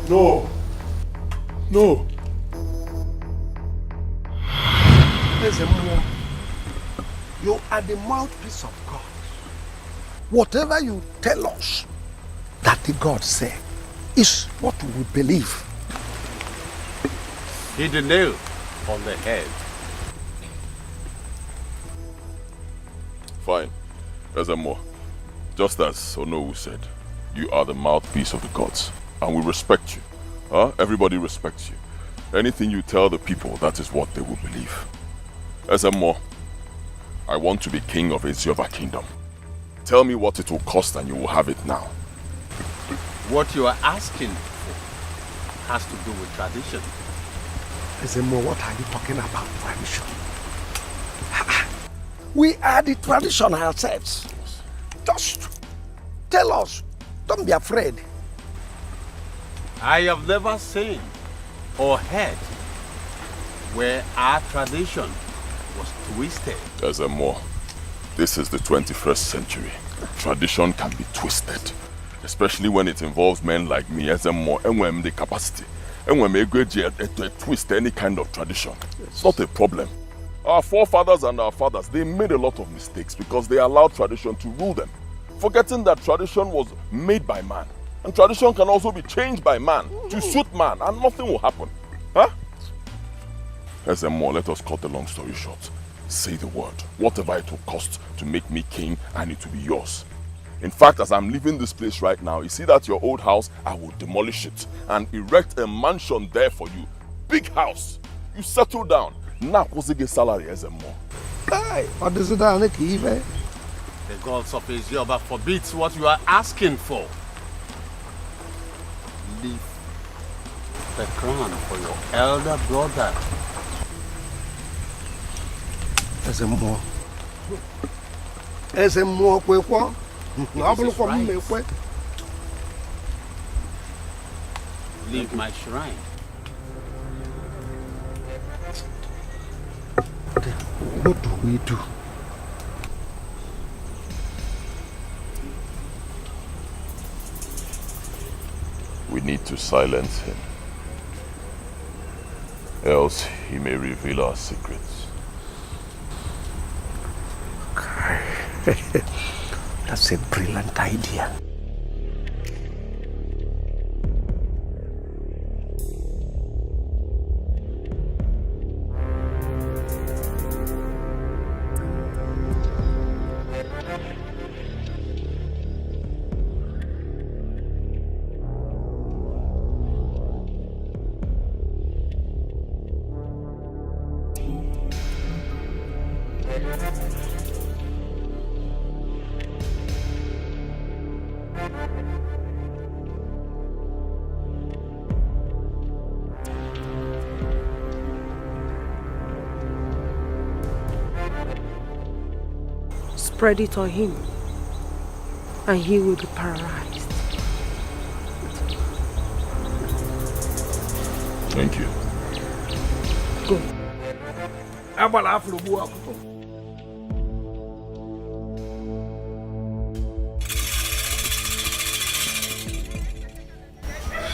No. No. There's a more. You are the mouthpiece of God. Whatever you tell us that the God said is what we believe. Hit the nail on the head. Fine. There's a more. Just as Onowu said, you are the mouthpiece of the gods. And we respect you. Everybody respects you. Anything you tell the people, that is what they will believe. Ezemo, I want to be king of Ezioba kingdom. Tell me what it will cost and you will have it now. What you are asking for has to do with tradition. Ezemo, what are you talking about, tradition? We are the tradition ourselves. Just tell us. Don't be afraid. I have never seen or heard where our tradition was twisted. Ezemo, this is the 21st century. Tradition can be twisted. Especially when it involves men like me, Ezemo, and when the capacity. And when we twist any kind of tradition. It's not a problem. Our forefathers and our fathers, they made a lot of mistakes because they allowed tradition to rule them. Forgetting that tradition was made by man. And tradition can also be changed by man to suit man, and nothing will happen. Huh? Ezemo, let us cut the long story short. Say the word, whatever it will cost to make me king, and it will be yours. In fact, as I'm leaving this place right now, you see that your old house, I will demolish it and erect a mansion there for you. Big house. You settle down. Now, what's the salary, Ezemo? Hey, what is it that even? The gods of Ezioba forbids what you are asking for. Leave the crown for your elder brother. Ezemo. Ezemo, kwekwa. Leave my shrine. What do we do? We need to silence him. Else he may reveal our secrets. That's a brilliant idea. Spread it on him, and he will be paralyzed. Thank you. Go.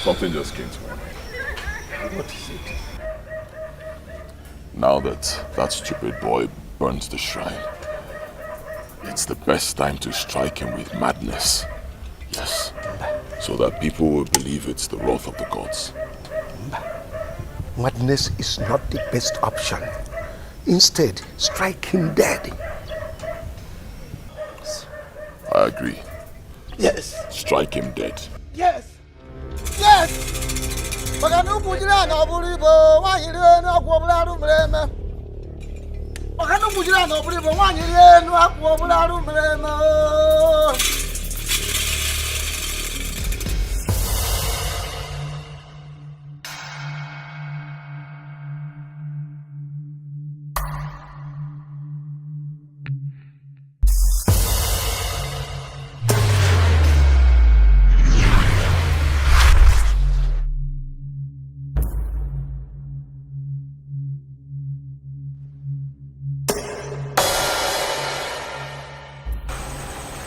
Something just came to my mind. What is it? Now that that stupid boy burns the shrine, it's the best time to strike him with madness. Yes. So that people will believe it's the wrath of the gods. Madness is not the best option. Instead, strike him dead. I agree. Yes. Strike him dead. Yes. Yes. Maganu bujira na buribo wanyire no akwobularu mreme. Maganu bujira na buribo wanyire no akwobularu mreme.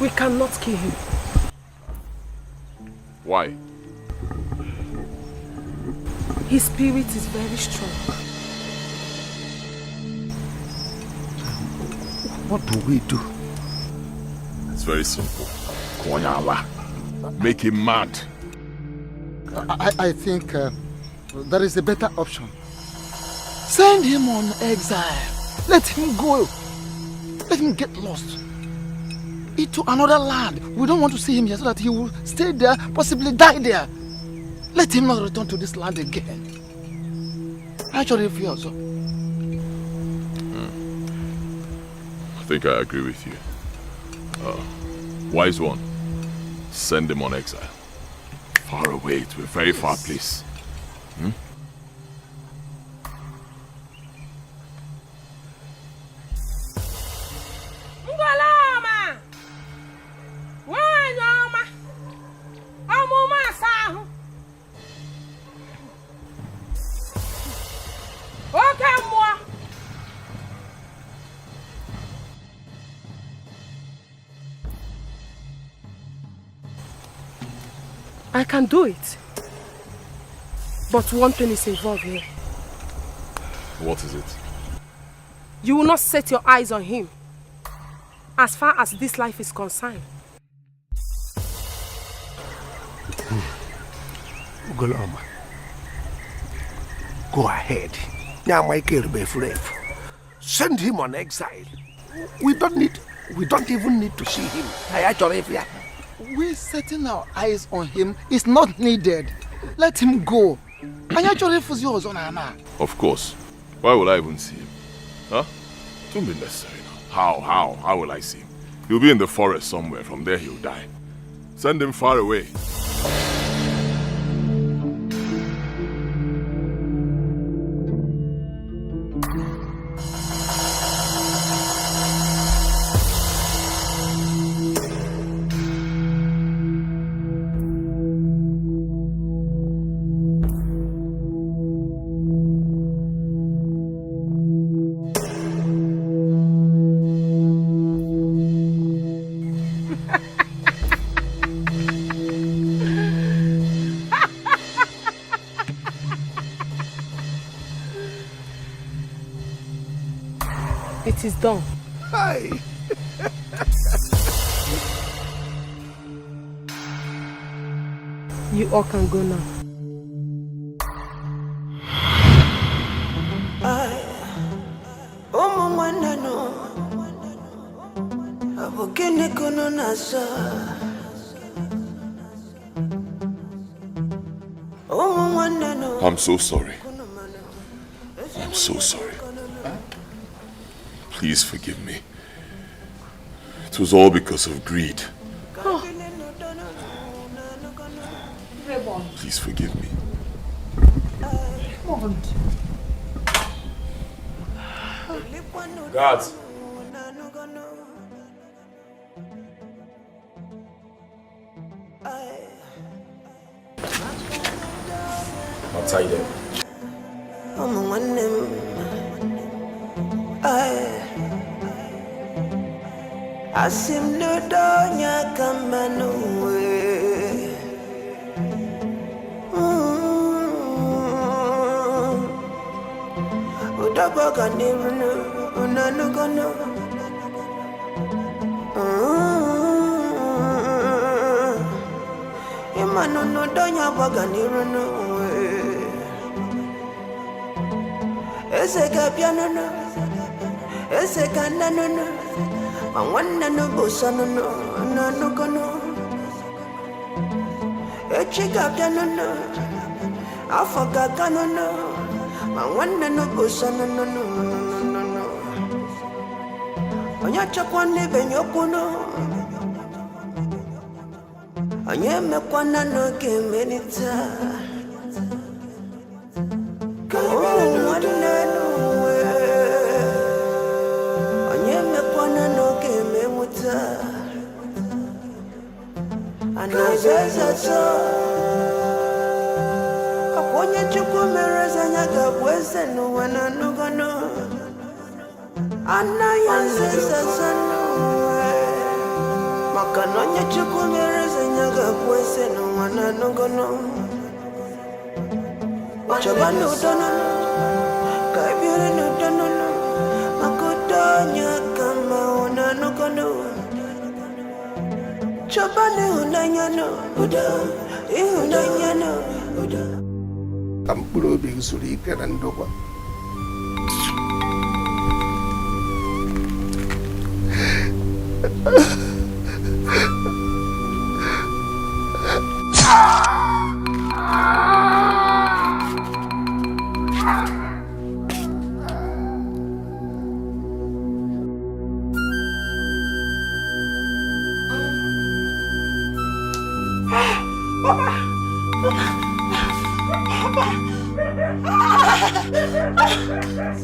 We cannot kill him. Why? His spirit is very strong. What do we do? It's very simple. Konyala. Make him mad. I think there is a better option. Send him on exile. Let him go. Let him get lost into another land. We don't want to see him here so that he will stay there, possibly die there. Let him not return to this land again. Actually, if you also. I think I agree with you. Wise one. Send him on exile. Far away to a very far place. I can do it. But one thing is involved here. What is it? You will not set your eyes on him as far as this life is concerned. Ugoloma, go ahead. Send him on exile. We don't even need to see him. We setting our eyes on him is not needed. Let him go. Of course. Why would I even see him? Huh? It won't be necessary now. How will I see him? He'll be in the forest somewhere. From there he'll die. Send him far away. It is done. Hi. You all can go now. I'm so sorry. I'm so sorry. Please forgive me. It was all because of greed. Oh. Please forgive me. Guards. I'll tie them. Asim no donya kamanowe. Udabaga niruno, unanugono. Imano no donya baga niruno. Ese kapiano no, ese kanano no. Mangwana no bosano no kono. Echiga piano no, afaga kano no. Mangwana no bosano no. Onya chakwane benyokuno. Onya mekwana no kemenita. Anazaza akonya chukumereza nyaga bweze no wana nugono anayazaza no Okanonya chukumereza nyaga kwese no mwana nongono. Chabano dono, kaibire no dono, makotonya kama ona nongono. Chabane unanyano, unanyano. Kampuro being suri kanandova.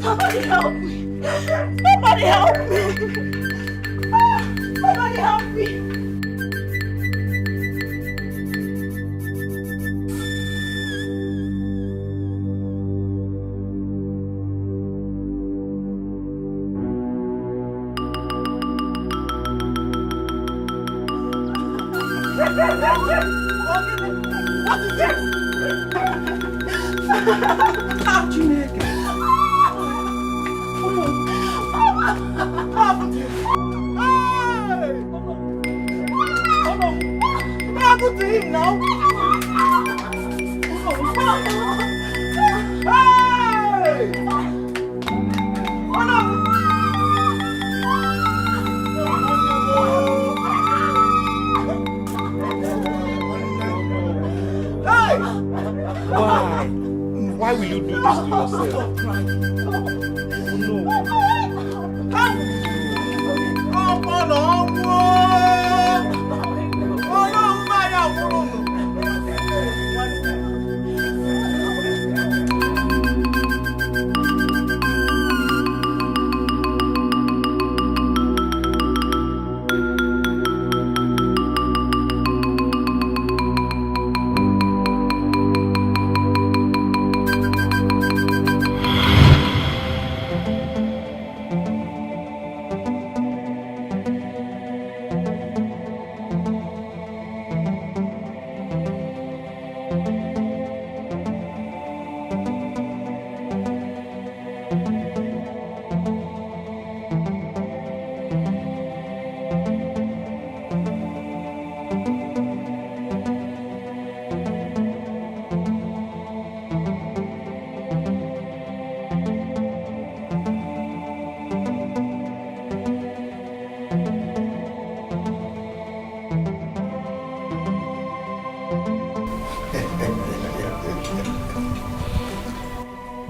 Somebody help me! Somebody help me! Somebody help me! What is this? How do you make it? What happened to him now? Why will you do this to yourself?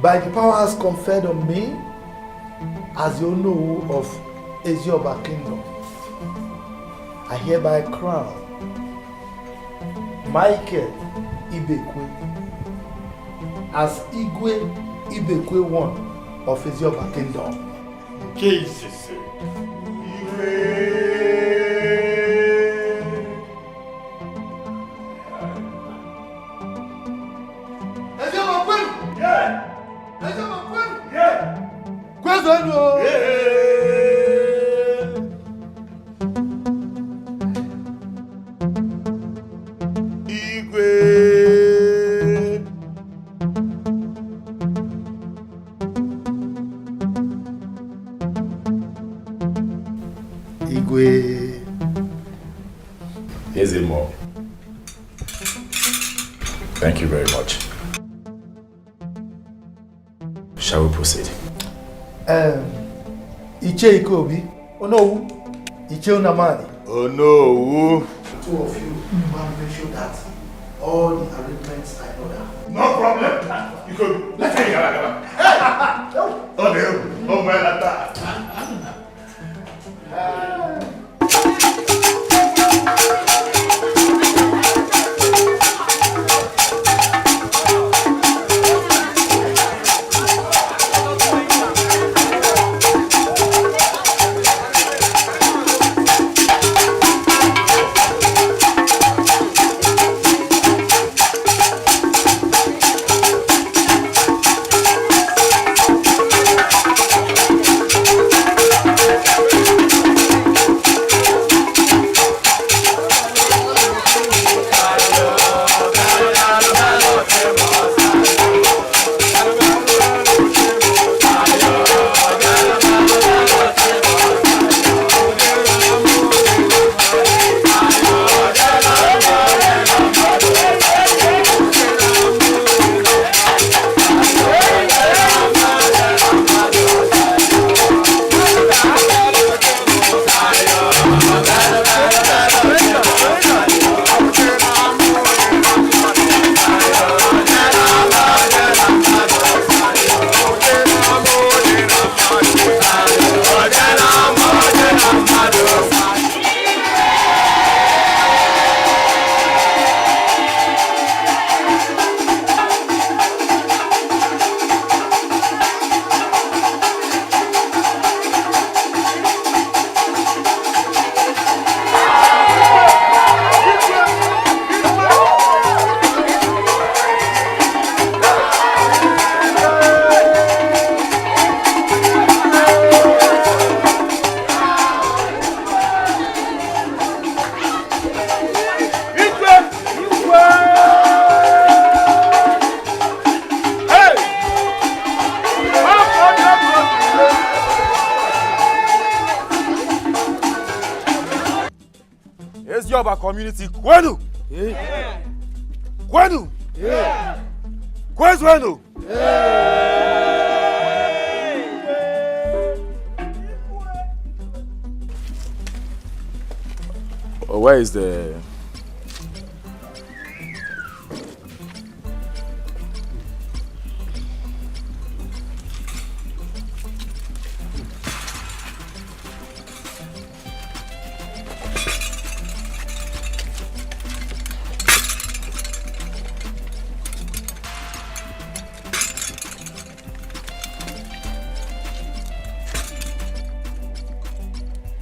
By the powers conferred on me as the owner of Ezioba Kingdom, I hereby crown Michael Ibekwe as Igwe Ibekwe I of Ezioba Kingdom. Jesus. Here's a more. Thank you very much. Shall we proceed? Iche Ikobi. Oh no. Iche Unamani. Oh no. Two of you must make sure that all the arrangements are in order. No problem. You could. Let's take it. Oh no. Oh my God. Yoruba community, Kwenu? Yeah. Kwenu? Yeah. Kwenu? Where is the...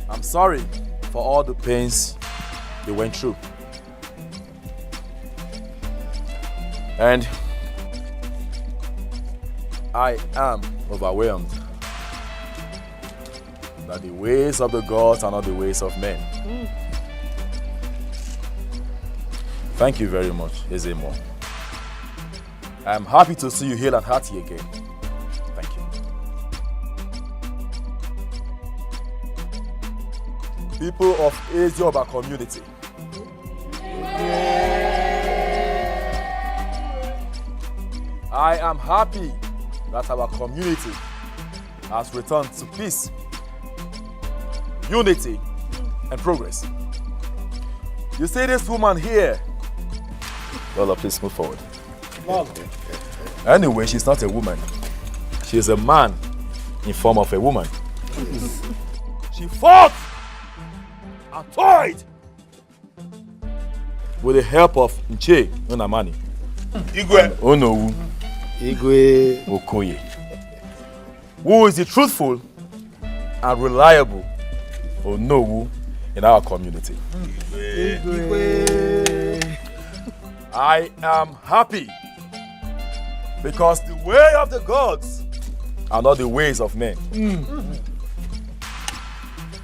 I'm sorry for all the pains you went through. And I am overwhelmed that the ways of the gods are not the ways of men. Thank you very much, Ezemo. I am happy to see you healed and hearty again. Thank you. People of Ezioba community. I am happy that our community has returned to peace, unity, and progress. You see this woman here? Lola, please move forward. Anyway, she's not a woman. She is a man in form of a woman. She fought and toyed with the help of Nche Nonamani. Igwe Onowu. Igwe Okoye. Who is the truthful and reliable Onowu in our community. Igwe. I am happy because the way of the gods are not the ways of men.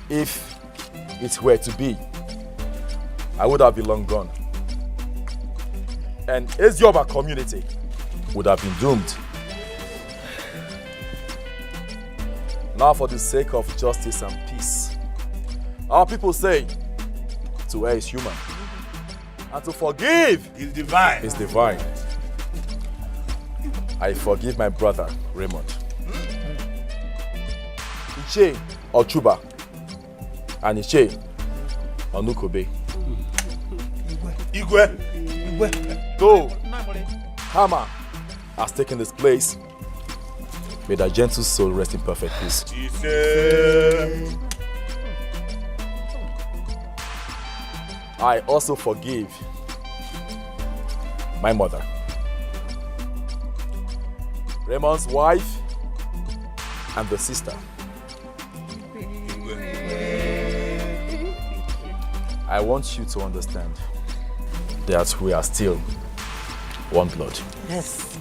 If it were to be, I would have been long gone. And Ezioba community would have been doomed. Now for the sake of justice and peace, our people say to err is human, and to forgive is divine. I forgive my brother Raymond. Iche Ochuba and Iche Onukobe. Igwe. Though Hama has taken this place, may thy gentle soul rest in perfect peace. I also forgive my mother, Raymond's wife, and the sister. I want you to understand that we are still one blood. Yes.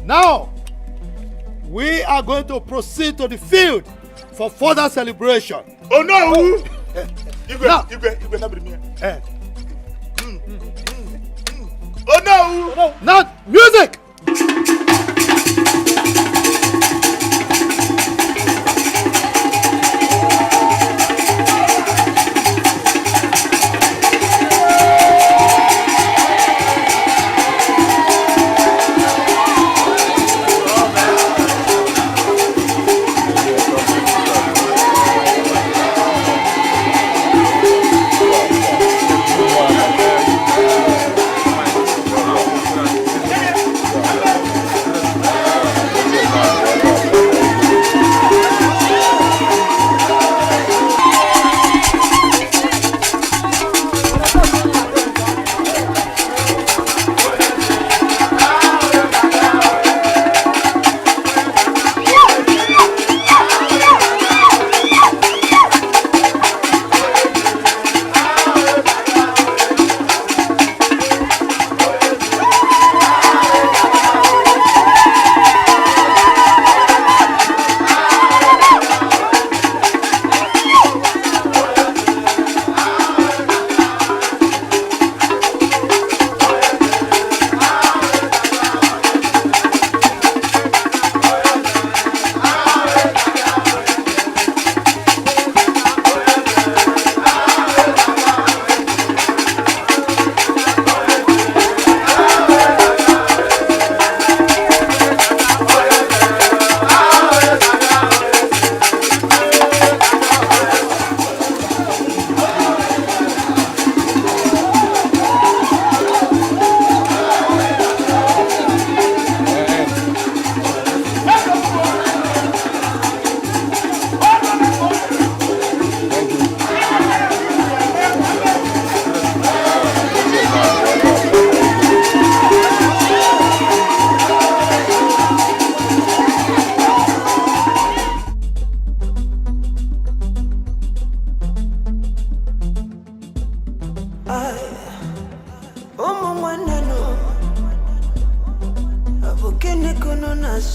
Now, we are going to proceed to the field for further celebration. Oh no! Oh no! Now, music!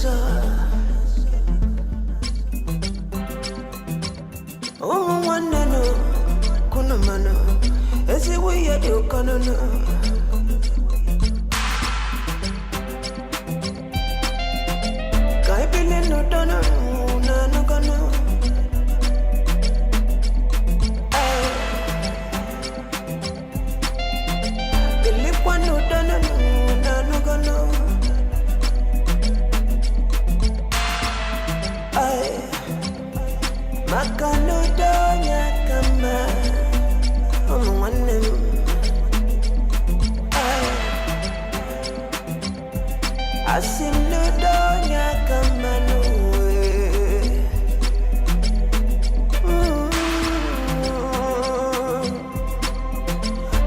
so. Oh, one no, Kunamano, as if we had your cannon. Kaipin no donna, no gonna. No donna, no gonna. Makano donya kama one asim no donya kama no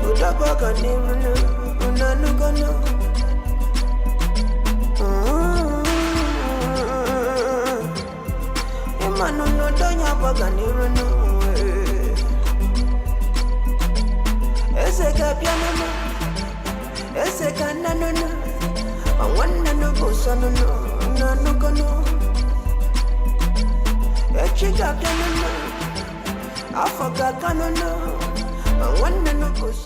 udabaga niru no gonna. Manu no donya baganiru no. Ese kapiano no, ese kanano no. Awana no bosano no, no kono. Echi kapiano no, afaka kano no. Awana no bosano.